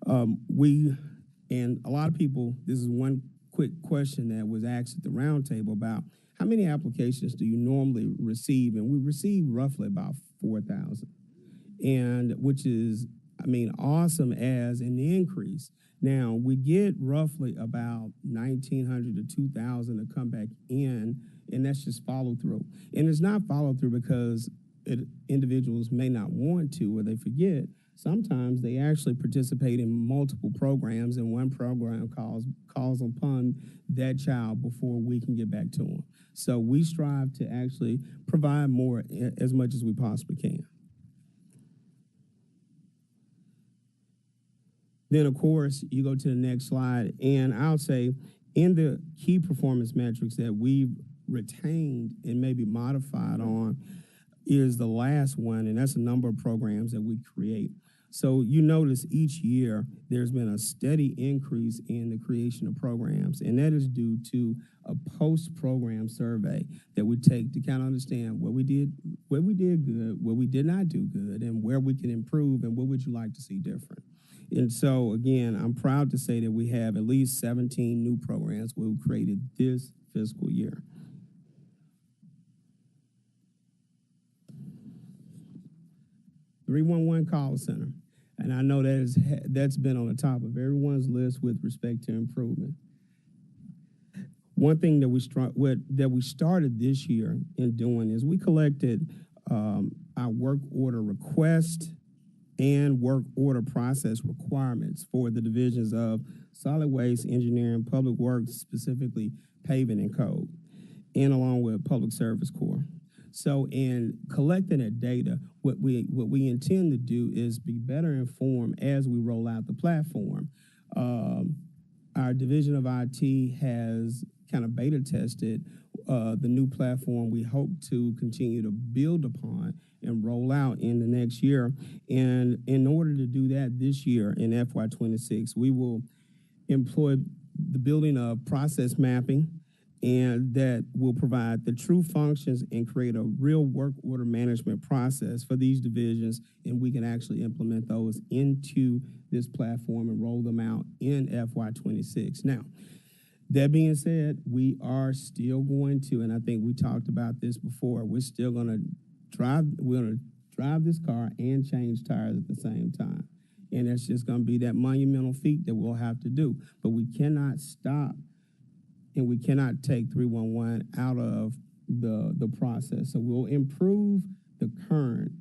And a lot of people, this is one quick question that was asked at the roundtable about how many applications do you normally receive? And we receive roughly about 4,000, and which is, awesome as an increase. Now, we get roughly about 1,900 to 2,000 to come back in, and that's just follow through. And it's not follow through because individuals may not want to or they forget. Sometimes they actually participate in multiple programs, and one program calls upon that child before we can get back to them. So we strive to actually provide more as much as we possibly can. Then, of course, you go to the next slide, and I'll say in the key performance metrics that we've retained and maybe modified on is the last one, and that's a number of programs that we create. So you notice each year there's been a steady increase in the creation of programs, and that is due to a post-program survey that we take to kind of understand what we did good, what we did not do good, and where we can improve, and what would you like to see different. And so, again, I'm proud to say that we have at least 17 new programs we've created this fiscal year. "311 call center," and I know that's been on the top of everyone's list with respect to improvement. One thing that we started this year in doing is we collected our work order request and work order process requirements for the divisions of solid waste, engineering, public works, specifically paving and code, and along with public service corps. So in collecting that data, what we intend to do is be better informed as we roll out the platform. Our division of IT has kind of beta tested the new platform we hope to continue to build upon and roll out in the next year. And in order to do that this year in FY26, we will employ the building of process mapping, and that will provide the true functions and create a real work order management process for these divisions, and we can actually implement those into this platform and roll them out in FY26. Now, that being said, we are still going to, and I think we talked about this before, we're going to drive this car and change tires at the same time. And it's just going to be that monumental feat that we'll have to do. But we cannot stop, and we cannot take 311 out of the process. So we'll improve the current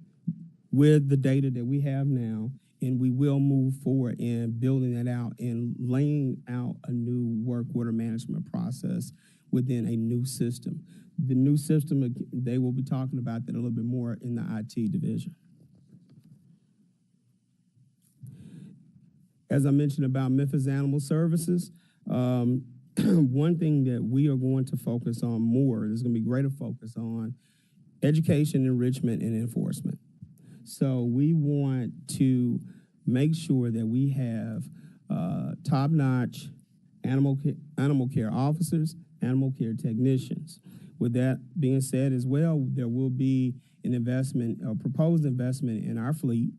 with the data that we have now, and we will move forward in building that out and laying out a new work order management process within a new system. The new system, they will be talking about that a little bit more in the IT division. As I mentioned about Memphis Animal Services, one thing that we are going to focus on more, there's going to be greater focus on education, enrichment, and enforcement. So we want to make sure that we have top-notch animal care officers, animal care technicians. With that being said as well, there will be an investment, a proposed investment in our fleet.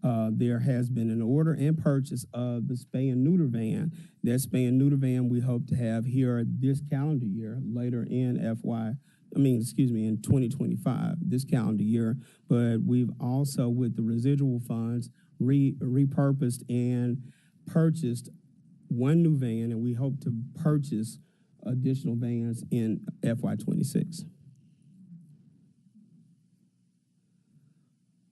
There has been an order and purchase of the spay and neuter van. That spay and neuter van we hope to have here this calendar year, later in in 2025, this calendar year. But we've also, with the residual funds, repurposed and purchased one new van, and we hope to purchase additional vans in FY26.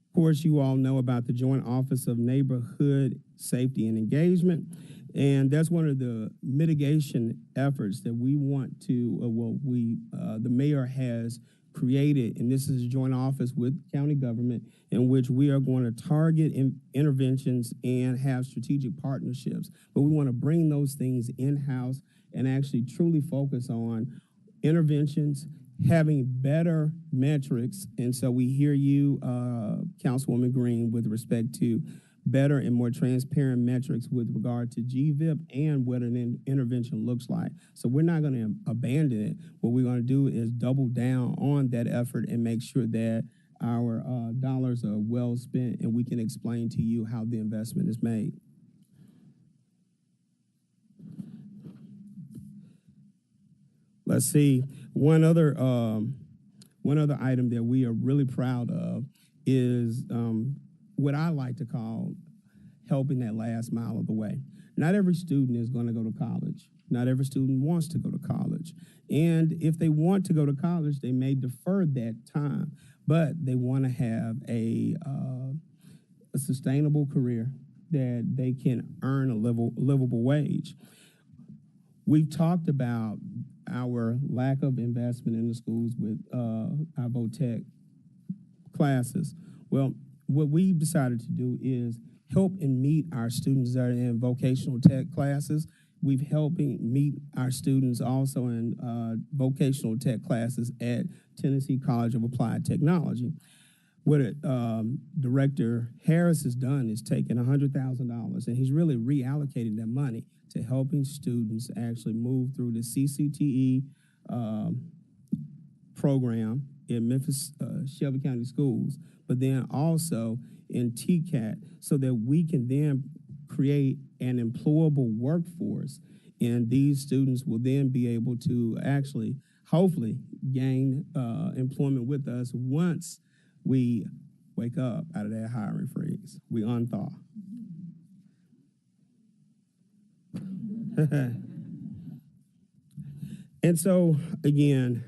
Of course, you all know about the Joint Office of Neighborhood Safety and Engagement, and that's one of the mitigation efforts that we want to, the mayor has created, and this is a joint office with county government in which we are going to target interventions and have strategic partnerships. But we want to bring those things in-house and actually truly focus on interventions, having better metrics. And so we hear you, Councilwoman Green, with respect to better and more transparent metrics with regard to GVIP and what an intervention looks like. So we're not going to abandon it. What we're going to do is double down on that effort and make sure that our dollars are well spent, and we can explain to you how the investment is made. Let's see. One other item that we are really proud of is what I like to call helping that last mile of the way. Not every student is going to go to college. Not every student wants to go to college. And if they want to go to college, they may defer that time, but they want to have a sustainable career that they can earn a livable wage. We've talked about our lack of investment in the schools with our VOTEC classes. Well, what we've decided to do is help and meet our students that are in vocational tech classes. We've helping meet our students also in vocational tech classes at Tennessee College of Applied Technology. What Director Harris has done is taken $100,000, and he's really reallocating that money to helping students actually move through the CCTE program in Memphis, Shelby County Schools, but then also in TCAT, so that we can then create an employable workforce. And these students will then be able to actually, hopefully, gain employment with us once we wake up out of that hiring freeze. We unthaw. And so, again,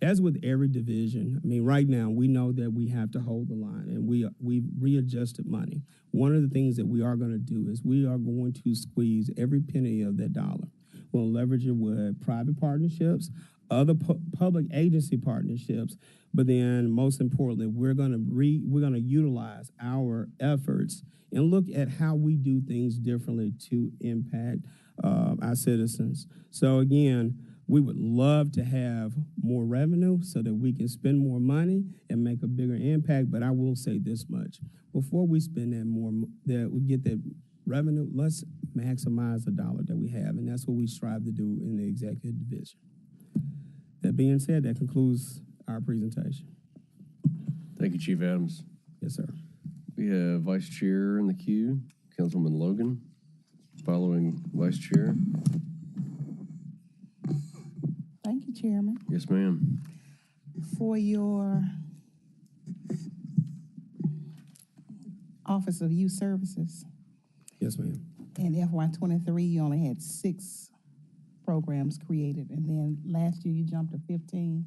as with every division, I mean, right now we know that we have to hold the line, and we've readjusted money. One of the things that we are going to do is we are going to squeeze every penny of that dollar. We'll leverage it with private partnerships, other public agency partnerships, but then most importantly, we're going to utilize our efforts and look at how we do things differently to impact our citizens. So again, we would love to have more revenue so that we can spend more money and make a bigger impact. But I will say this much: before we spend that we get that revenue, let's maximize the dollar that we have, and that's what we strive to do in the executive division. That being said, that concludes our presentation. Thank you, Chief Adams. Yes, sir. We have Vice Chair in the queue, Councilman Logan, following Vice Chair. Thank you, Chairman. Yes, ma'am. For your Office of Youth Services, Yes, ma'am. in FY23, you only had 6 programs created, and then last year you jumped to 15,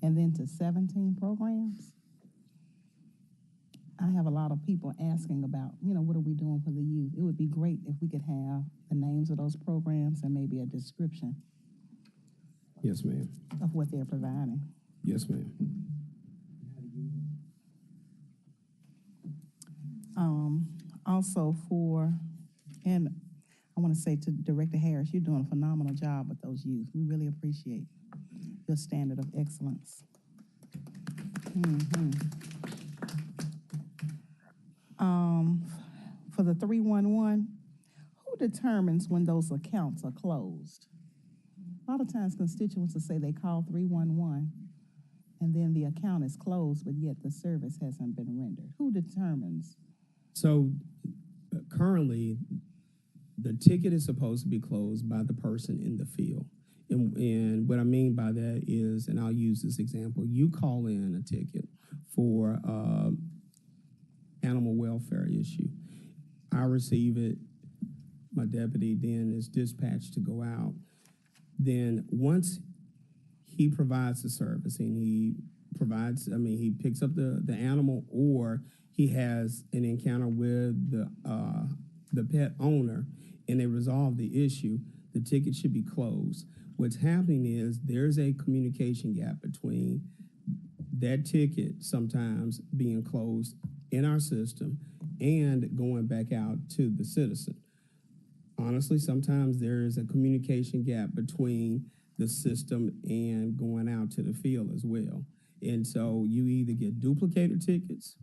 and then to 17 programs. I have a lot of people asking about, what are we doing for the youth? It would be great if we could have the names of those programs and maybe a description Yes, ma'am. of what they're providing. Yes, ma'am. Also and I want to say to Director Harris, you're doing a phenomenal job with those youth. We really appreciate your standard of excellence. For the 311, who determines when those accounts are closed? A lot of times constituents will say they call 311 and then the account is closed, but yet the service hasn't been rendered. Who determines? So currently, the ticket is supposed to be closed by the person in the field. And what I mean by that is, and I'll use this example, you call in a ticket for animal welfare issue. I receive it, my deputy then is dispatched to go out. Then once he provides the service and he picks up the animal, or he has an encounter with the pet owner and they resolve the issue, the ticket should be closed. What's happening is there's a communication gap between that ticket sometimes being closed in our system and going back out to the citizen. Honestly, sometimes there is a communication gap between the system and going out to the field as well. And so you either get duplicated tickets,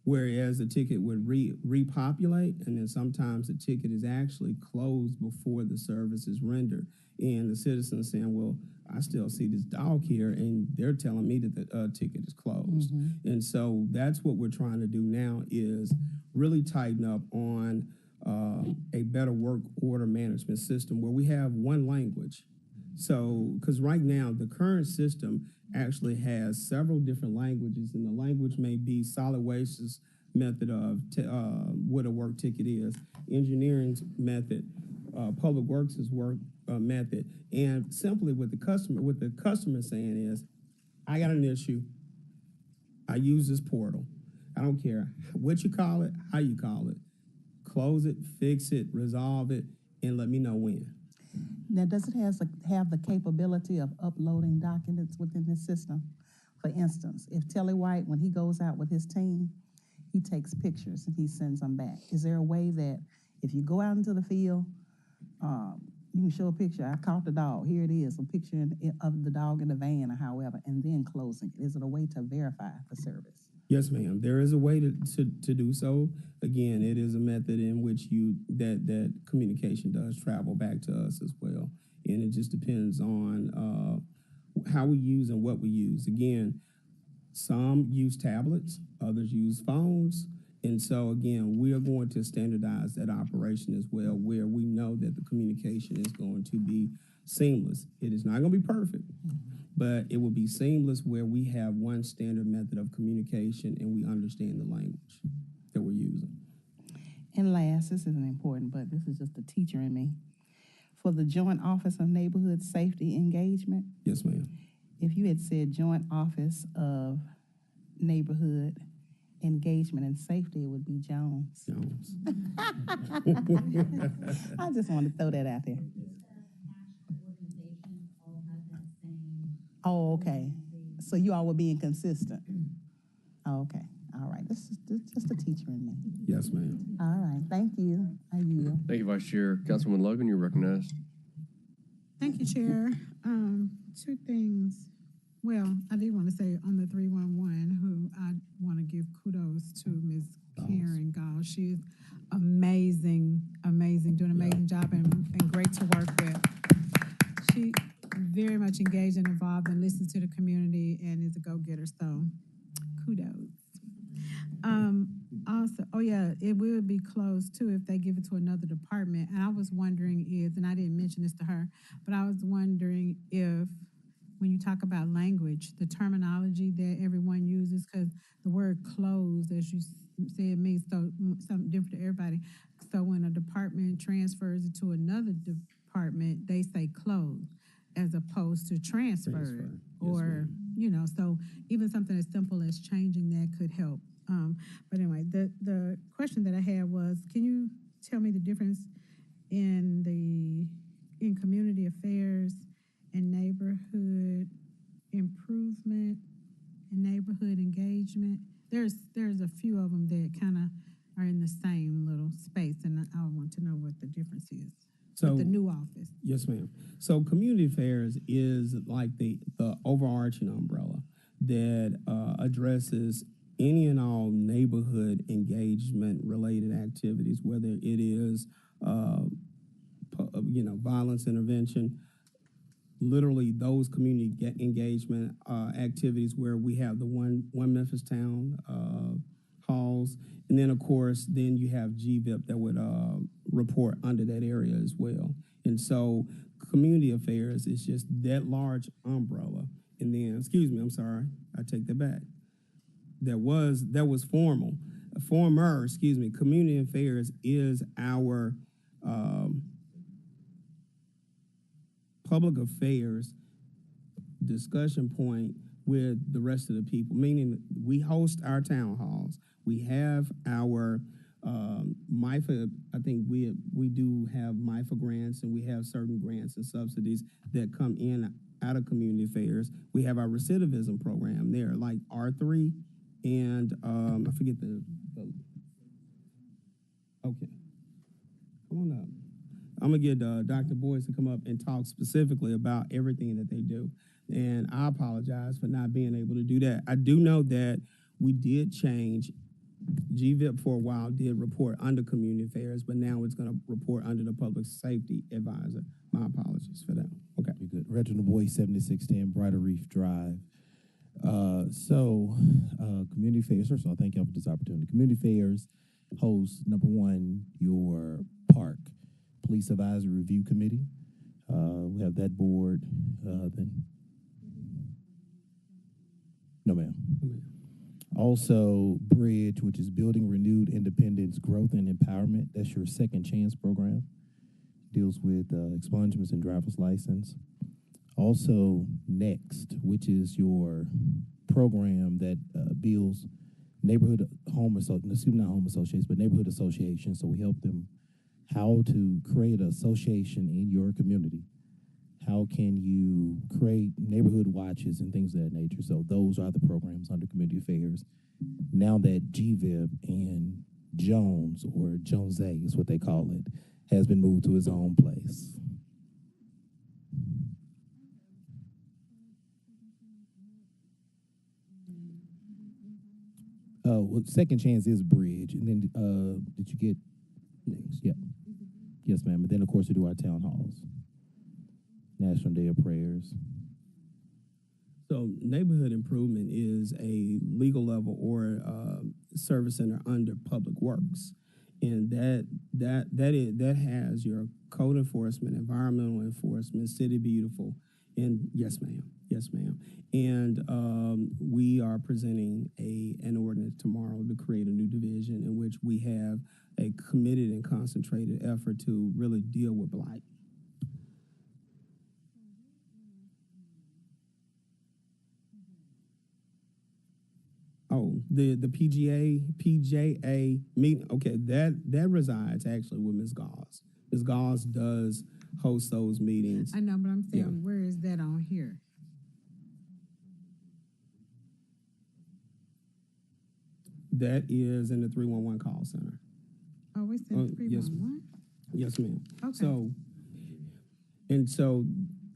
whereas the ticket would repopulate, and then sometimes the ticket is actually closed before the service is rendered. And the citizen is saying, well, I still see this dog here, and they're telling me that the ticket is closed. And so that's what we're trying to do now, is really tighten up on a better work order management system where we have one language. So, because right now the current system actually has several different languages, and the language may be solid waste's method of what a work ticket is, engineering's method, public works' work method, and simply what the customer saying is, I got an issue, I use this portal, I don't care what you call it, how you call it, close it, fix it, resolve it, and let me know when. Now, does it have the capability of uploading documents within the system? For instance, if Telly White, when he goes out with his team, he takes pictures and he sends them back. Is there a way that if you go out into the field, you can show a picture, I caught the dog, here it is, a picture of the dog in the van or however, and then closing it? Is it a way to verify the service? Yes, ma'am. There is a way to do so. Again, it is a method in which that communication does travel back to us as well. And it just depends on how we use and what we use. Again, some use tablets, others use phones, And so again, we are going to standardize that operation as well, where we know that the communication is going to be seamless. It is not going to be perfect, but it will be seamless where we have one standard method of communication and we understand the language that we're using. And last, this isn't important, but this is just the teacher in me. For the Joint Office of Neighborhood Safety Engagement, Yes, ma'am. if you had said Joint Office of Neighborhood Engagement and Safety, it would be Jones. Jones. I just wanted to throw that out there. Oh, okay. So you all were being consistent. Oh, okay. All right. This is just a teacher in me. Yes, ma'am. All right. Thank you. I yield. Thank you, Vice Chair. Councilman Logan, you're recognized. Thank you, Chair. Two things. Well, I did want to say on the 311, who I want to give kudos to Ms. Karen Gall. She is amazing, doing an amazing job and great to work with. She very much engaged and involved and listens to the community and is a go-getter, so kudos. Also, oh yeah, it will be closed too if they give it to another department. And I was wondering if, and I didn't mention this to her, but I was wondering if when you talk about language, the terminology that everyone uses, because the word closed, as you said, means something different to everybody. So when a department transfers it to another department, they say closed as opposed to transferred. Or, so even something as simple as changing that could help. But anyway, the question that I had was, can you tell me the difference in community affairs and neighborhood improvement and neighborhood engagement? There's a few of them that kind of are in the same little space, and I want to know what the difference is. So with the new office. Yes, ma'am. So community affairs is like the overarching umbrella that addresses any and all neighborhood engagement related activities, whether it is, violence intervention, literally those community engagement activities where we have the one Memphis Town halls, and then of course, then you have GVIP that would report under that area as well. And so community affairs is just that large umbrella. And then, excuse me, I'm sorry, I take that back. That was formal. Community affairs is our public affairs discussion point with the rest of the people, meaning we host our town halls. We have our MIFA, I think we do have MIFA grants, and we have certain grants and subsidies that come in out of community affairs. We have our recidivism program there, like R3, and I forget the okay. Come on up. I'm gonna get Dr. Boyce to come up and talk specifically about everything that they do. And I apologize for not being able to do that. I do know that we did change. GVIP for a while did report under community affairs, but now it's gonna report under the public safety advisor. My apologies for that. Okay. You're good. Reginald Boyce, 7610 Brighter Reef Drive. Community affairs, first of all, thank y'all for this opportunity. Community affairs hosts, number one, your park police advisory review committee. We have that board. Then, no, ma'am. Also, Bridge, which is Building Renewed Independence, Growth and Empowerment. That's your second chance program. Deals with expungements and driver's license. Also, Next, which is your program that builds neighborhood home associations, not home associations, but neighborhood associations. So we help them how to create an association in your community. How can you create neighborhood watches and things of that nature? So those are the programs under community affairs. Now that GVIP and Jones, or Jones A is what they call it, has been moved to his own place. Well, second chance is Bridge. And then did you get next? Yeah. Yes, ma'am. And then, of course, we do our town halls. National Day of Prayers. So neighborhood improvement is a legal level or service center under Public Works. And that has your code enforcement, environmental enforcement, city beautiful, and yes, ma'am. And we are presenting an ordinance tomorrow to create a new division in which we have a committed and concentrated effort to really deal with blight. Oh, the PJA meeting, okay, that resides actually with Ms. Gauss. Ms. Gauss does host those meetings. I know, but I'm saying, Yeah. where is that on here? That is in the 311 call center. Oh, it's Oh, in yes, 311? Yes, ma'am. Okay. So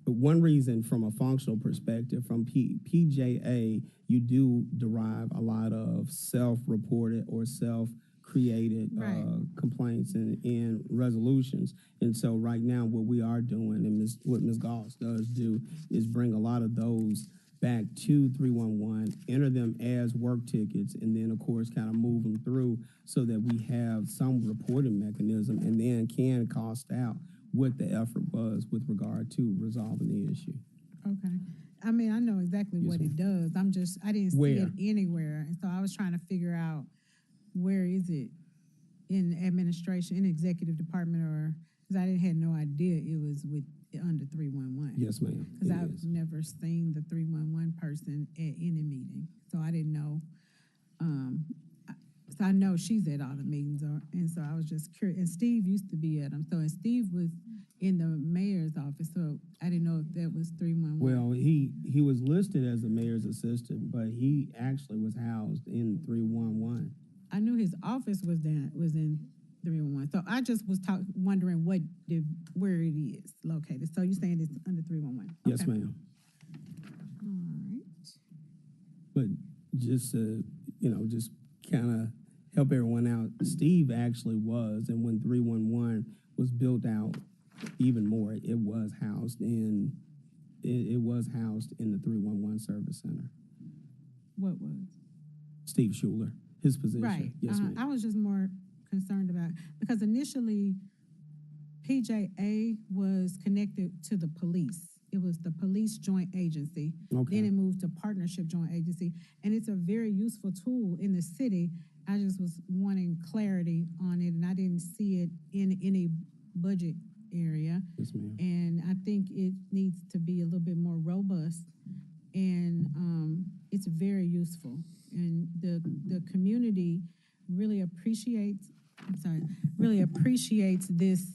one reason from a functional perspective, from PJA, you do derive a lot of self-reported or self-created Right. complaints and resolutions. And so right now, what we are doing, and what Ms. Goss does do, is bring a lot of those back to 311, enter them as work tickets, and then, of course, kind of move them through so that we have some reporting mechanism and then can cost out what the effort was with regard to resolving the issue. Okay. I mean, I know exactly Yes, what ma'am. it does. I didn't see Where? it anywhere. And so I was trying to figure out, where is it in administration, in executive department, or, because I had no idea it was under 311. Yes, ma'am. Because it I've is. never seen the 311 person at any meeting. So I didn't know. So I know she's at all the meetings, and so I was just curious. And Steve used to be at them. So, and Steve was in the mayor's office, so I didn't know if that was 311. Well, he was listed as the mayor's assistant, but he actually was housed in 311. I knew his office was in 311. So I just was wondering where it is located. So you're saying it's under 311? Yes, Okay. ma'am. All right. But just just kind of help everyone out. Steve actually was, and when 311 was built out even more, it was housed in the 311 service center. What was? Steve Schuler, his position. Right. Yes, ma'am. I was just more concerned about, because initially PJA was connected to the police. It was the police joint agency. Okay. Then it moved to partnership joint agency. And it's a very useful tool in the city. I just was wanting clarity on it, and I didn't see it in any budget area. Yes, ma'am. And I think it needs to be a little bit more robust, and it's very useful. And the community really appreciates this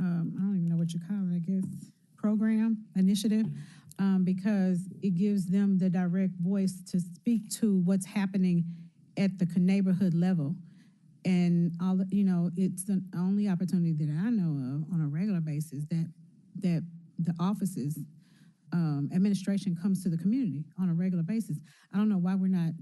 I don't even know what you call it, I guess, initiative, because it gives them the direct voice to speak to what's happening at the neighborhood level. And it's the only opportunity that I know of on a regular basis that the offices, administration comes to the community on a regular basis. I don't know why we're not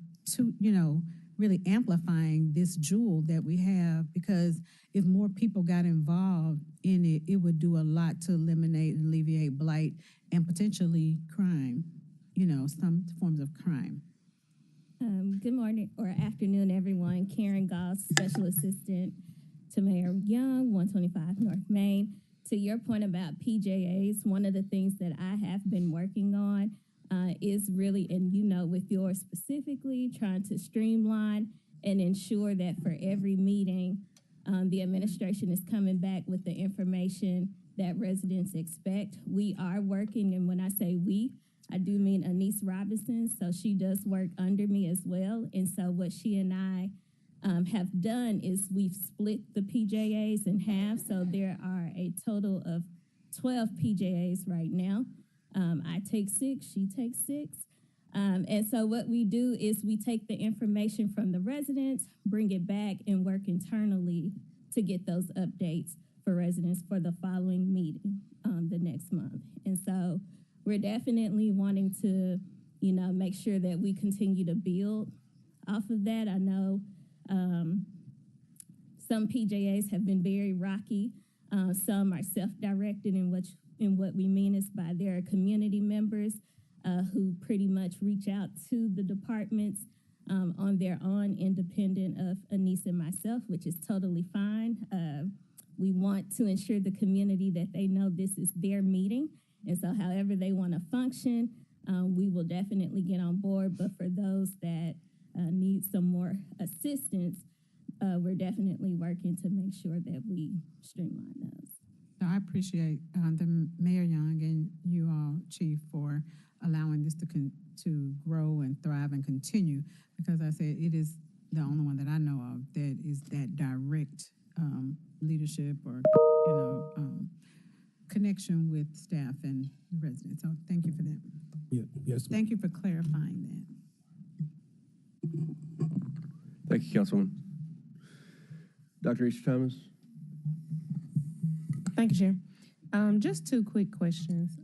really amplifying this jewel that we have, because if more people got involved in it, it would do a lot to eliminate and alleviate blight and potentially crime, some forms of crime. Good morning or afternoon, everyone. Karen Goss, Special Assistant to Mayor Young, 125 North Main. To your point about PJAs, one of the things that I have been working on is really, and with yours specifically, trying to streamline and ensure that for every meeting, the administration is coming back with the information that residents expect. We are working, and when I say we, I do mean Anise Robinson, so she does work under me as well. And so what she and I have done is we've split the PJAs in half, so there are a total of 12 PJAs right now. I take 6, she takes 6. And so what we do is we take the information from the residents, bring it back, and work internally to get those updates for residents for the following meeting the next month. And so we're definitely wanting to, make sure that we continue to build off of that. I know some PJAs have been very rocky. Some are self-directed, and what we mean is by their community members who pretty much reach out to the departments on their own, independent of Anissa and myself, which is totally fine. We want to ensure the community that they know this is their meeting. And so however they want to function, we will definitely get on board. But for those that need some more assistance, we're definitely working to make sure that we streamline those. So I appreciate the Mayor Young and you all, Chief, for allowing this to grow and thrive and continue. Because I said it is the only one that I know of that is that direct leadership or connection with staff and residents. So thank you for that. Yeah, yes. Thank you for clarifying that. Thank you, Councilwoman. Dr. Easter Thomas? Thank you, Chair. Just two quick questions.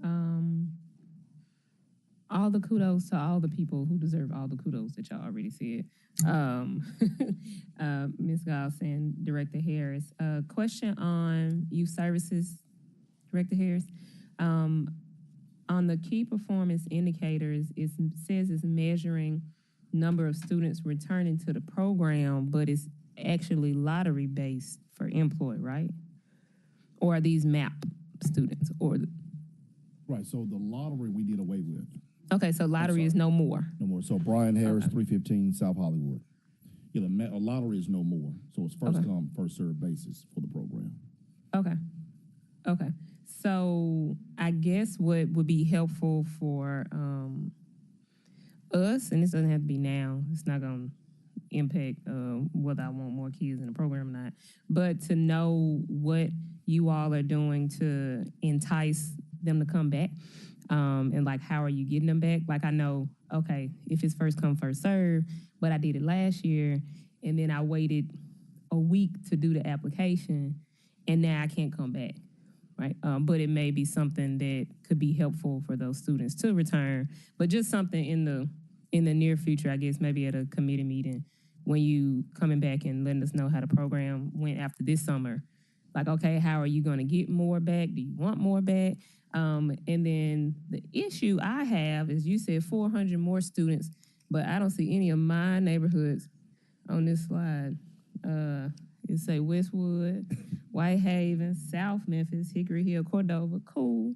All the kudos to all the people who deserve all the kudos that y'all already said. Ms. Goss and Director Harris. Question on youth services, Director Harris. On the key performance indicators, it says it's measuring number of students returning to the program, but it's actually lottery based for employee, right? Or are these MAP students? Right, so the lottery we did away with. Okay, so lottery is no more. No more. So Brian Harris, 315 South Hollywood. Yeah, a lottery is no more. So it's first come, first served basis for the program. Okay. Okay. So I guess what would be helpful for us, and this doesn't have to be now, it's not going to impact whether I want more kids in the program or not, but to know what you all are doing to entice them to come back. And like, how are you getting them back? Like, I know, okay, if it's first come, first serve, but I did it last year, and then I waited a week to do the application, and now I can't come back, right? But it may be something that could be helpful for those students to return, but just something in the near future, I guess, maybe at a committee meeting, when you coming back and letting us know how the program went after this summer. Like, okay, how are you going to get more back? Do you want more back? And then the issue I have is you said 400 more students, but I don't see any of my neighborhoods on this slide. It say Westwood, Whitehaven, South Memphis, Hickory Hill, Cordova. Cool.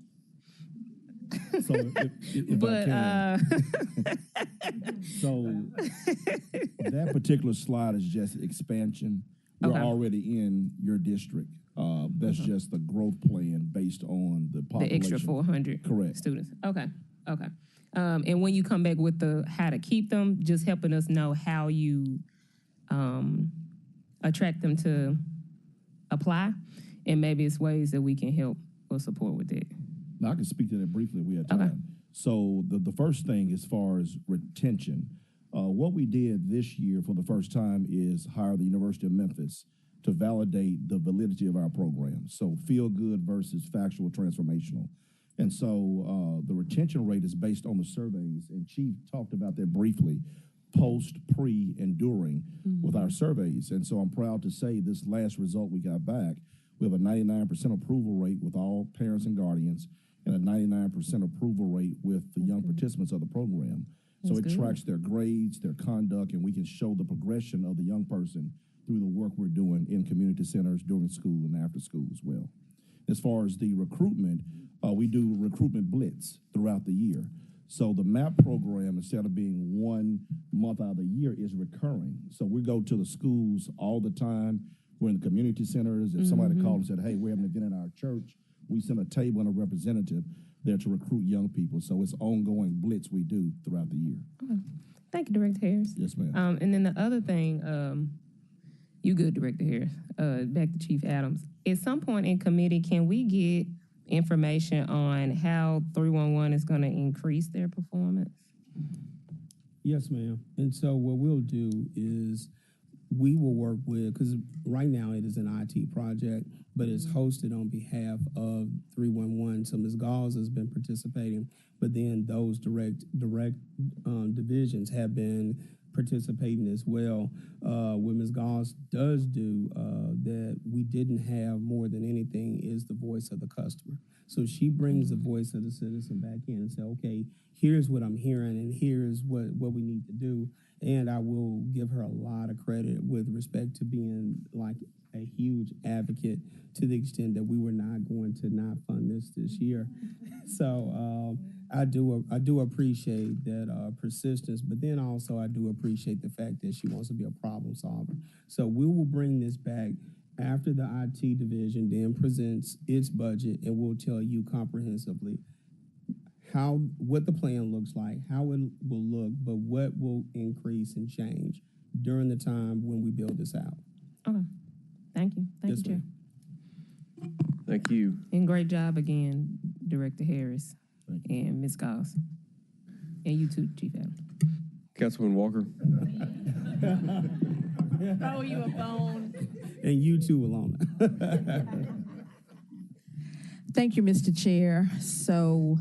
So if But I can, so that particular slide is just expansion. We're already in your district. That's just the growth plan based on the population. The extra 400 Correct. students. Okay. And when you come back with the how to keep them, just helping us know how you attract them to apply, and maybe it's ways that we can help or support with it. Now, I can speak to that briefly if we have time. Okay. So the first thing as far as retention, what we did this year for the first time is hire the University of Memphis to validate the validity of our program. So feel good versus factual transformational. And so the retention rate is based on the surveys, and Chief talked about that briefly, post, pre, and during with our surveys. And so I'm proud to say this last result we got back, we have a 99% approval rate with all parents and guardians, and a 99% approval rate with the young participants of the program. So it tracks their grades, their conduct, and we can show the progression of the young person through the work we're doing in community centers during school and after school as well. As far as the recruitment, we do recruitment blitz throughout the year. So the MAP program, instead of being 1 month out of the year, is recurring. So we go to the schools all the time. We're in the community centers. If somebody called and said, hey, we're having an event in our church, we send a table and a representative there to recruit young people. So it's ongoing blitz we do throughout the year. Okay. Thank you, Director Harris. Yes, ma'am. And then the other thing, you good, Director Harris. Back to Chief Adams. At some point in committee, can we get information on how 311 is going to increase their performance? Yes, ma'am. And so what we'll do is we will work with, because right now it is an IT project, but it's hosted on behalf of 311. So Ms. Gauls has been participating, but then those direct divisions have been participating as well. What Ms. Goss does do that we didn't have more than anything is the voice of the customer. So she brings the voice of the citizen back in and say, okay, here's what I'm hearing and here's what we need to do. And I will give her a lot of credit with respect to being like a huge advocate to the extent that we were not going to not fund this year. So I do appreciate that persistence, but then also I do appreciate the fact that she wants to be a problem solver. So we will bring this back after the IT division then presents its budget, and we'll tell you comprehensively what the plan looks like, how it will look, but what will increase and change during the time when we build this out. Okay. Thank you. Thank you, Chair. Thank you. And great job again, Director Harris and Ms. Goss. And you too, Chief Adams. Councilman Walker. Throw you a bone. And you too, Alona. Thank you, Mr. Chair. So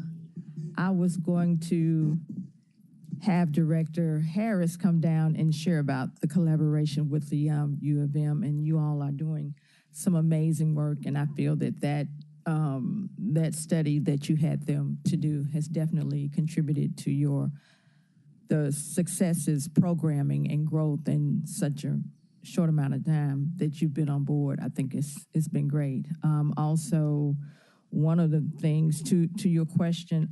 I was going to have Director Harris come down and share about the collaboration with the U of M, and you all are doing some amazing work, and I feel that study that you had them to do has definitely contributed to the successes, programming, and growth in such a short amount of time that you've been on board. I think it's been great. Also, one of the things to your question,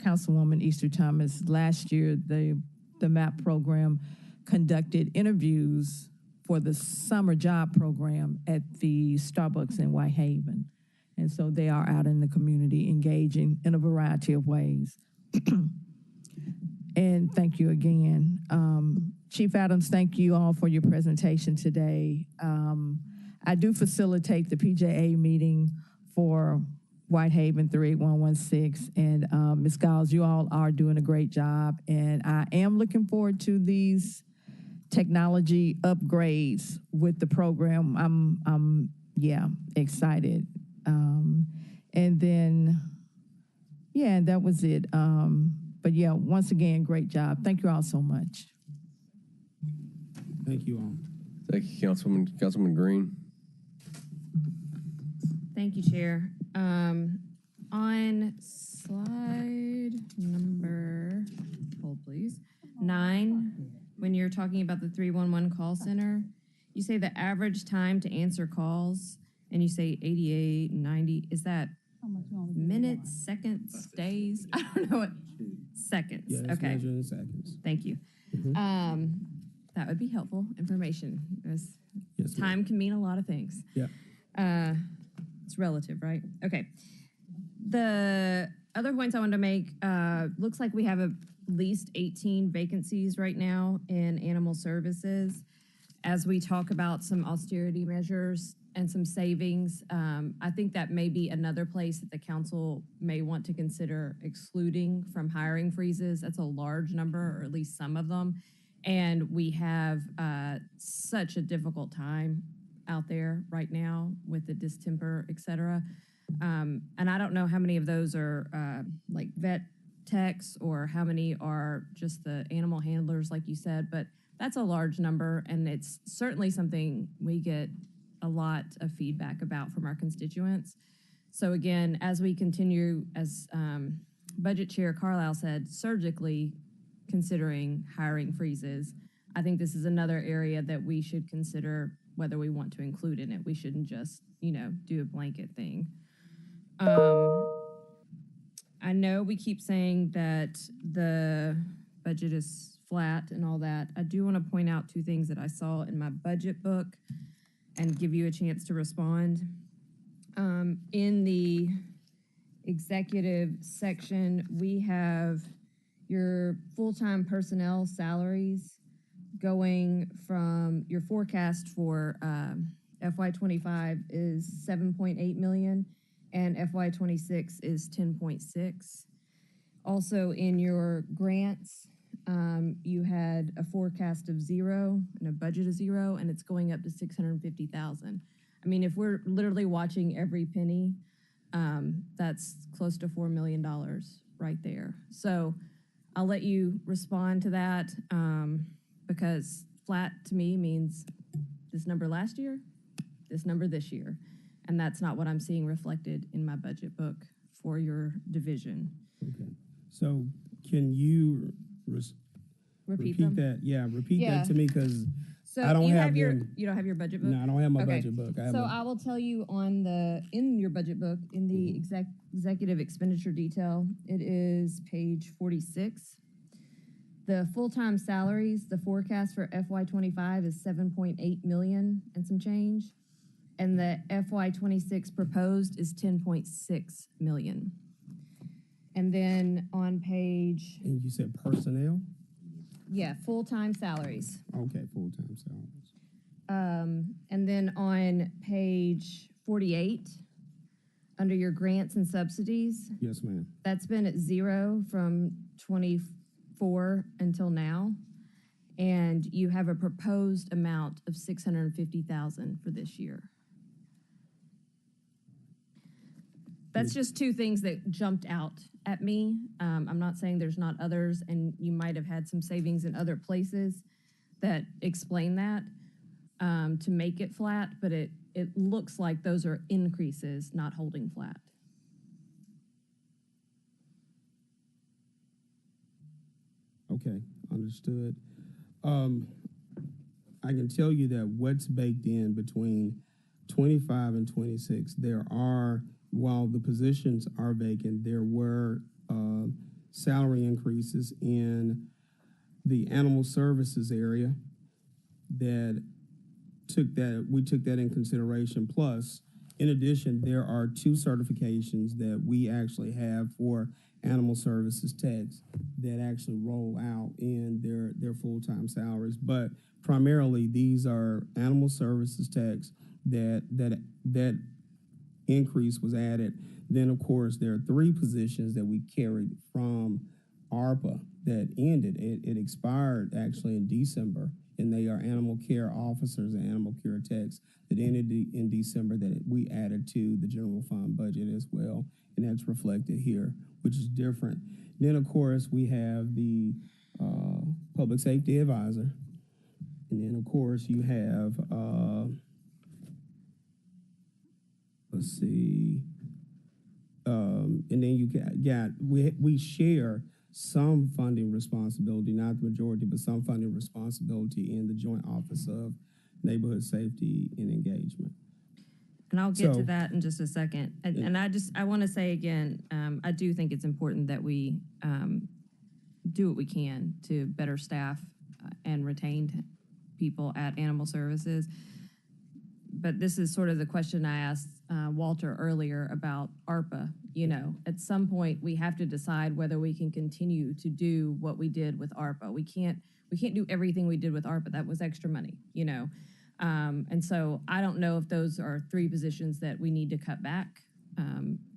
Councilwoman Easter Thomas, last year the MAP program conducted interviews for the summer job program at the Starbucks in Whitehaven. And so they are out in the community engaging in a variety of ways. And thank you again. Chief Adams, thank you all for your presentation today. I do facilitate the PJA meeting for Whitehaven 38116. And Ms. Giles, you all are doing a great job. And I am looking forward to these technology upgrades with the program. I'm excited. And then, and that was it. But yeah, once again, great job. Thank you all so much. Thank you all. Thank you, Councilman Green. Thank you, Chair. On slide number, hold please, 9, when you're talking about the 311 call center, you say the average time to answer calls, and you say 88, 90. Is that minutes, seconds, days? I don't know what. Seconds. Yeah, it's okay. measured in seconds. Thank you. That would be helpful information. Yes, Time can mean a lot of things. Yeah. It's relative, right? Okay. The other points I wanted to make, looks like we have at least 18 vacancies right now in animal services. As we talk about some austerity measures and some savings, I think that may be another place that the council may want to consider excluding from hiring freezes. That's a large number, or at least some of them. And we have such a difficult time out there right now with the distemper, et cetera. And I don't know how many of those are like vet techs or how many are just the animal handlers, like you said, but that's a large number, and it's certainly something we get a lot of feedback about from our constituents. So again, as we continue, as Budget Chair Carlisle said, surgically considering hiring freezes, I think this is another area that we should consider whether we want to include in it. We shouldn't just, do a blanket thing. I know we keep saying that the budget is flat and all that. I do want to point out 2 things that I saw in my budget book and give you a chance to respond. In the executive section, we have your full-time personnel salaries going from your forecast for FY25 is 7.8 million and FY26 is 10.6. Also in your grants, you had a forecast of 0 and a budget of 0, and it's going up to 650,000. I mean, if we're literally watching every penny, that's close to $4 million right there. So I'll let you respond to that. because flat to me means this number last year, this number this year. And that's not what I'm seeing reflected in my budget book for your division. Okay. So can you Repeat them? that? Yeah, repeat Yeah. that to me because So I don't you have your them. you don't have your budget book? No, I don't have my Okay. budget book. I have So a- I will tell you in your budget book, in the executive expenditure detail, it is page 46. The full-time salaries, the forecast for FY25 is 7.8 million and some change. And the FY26 proposed is 10.6 million. And then on page, And you said personnel? yeah, full-time salaries. Okay, full-time salaries. And then on page 48, under your grants and subsidies, Yes, ma'am. that's been at 0 from 24 until now. And you have a proposed amount of 650,000 for this year. That's just two things that jumped out at me. I'm not saying there's not others, and you might have had some savings in other places that explain that to make it flat, but it looks like those are increases, not holding flat. Okay, understood. I can tell you that what's baked in between 25 and 26, there are, while the positions are vacant, there were salary increases in the animal services area that we took that in consideration. Plus, in addition, there are 2 certifications that we actually have for animal services techs that actually roll out in their full-time salaries. But primarily, these are animal services techs that increase was added. Then, of course, there are 3 positions that we carried from ARPA that ended. It expired actually in December, and they are animal care officers and animal care techs that ended in December that we added to the general fund budget as well, and that's reflected here, which is different. Then, of course, we have the public safety advisor, and then, of course, you have, let's see, and then you got we share some funding responsibility, not the majority, but some funding responsibility in the Joint Office of Neighborhood Safety and Engagement. And I'll get So- to that in just a second. And I want to say again, I do think it's important that we do what we can to better staff and retain people at Animal Services. But this is sort of the question I asked Walter earlier about ARPA. You know, at some point we have to decide whether we can continue to do what we did with ARPA. We can't do everything we did with ARPA. That was extra money, you know. And so I don't know if those are 3 positions that we need to cut back,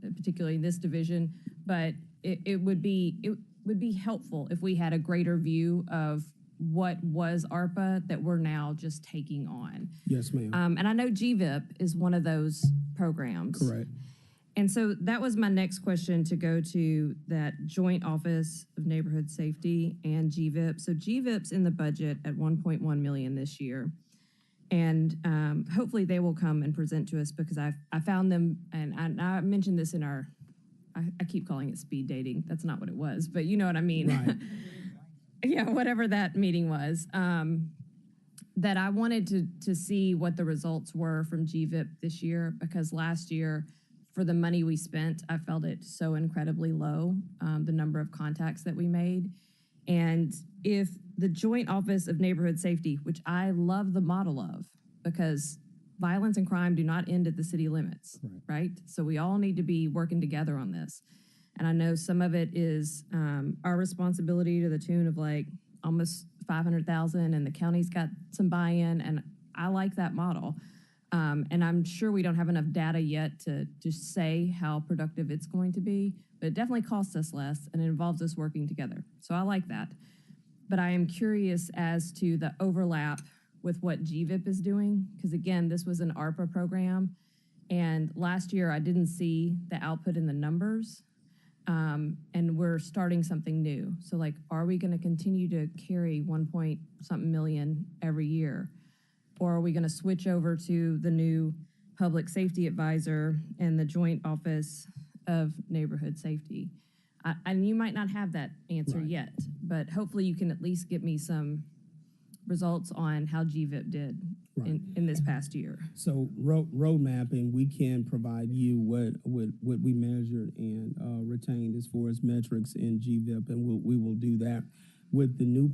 particularly in this division. But it would be helpful if we had a greater view of what was ARPA that we're now just taking on. Yes, ma'am. And I know GVIP is one of those programs. Correct. And so that was my next question, to go to that Joint Office of Neighborhood Safety and GVIP. So GVIP's in the budget at 1.1 million this year. And hopefully they will come and present to us, because I found them, and I mentioned this in our, I keep calling it speed dating. That's not what it was, but you know what I mean. Right. Yeah, whatever that meeting was, that I wanted to see what the results were from GVIP this year, because last year, for the money we spent, I felt it so incredibly low, the number of contacts that we made. And if the Joint Office of Neighborhood Safety, which I love the model of, because violence and crime do not end at the city limits, right? So we all need to be working together on this. And I know some of it is our responsibility, to the tune of like almost 500,000, and the county's got some buy-in, and I like that model. And I'm sure we don't have enough data yet to just say how productive it's going to be, but it definitely costs us less, and it involves us working together. So I like that. But I am curious as to the overlap with what GVIP is doing, because again, this was an ARPA program, and last year I didn't see the output in the numbers. and we're starting something new. So like, are we gonna continue to carry 1 point something million every year? Or are we gonna switch over to the new public safety advisor and the joint office of neighborhood safety? And you might not have that answer yet, but hopefully you can at least get me some results on how GVIP did in this past year. So road mapping, we can provide you what we measured and retained as far as metrics in GVIP, and we will do that with the new.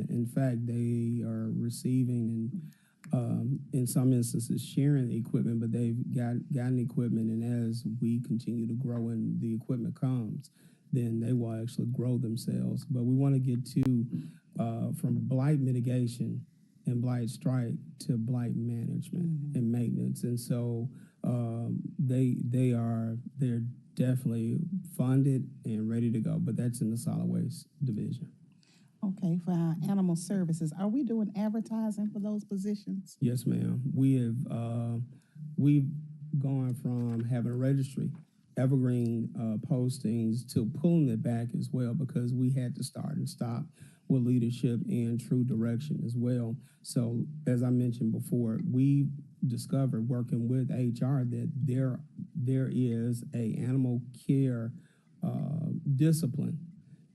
In fact, they are receiving and in some instances sharing the equipment, but they've gotten equipment, and as we continue to grow and the equipment comes, then they will actually grow themselves. But we want to get to from blight mitigation and blight strike to blight management and maintenance, and so they're definitely funded and ready to go. But that's in the solid waste division. Okay, for our animal services, are we doing advertising for those positions? Yes, ma'am. We've gone from having a registry, evergreen postings, to pulling it back as well, because we had to start and stop with leadership and true direction as well. So as I mentioned before, we discovered working with HR that there is a animal care discipline,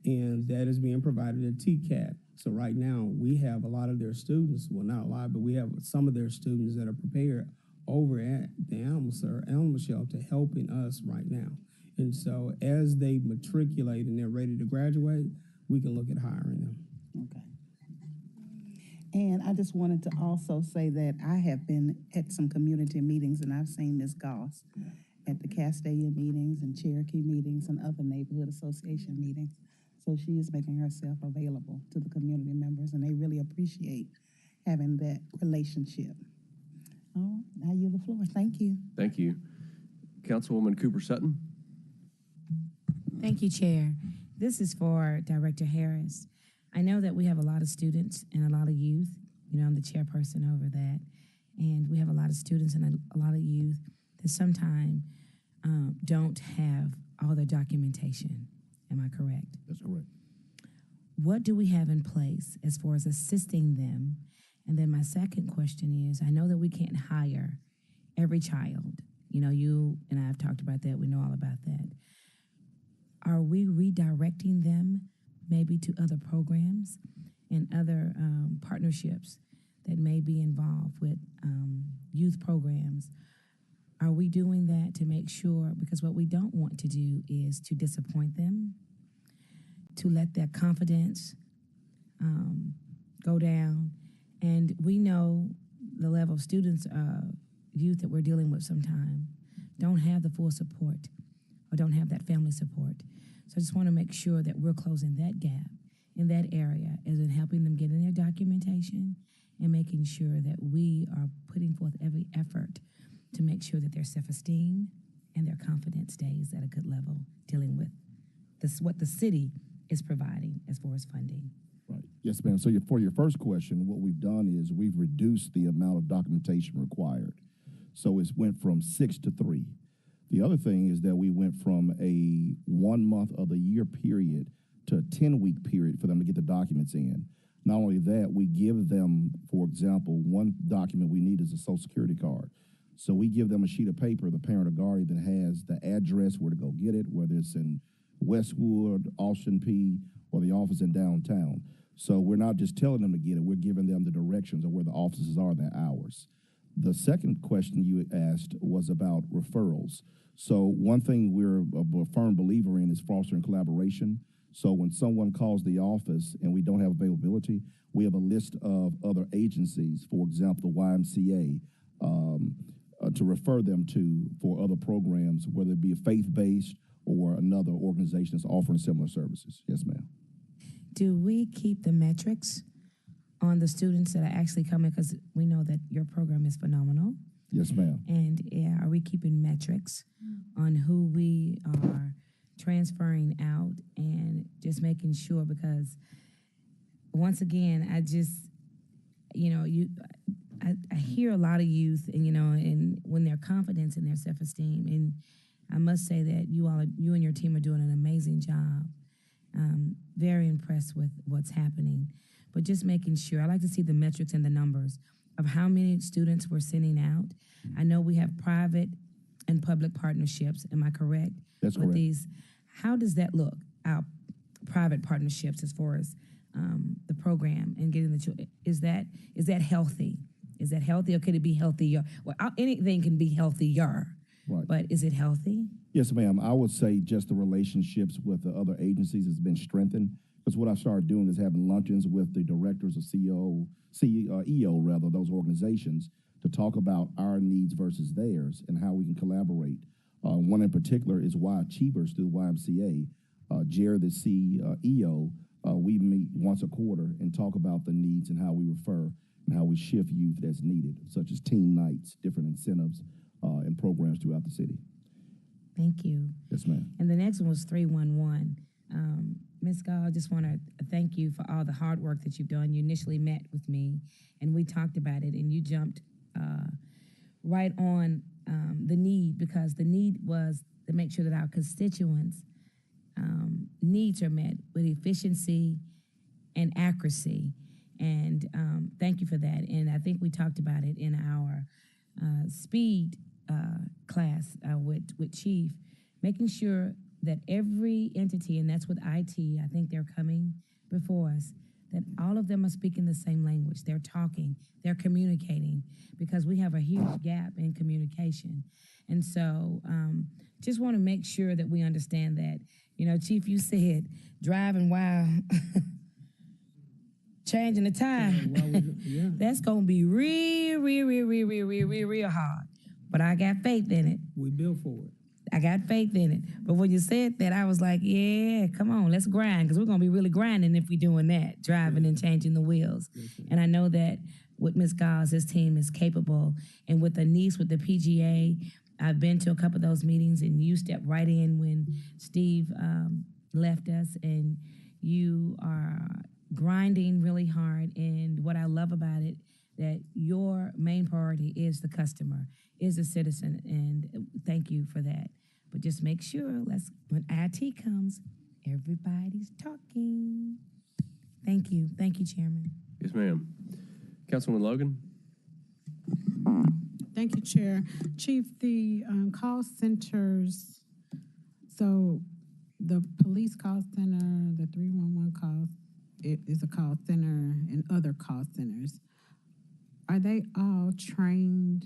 and that is being provided at TCAT. So right now, we have a lot of their students, well, not a lot, but we have some of their students that are prepared over at the animal shelter helping us right now. And so as they matriculate and they're ready to graduate, we can look at hiring them. Okay. And I just wanted to also say that I have been at some community meetings, and I've seen Ms. Goss at the Castalia meetings and Cherokee meetings and other neighborhood association meetings. So she is making herself available to the community members, and they really appreciate having that relationship. Oh, I yield the floor. Thank you. Thank you. Councilwoman Cooper Sutton. Thank you, Chair. This is for Director Harris. I know that we have a lot of students and a lot of youth. You know, I'm the chairperson over that. And we have a lot of students and a lot of youth that sometimes don't have all their documentation. Am I correct? That's correct. What do we have in place as far as assisting them? And then my second question is, I know that we can't hire every child. You know, you and I have talked about that. We know all about that. Are we redirecting them maybe to other programs and other partnerships that may be involved with youth programs? Are we doing that to make sure, because what we don't want to do is to disappoint them, to let their confidence go down. And we know the level of students, youth that we're dealing with sometimes don't have the full support or don't have that family support. So I just want to make sure that we're closing that gap in that area, as in helping them get in their documentation and making sure that we are putting forth every effort to make sure that their self-esteem and their confidence stays at a good level, dealing with this, what the city is providing as far as funding. Right. Yes, ma'am. So for your first question, what we've done is we've reduced the amount of documentation required. So it's went from 6 to 3. The other thing is that we went from a 1 month of the year period to a 10-week period for them to get the documents in. Not only that, we give them, for example, one document we need is a Social Security card. So we give them a sheet of paper, the parent or guardian, that has the address where to go get it, whether it's in Westwood, Austin P, or the office in downtown. So we're not just telling them to get it, we're giving them the directions of where the offices are and their hours. The second question you asked was about referrals. So one thing we're a firm believer in is fostering collaboration. So when someone calls the office and we don't have availability, we have a list of other agencies, for example, the YMCA, to refer them to for other programs, whether it be faith-based or another organization that's offering similar services. Yes, ma'am. Do we keep the metrics on the students that are actually coming? Because we know that your program is phenomenal. Yes, ma'am. And are we keeping metrics on who we are transferring out and just making sure? Because once again, I just, you know, I hear a lot of youth, and you know, and when their confidence and their self-esteem, and I must say that you and your team are doing an amazing job. Very impressed with what's happening, but just making sure. I like to see the metrics and the numbers of how many students we're sending out. I know we have private and public partnerships. Am I correct? That's with correct. These, how does that look? Our private partnerships, as far as the program and getting the children. Is that healthy? Is that healthy, or could it be healthier? Well, anything can be healthier. Right. But is it healthy? Yes, ma'am. I would say just the relationships with the other agencies has been strengthened. Because what I started doing is having luncheons with the directors of EO, those organizations, to talk about our needs versus theirs and how we can collaborate. One in particular is Y Achievers through the YMCA. Jared, the CEO, we meet once a quarter and talk about the needs and how we refer and how we shift youth as needed, such as teen nights, different incentives, and programs throughout the city. Thank you. Yes, ma'am. And the next one was 311. Ms. Gall, I just want to thank you for all the hard work that you've done. You initially met with me, and we talked about it, and you jumped right on the need, because the need was to make sure that our constituents' needs are met with efficiency and accuracy. And thank you for that. And I think we talked about it in our speed class with Chief, making sure that every entity, and that's with IT, I think they're coming before us, that all of them are speaking the same language. They're talking, they're communicating, because we have a huge gap in communication. And so just want to make sure that we understand that. You know, Chief, you said driving while changing the tire. That's going to be real hard. But I got faith in it. We built for it. I got faith in it. But when you said that, I was like, yeah, come on, let's grind, because we're going to be really grinding if we're doing that, driving and changing the wheels. And I know that with Ms. Giles, his team is capable. And with Anise, with the PGA, I've been to a couple of those meetings, and you stepped right in when Steve left us, and you are grinding really hard. And what I love about it, that your main priority is the customer, is the citizen, and thank you for that. But just make sure, when IT comes, everybody's talking. Thank you, Chairman. Yes, ma'am. Councilman Logan? Thank you, Chair. Chief, the call centers, so the police call center, the 311 call, it is a call center, and other call centers. Are they all trained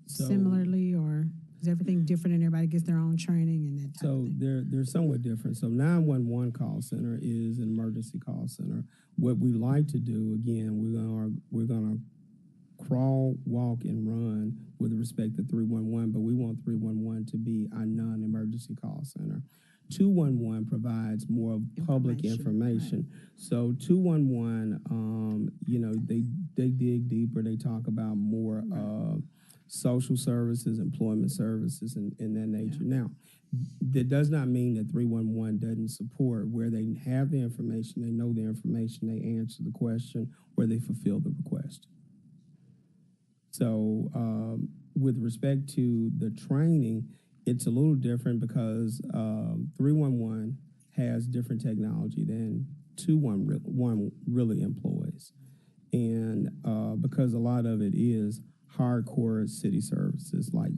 similarly, or is everything different and everybody gets their own training and that type of thing? So they're somewhat different. So 911 call center is an emergency call center. What we like to do, again, we're gonna crawl, walk, and run with respect to 311, but we want 311 to be our non-emergency call center. 211 provides more public information. Right. So 211, they dig deeper. They talk about more social services, employment services, and that nature. Yeah. Now, that does not mean that 311 doesn't support where they have the information, they know the information, they answer the question, where they fulfill the request. So with respect to the training, it's a little different because 311 has different technology than 211 really employs. And because a lot of it is hardcore city services, like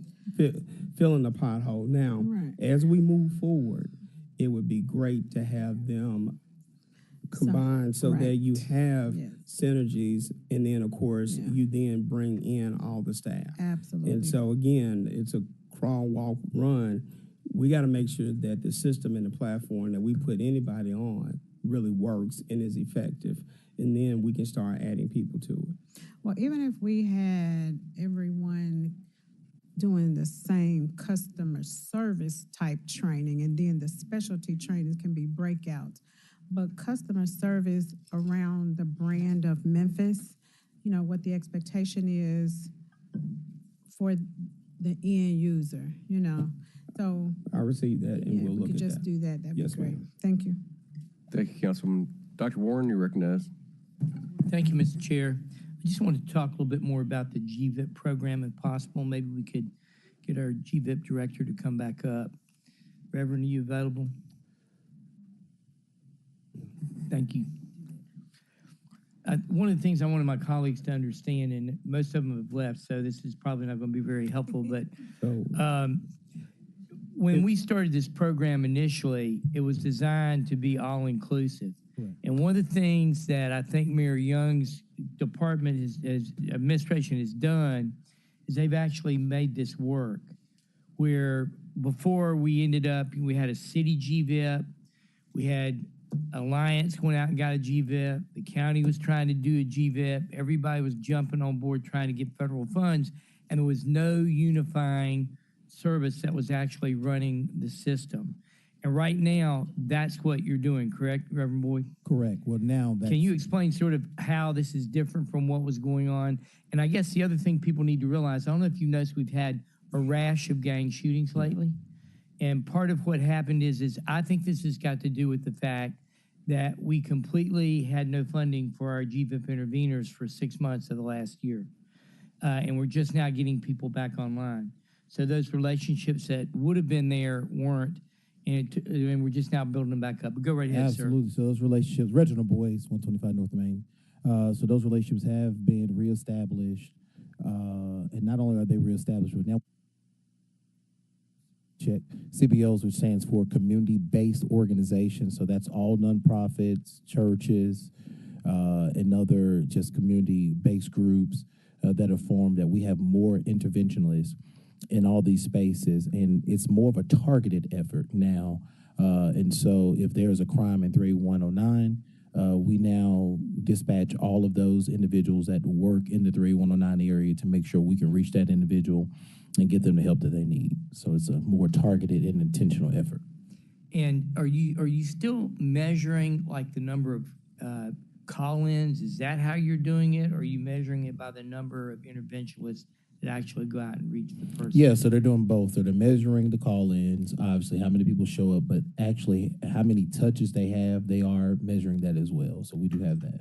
filling the pothole. Now, as we move forward, it would be great to have them combined so that you have synergies, and then of course you then bring in all the staff. Absolutely. And so again, it's a crawl, walk, run. We got to make sure that the system and the platform that we put anybody on really works and is effective, and then we can start adding people to it. Well, even if we had everyone doing the same customer service type training, and then the specialty trainings can be breakouts, but customer service around the brand of Memphis, what the expectation is for the end user, So I received that, and we'll look at that. If we could just do that, that'd be great. Ma'am. Thank you. Thank you, Councilman. Dr. Warren, you recognize. Thank you, Mr. Chair. I just wanted to talk a little bit more about the GVIP program, if possible. Maybe we could get our GVIP director to come back up. Reverend, are you available? Thank you. One of the things I wanted my colleagues to understand, and most of them have left, so this is probably not going to be very helpful, but when we started this program initially, it was designed to be all-inclusive. Right. And one of the things that I think Mayor Young's department, his administration has done, is they've actually made this work, where before we had a city GVIP, we had Alliance went out and got a GVIP. The county was trying to do a GVIP. Everybody was jumping on board trying to get federal funds, and there was no unifying service that was actually running the system. And right now, that's what you're doing, correct, Reverend Boyd? Correct. Well, now that's... Can you explain sort of how this is different from what was going on? And I guess the other thing people need to realize, I don't know if you noticed, we've had a rash of gang shootings lately. And part of what happened is I think this has got to do with the fact that we completely had no funding for our GVIP interveners for 6 months of the last year. And we're just now getting people back online. So those relationships that would have been there weren't, and we're just now building them back up. But go right ahead, Absolutely. Sir. So those relationships, Reginald Boys, 125 North Main. So those relationships have been reestablished. And not only are they reestablished, but now check CBOs, which stands for community-based organizations. So that's all nonprofits, churches, and other just community-based groups that are formed, that we have more interventionalists in all these spaces. And it's more of a targeted effort now. And so if there's a crime in 3109, we now dispatch all of those individuals that work in the 3109 area to make sure we can reach that individual and get them the help that they need. So it's a more targeted and intentional effort. And are you still measuring like the number of call-ins? Is that how you're doing it? Or are you measuring it by the number of interventionists that actually go out and reach the person? Yeah, so they're doing both. So they're measuring the call-ins, obviously how many people show up, but actually how many touches they have, they are measuring that as well. So we do have that.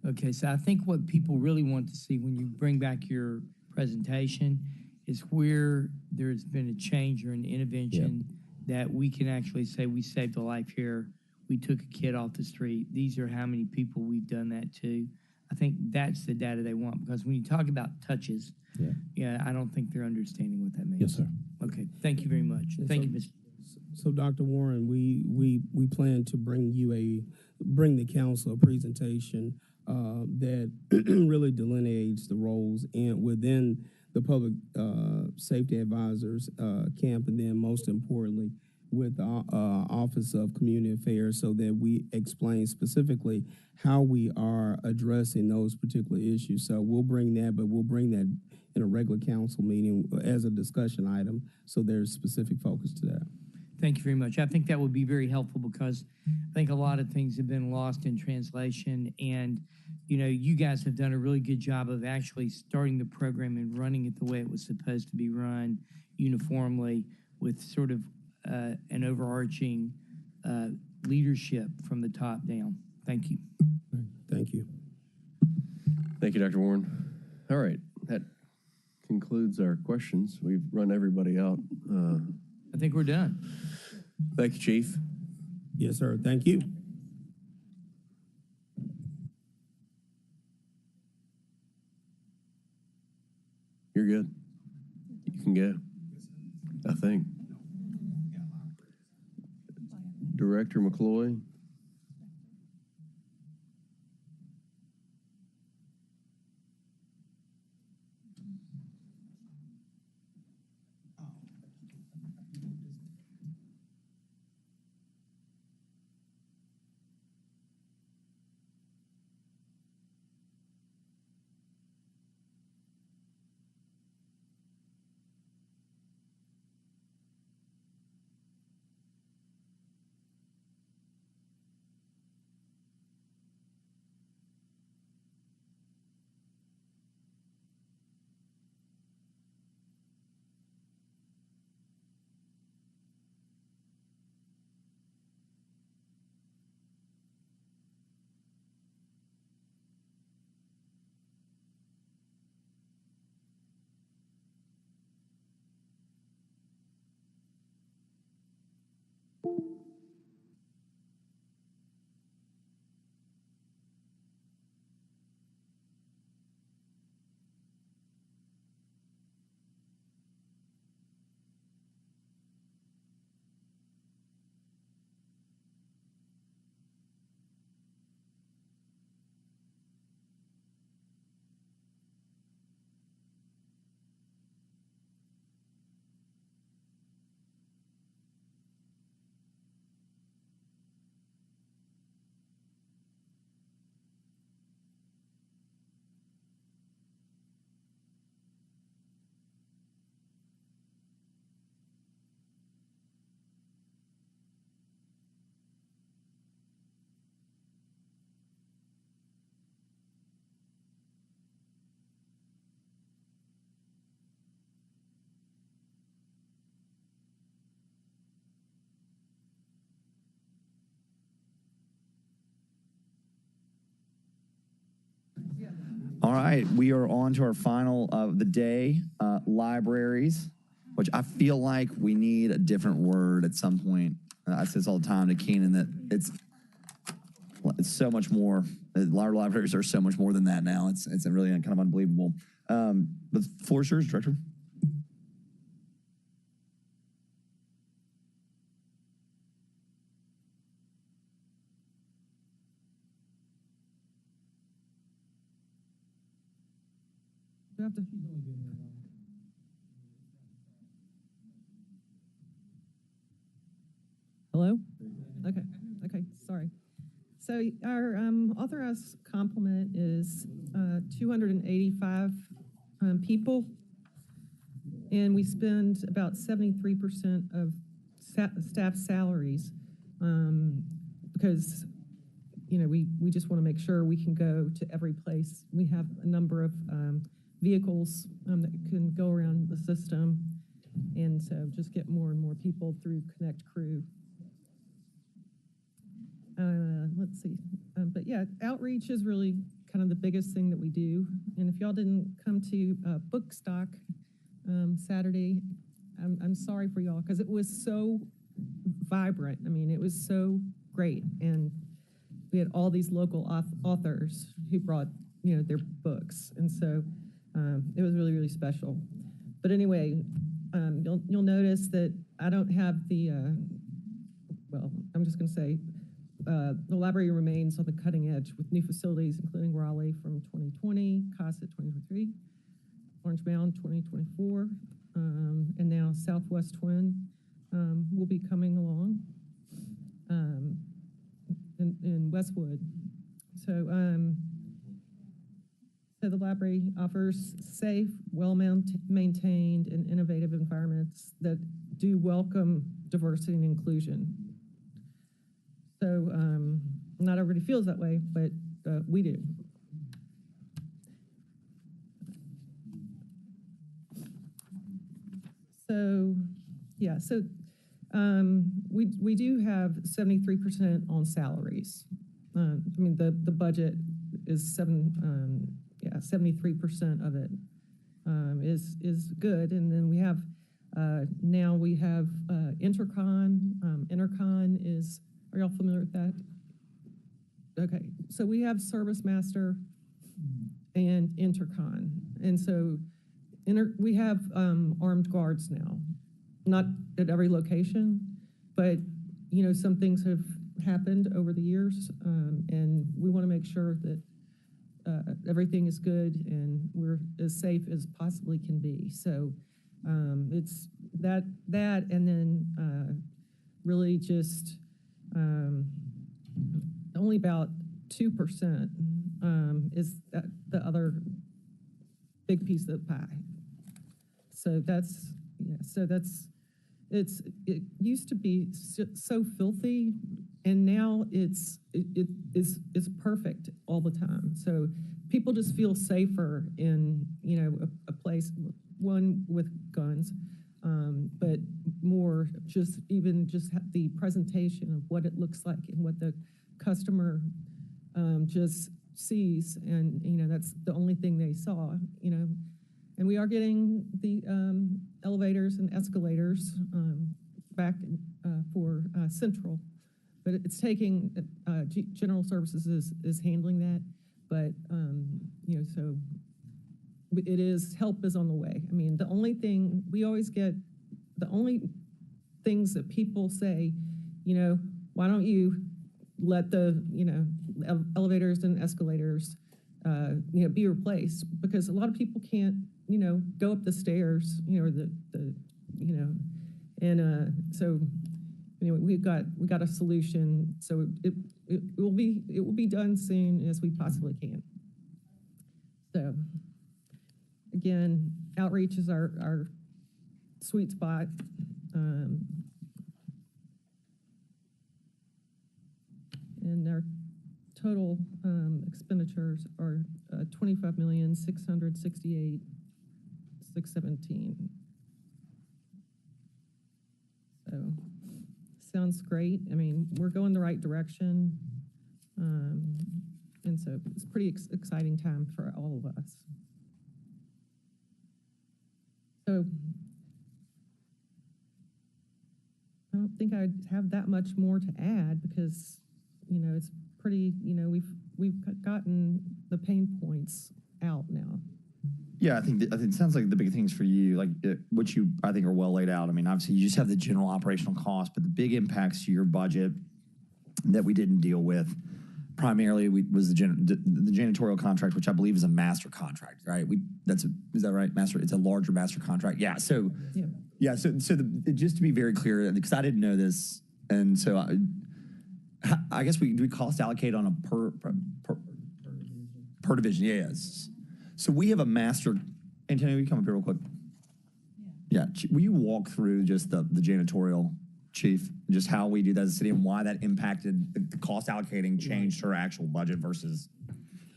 Okay, so I think what people really want to see when you bring back your presentation is where there's been a change or an intervention that we can actually say we saved a life here. We took a kid off the street. These are how many people we've done that to. I think that's the data they want, because when you talk about touches, I don't think they're understanding what that means. Yes, sir. Okay, thank you very much. Thank you, Mr. So, Dr. Warren, we plan to bring the council a presentation that really delineates the roles and within the public safety advisors camp, and then most importantly with the Office of Community Affairs, so that we explain specifically how we are addressing those particular issues. So we'll bring that, but we'll bring that in a regular council meeting as a discussion item, so there's specific focus to that. Thank you very much. I think that would be very helpful, because I think a lot of things have been lost in translation, and you guys have done a really good job of actually starting the program and running it the way it was supposed to be run uniformly, with sort of an overarching leadership from the top down. Thank you. Thank you. Thank you, Dr. Warren. All right, that concludes our questions. We've run everybody out. I think we're done. Thank you, Chief. Yes, sir. Thank you. You're good. You can go, I think. Director McCloy. All right, we are on to our final of the day, libraries, which I feel like we need a different word at some point. I say this all the time to Keenan, that it's so much more. Libraries are so much more than that now. It's really kind of unbelievable. But the floor is yours, Director. Hello? Okay, sorry. So our authorized complement is 285 people, and we spend about 73% of staff salaries because, we just want to make sure we can go to every place. We have a number of vehicles that can go around the system. And so just get more and more people through Connect Crew. Let's see. But yeah, outreach is really kind of the biggest thing that we do. And if y'all didn't come to Bookstock Saturday, I'm sorry for y'all, because it was so vibrant. I mean, it was so great. And we had all these local authors who brought, their books. And so it was really, really special. But anyway, you'll notice that I don't have the, I'm just going to say, the library remains on the cutting edge with new facilities, including Raleigh from 2020, CASA 2023, Orange Mound 2024, and now Southwest Twin will be coming along in Westwood. So, so the library offers safe, well-maintained, and innovative environments that do welcome diversity and inclusion. So not everybody feels that way, but we do. So, yeah, so we do have 73% on salaries. I mean, the budget is 73% of it is good. And then we have, now we have Intercon. Intercon is, are y'all familiar with that? Okay, so we have Service Master and Intercon. And so we have armed guards now, not at every location, but some things have happened over the years, and we want to make sure that everything is good and we're as safe as possibly can be. So it's that, and then really just only about 2% is the other big piece of the pie. So that's, it used to be so filthy, and now it's perfect all the time. So people just feel safer in, a place, one with guns, but more just the presentation of what it looks like and what the customer just sees, and that's the only thing they saw, and we are getting the elevators and escalators back for Central, but it's taking General Services is handling that, but so it is, help is on the way. I mean, the only thing we always get, the only things that people say, why don't you let the elevators and escalators be replaced, because a lot of people can't go up the stairs, or and so anyway, we got a solution, so it will be done soon as we possibly can. So again, outreach is our sweet spot. And our total expenditures are $25,668,617. So sounds great. I mean, we're going the right direction, and so it's a pretty exciting time for all of us. So I don't think I'd have that much more to add, because it's pretty, we've gotten the pain points out now. Yeah, I think it sounds like the big things for you, which you, I think, are well laid out. I mean, obviously, you just have the general operational cost, but the big impacts to your budget that we didn't deal with primarily was the janitorial contract, which I believe is a master contract, right? Is that right? Master, it's a larger master contract. Yeah. So, just to be very clear, because I didn't know this, and so I guess we cost allocate on a per division. Yes. So we have a master. Antonio, will you come up here real quick? Yeah. Will you walk through just the janitorial, Chief, just how we do that as a city and why that impacted the cost allocating changed her actual budget versus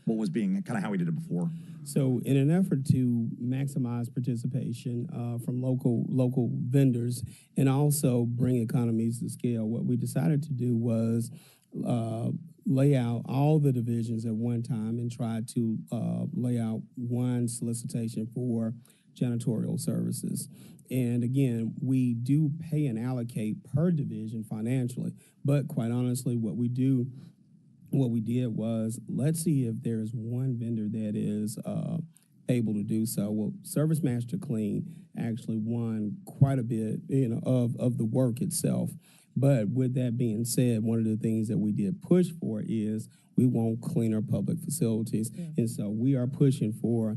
what was being, kind of how we did it before? So, in an effort to maximize participation from local vendors and also bring economies to scale, what we decided to do was lay out all the divisions at one time and try to lay out one solicitation for janitorial services. And again, we do pay and allocate per division financially, but quite honestly, what we did was, let's see if there's one vendor that is able to do so. Well, Service Master Clean actually won quite a bit, of the work itself. But with that being said, one of the things that we did push for is we want cleaner public facilities. Yeah. And so we are pushing for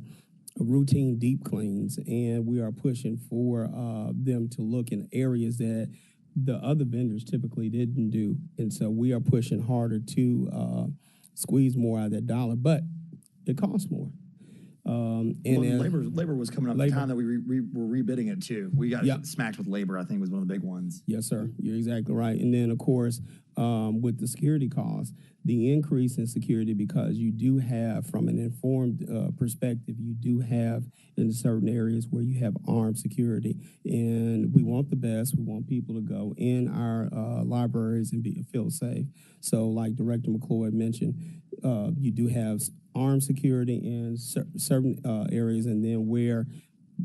routine deep cleans, and we are pushing for them to look in areas that the other vendors typically didn't do. And so we are pushing harder to squeeze more out of that dollar, but it costs more. Labor was coming up at the time that we were rebidding it too. We got smacked with labor, I think, was one of the big ones. Yes, sir. You're exactly right. And then, of course, with the security costs, the increase in security, because you do have, from an informed perspective, you do have in certain areas where you have armed security. And we want the best. We want people to go in our libraries and feel safe. So like Director McCloy mentioned, you do have armed security in certain areas, and then where,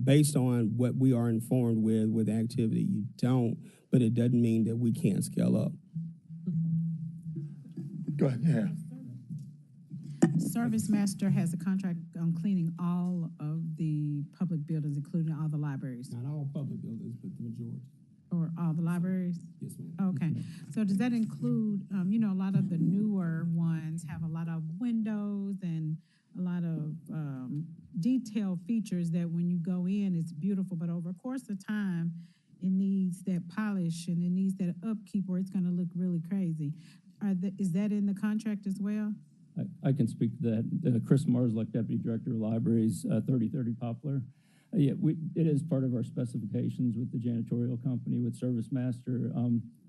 based on what we are informed with activity, you don't, but it doesn't mean that we can't scale up. Go ahead. Yeah. Service Master has a contract on cleaning all of the public buildings, including all the libraries. Not all public buildings, but the majority. Or all the libraries? Yes, ma'am. Okay. So does that include, a lot of the newer ones have a lot of windows and a lot of detailed features that when you go in, it's beautiful, but over the course of time, it needs that polish and it needs that upkeep or it's going to look really crazy. Is that in the contract as well? I can speak to that. Chris Marsluck, Deputy Director of Libraries, 3030 Poplar. It is part of our specifications with the janitorial company, with Service Master.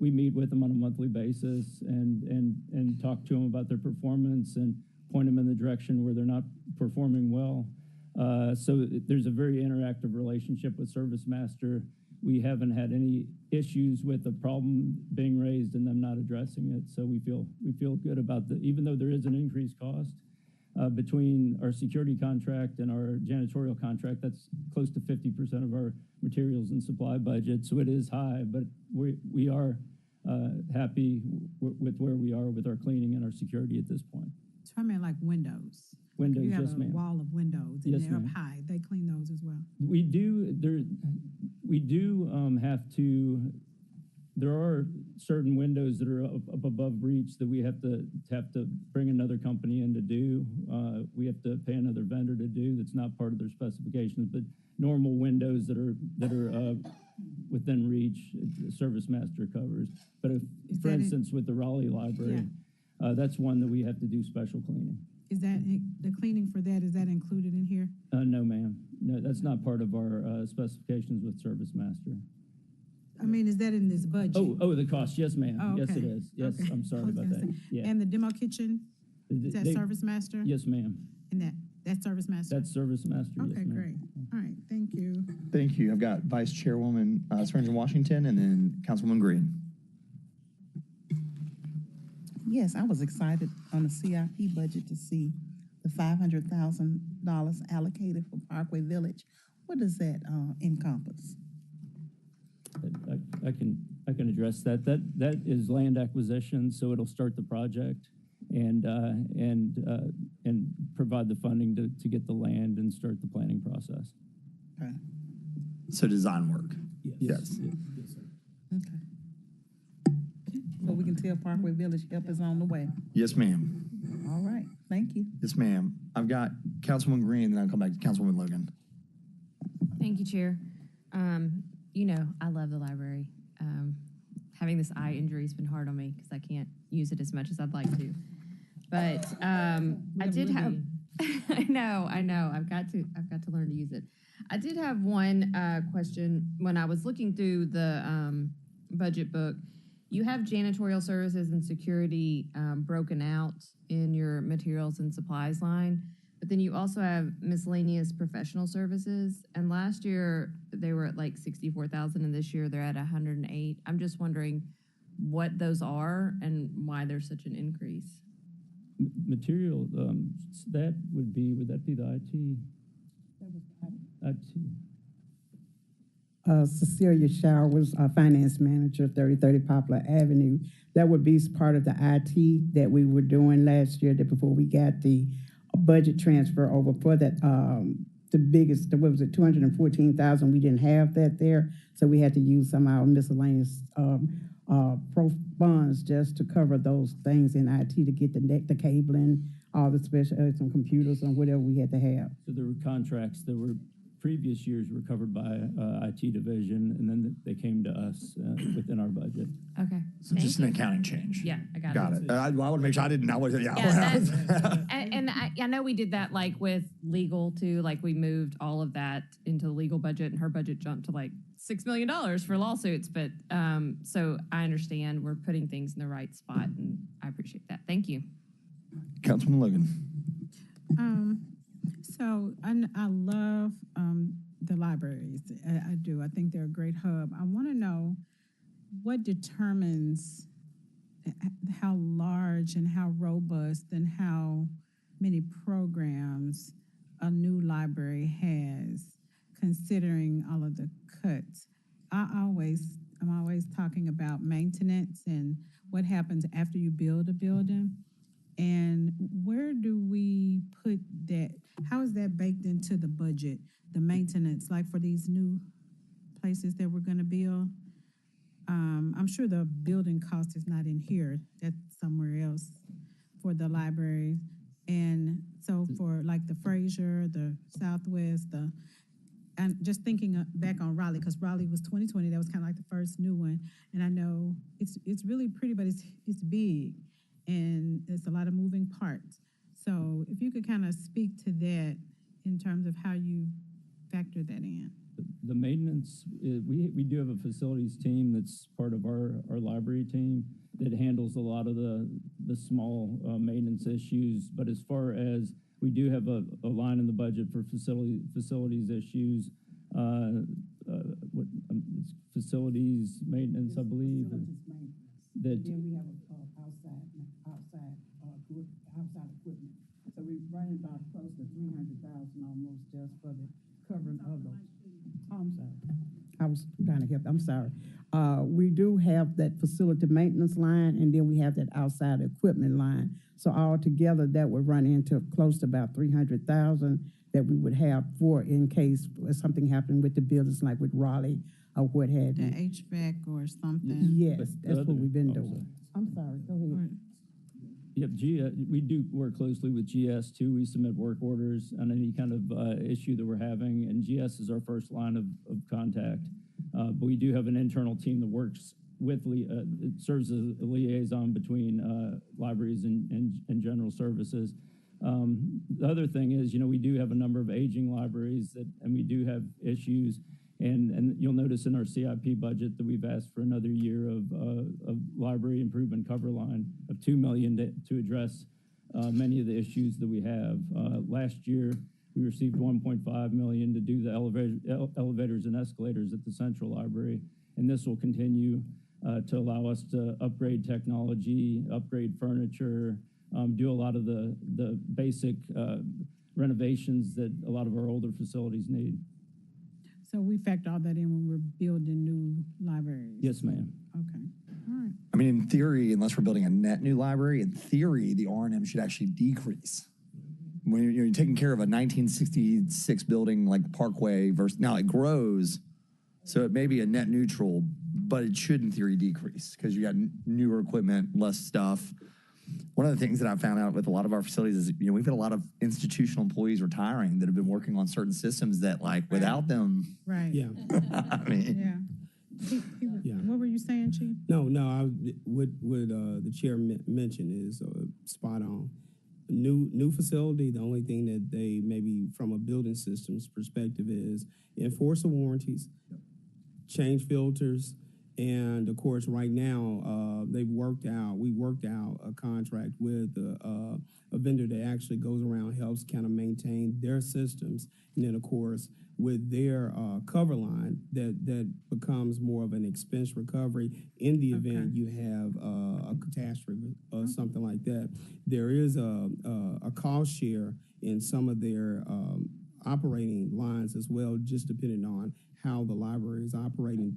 We meet with them on a monthly basis and talk to them about their performance and point them in the direction where they're not performing well. So there's a very interactive relationship with Service Master. We haven't had any issues with a problem being raised and them not addressing it. So we feel good about even though there is an increased cost between our security contract and our janitorial contract, that's close to 50% of our materials and supply budget. So it is high, but we are happy with where we are with our cleaning and our security at this point. So I mean like windows. Windows, you have yes, a ma'am. wall of windows and Yes, they're up ma'am. high. They clean those as well. We do have to. There are certain windows that are up above reach that we have to bring another company in to do. We have to pay another vendor to do. That's not part of their specifications, but normal windows that are within reach, the Service Master covers. But if, for instance, with the Raleigh Library, that's one that we have to do special cleaning. Is that the cleaning for that? Is that included in here? No, ma'am. No, that's not part of our specifications with Service Master. I mean, is that in this budget? Oh, the cost. Yes, ma'am. Oh, Yes, okay. it is. Yes, Okay. I'm sorry I was about gonna that. say. Yeah. And the demo kitchen? Is that Service Master? Yes, ma'am. And that's Service Master? That's Service Master. Okay, yes, ma'am. great. All right, thank you. Thank you. I've got Vice Chairwoman Swearingen Washington and then Councilwoman Green. Yes, I was excited on the CIP budget to see the $500,000 allocated for Parkway Village. What does that encompass? I can address that. That is land acquisition, so it'll start the project and provide the funding to get the land and start the planning process. Okay. So design work. Yes. Yes, sir. Okay. So we can tell Parkway Village help is on the way. Yes, ma'am. All right, thank you. Yes, ma'am. I've got Councilwoman Green, then I'll come back to Councilwoman Logan. Thank you, Chair. I love the library. Having this eye injury has been hard on me because I can't use it as much as I'd like to. But I did have. I know. I've got to learn to use it. I did have one question when I was looking through the budget book. You have janitorial services and security broken out in your materials and supplies line, but then you also have miscellaneous professional services. And last year they were at like 64,000, and this year they're at 108. I'm just wondering what those are and why there's such an increase. Material, that would that be the IT? IT. Cecilia Shower was our finance manager, 3030 Poplar Avenue. That would be part of the IT that we were doing last year, that before we got the budget transfer over for that, the biggest, what was it, 214,000, we didn't have that there. So we had to use some of our miscellaneous pro funds just to cover those things in IT, to get the cabling, all the special, some computers and whatever we had to have. So there were contracts that were previous years were covered by IT division, and then they came to us within our budget. Okay. So just an accounting change. Yeah, I got Got it. I want to make sure I didn't. I was. Yeah. And I know we did that like with legal too. Like we moved all of that into the legal budget, and her budget jumped to like $6 million for lawsuits. But so I understand we're putting things in the right spot, and I appreciate that. Thank you. Councilman Logan. So I love the libraries. I do. I think they're a great hub. I want to know what determines how large and how robust and how many programs a new library has, considering all of the cuts. I'm always talking about maintenance and what happens after you build a building. And where do we put that? How is that baked into the budget, the maintenance, like for these new places that we're going to build? I'm sure the building cost is not in here. That's somewhere else for the library. And so for like the Fraser, the Southwest, and just thinking back on Raleigh, because Raleigh was 2020, that was kind of like the first new one. And I know it's really pretty, but it's big. And there's a lot of moving parts. So if you could kind of speak to that in terms of how you factor that in. The maintenance, we do have a facilities team that's part of our library team that handles a lot of the small maintenance issues. But as far as, we do have a line in the budget for facilities issues, facilities maintenance, I believe. That then we have outside equipment. So we're running about close to 300,000 almost just for the covering of those. I'm sorry. I was trying to help. I'm sorry. We do have that facility maintenance line, and then we have that outside equipment line. So all together, that would run into close to about 300,000 that we would have for in case something happened with the buildings, like with Raleigh or what have The you. HVAC or something. Yes, that's what we've been doing. I'm sorry. Go ahead. Yep, we do work closely with GS too. We submit work orders on any kind of issue that we're having, and GS is our first line of contact. But we do have an internal team that works with, it serves as a liaison between libraries and general services. The other thing is, we do have a number of aging libraries and we do have issues. And you'll notice in our CIP budget that we've asked for another year of library improvement cover line of $2 million to address many of the issues that we have. Last year, we received $1.5 million to do the elevators and escalators at the Central Library, and this will continue to allow us to upgrade technology, upgrade furniture, do a lot of the basic renovations that a lot of our older facilities need. So we factor all that in when we're building new libraries? Yes, ma'am. Okay, all right. I mean, in theory, unless we're building a net new library, in theory, the R&M should actually decrease. When you're taking care of a 1966 building like Parkway versus, now it grows, so it may be a net neutral, but it should in theory decrease because you got newer equipment, less stuff. One of the things that I found out with a lot of our facilities is, we've got a lot of institutional employees retiring that have been working on certain systems that, like, without them. Right. Yeah. I mean. Yeah. What were you saying, Chief? No, what the chair mentioned is spot on. New facility, the only thing that they maybe from a building systems perspective is enforce the warranties, change filters, And of course, right now, we worked out a contract with a vendor that actually goes around, helps kind of maintain their systems. And then, of course, with their cover line, that becomes more of an expense recovery in the event you have a catastrophe or something like that. There is a cost share in some of their operating lines as well, just depending on how the library is operating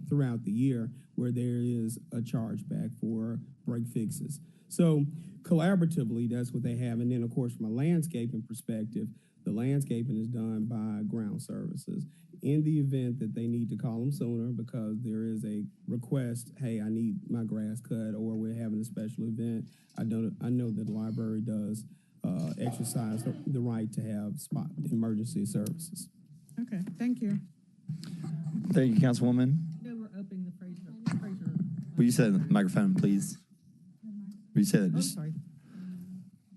throughout the year, where there is a chargeback for break fixes. So collaboratively, that's what they have. And then, of course, from a landscaping perspective, the landscaping is done by ground services. In the event that they need to call them sooner because there is a request, hey, I need my grass cut, or we're having a special event, I know that the library does exercise the right to have spot emergency services. Okay, thank you. Thank you, Councilwoman. No, we're opening the Fraser. Will you say the microphone, please? Will you say that? Oh, sorry.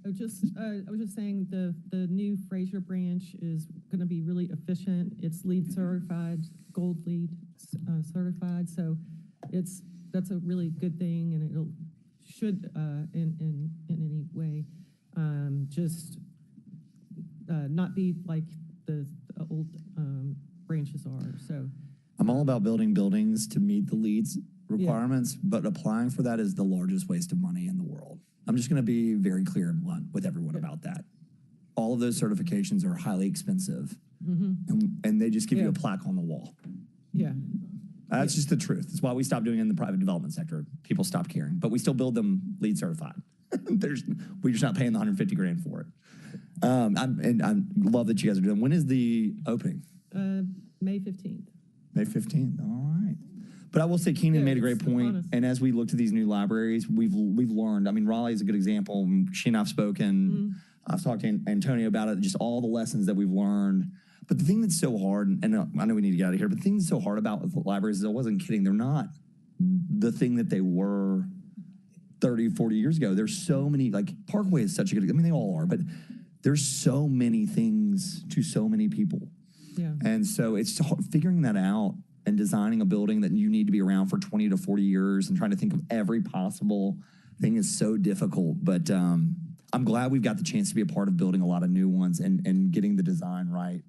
I was just saying the new Fraser branch is going to be really efficient. It's LEED certified, gold LEED certified. So that's a really good thing, and it should in any way just not be like the old branches are. So I'm all about building buildings to meet the LEED's requirements, but applying for that is the largest waste of money in the world. I'm just going to be very clear and blunt with everyone about that. All of those certifications are highly expensive, and they just give you a plaque on the wall. Yeah. That's just the truth. That's why we stopped doing it in the private development sector. People stopped caring, but we still build them LEED certified. We're just not paying the $150,000 for it. I love that you guys are doing. When is the opening? May 15th. May 15th. All right. But I will say Keenan made a great point. And as we look to these new libraries, we've learned. I mean, Raleigh is a good example. She and I've spoken. I've talked to Antonio about it, just all the lessons that we've learned. But the thing that's so hard, and I know we need to get out of here, but the thing that's so hard about the libraries is I wasn't kidding. They're not the thing that they were 30, 40 years ago. There's so many, like Parkway is such a good, I mean, they all are, but there's so many things to so many people. Yeah. And so it's figuring that out and designing a building that you need to be around for 20 to 40 years and trying to think of every possible thing is so difficult. But I'm glad we've got the chance to be a part of building a lot of new ones and getting the design right.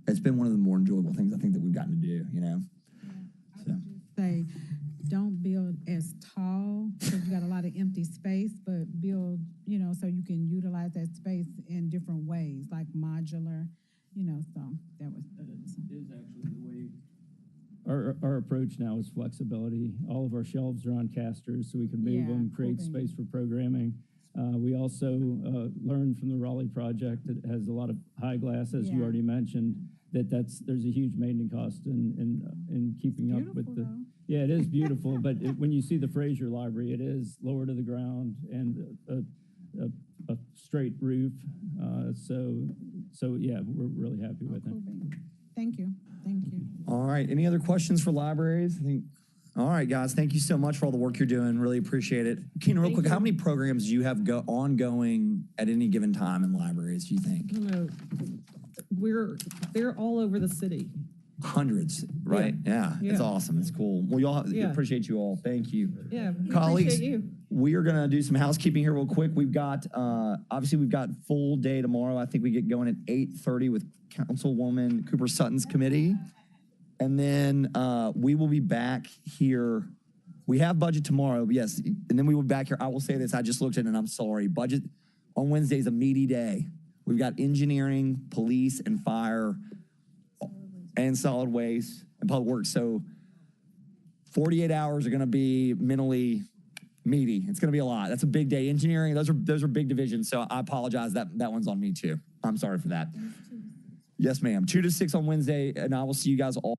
It's been one of the more enjoyable things I think that we've gotten to do, you know? So. Say, don't build as tall because you got a lot of empty space, but build, so you can utilize that space in different ways, like modular, so that was. It is actually the way. Our approach now is flexibility. All of our shelves are on casters, so we can move them, create space for programming. We also learned from the Raleigh project that has a lot of high glass, as you already mentioned, there's a huge maintenance cost in keeping up with the. Yeah, it is beautiful, but when you see the Fraser Library, it is lower to the ground and a straight roof. So yeah, we're really happy with it. Thank you. All right. Any other questions for libraries? I think. All right, guys. Thank you so much for all the work you're doing. Really appreciate it. Keenan, real quick, how many programs do you have ongoing at any given time in libraries, do you think? I don't know. They're all over the city. Hundreds, right? Yeah. It's awesome. It's cool. Well, y'all appreciate you all. Thank you. Yeah, colleagues. Appreciate you. We are going to do some housekeeping here real quick. We've got, obviously we've got full day tomorrow. I think we get going at 8:30 with Councilwoman Cooper Sutton's committee. And then we will be back here. We have budget tomorrow, yes. And then we will be back here. I will say this, I just looked at it and I'm sorry. Budget on Wednesday is a meaty day. We've got engineering, police, and fire, and solid waste, and public works. So 48 hours are going to be mentally meaty. It's going to be a lot. That's a big day. Engineering, those are big divisions. So I apologize. That one's on me too. I'm sorry for that. Yes, ma'am. 2 to 6 on Wednesday, and I will see you guys all.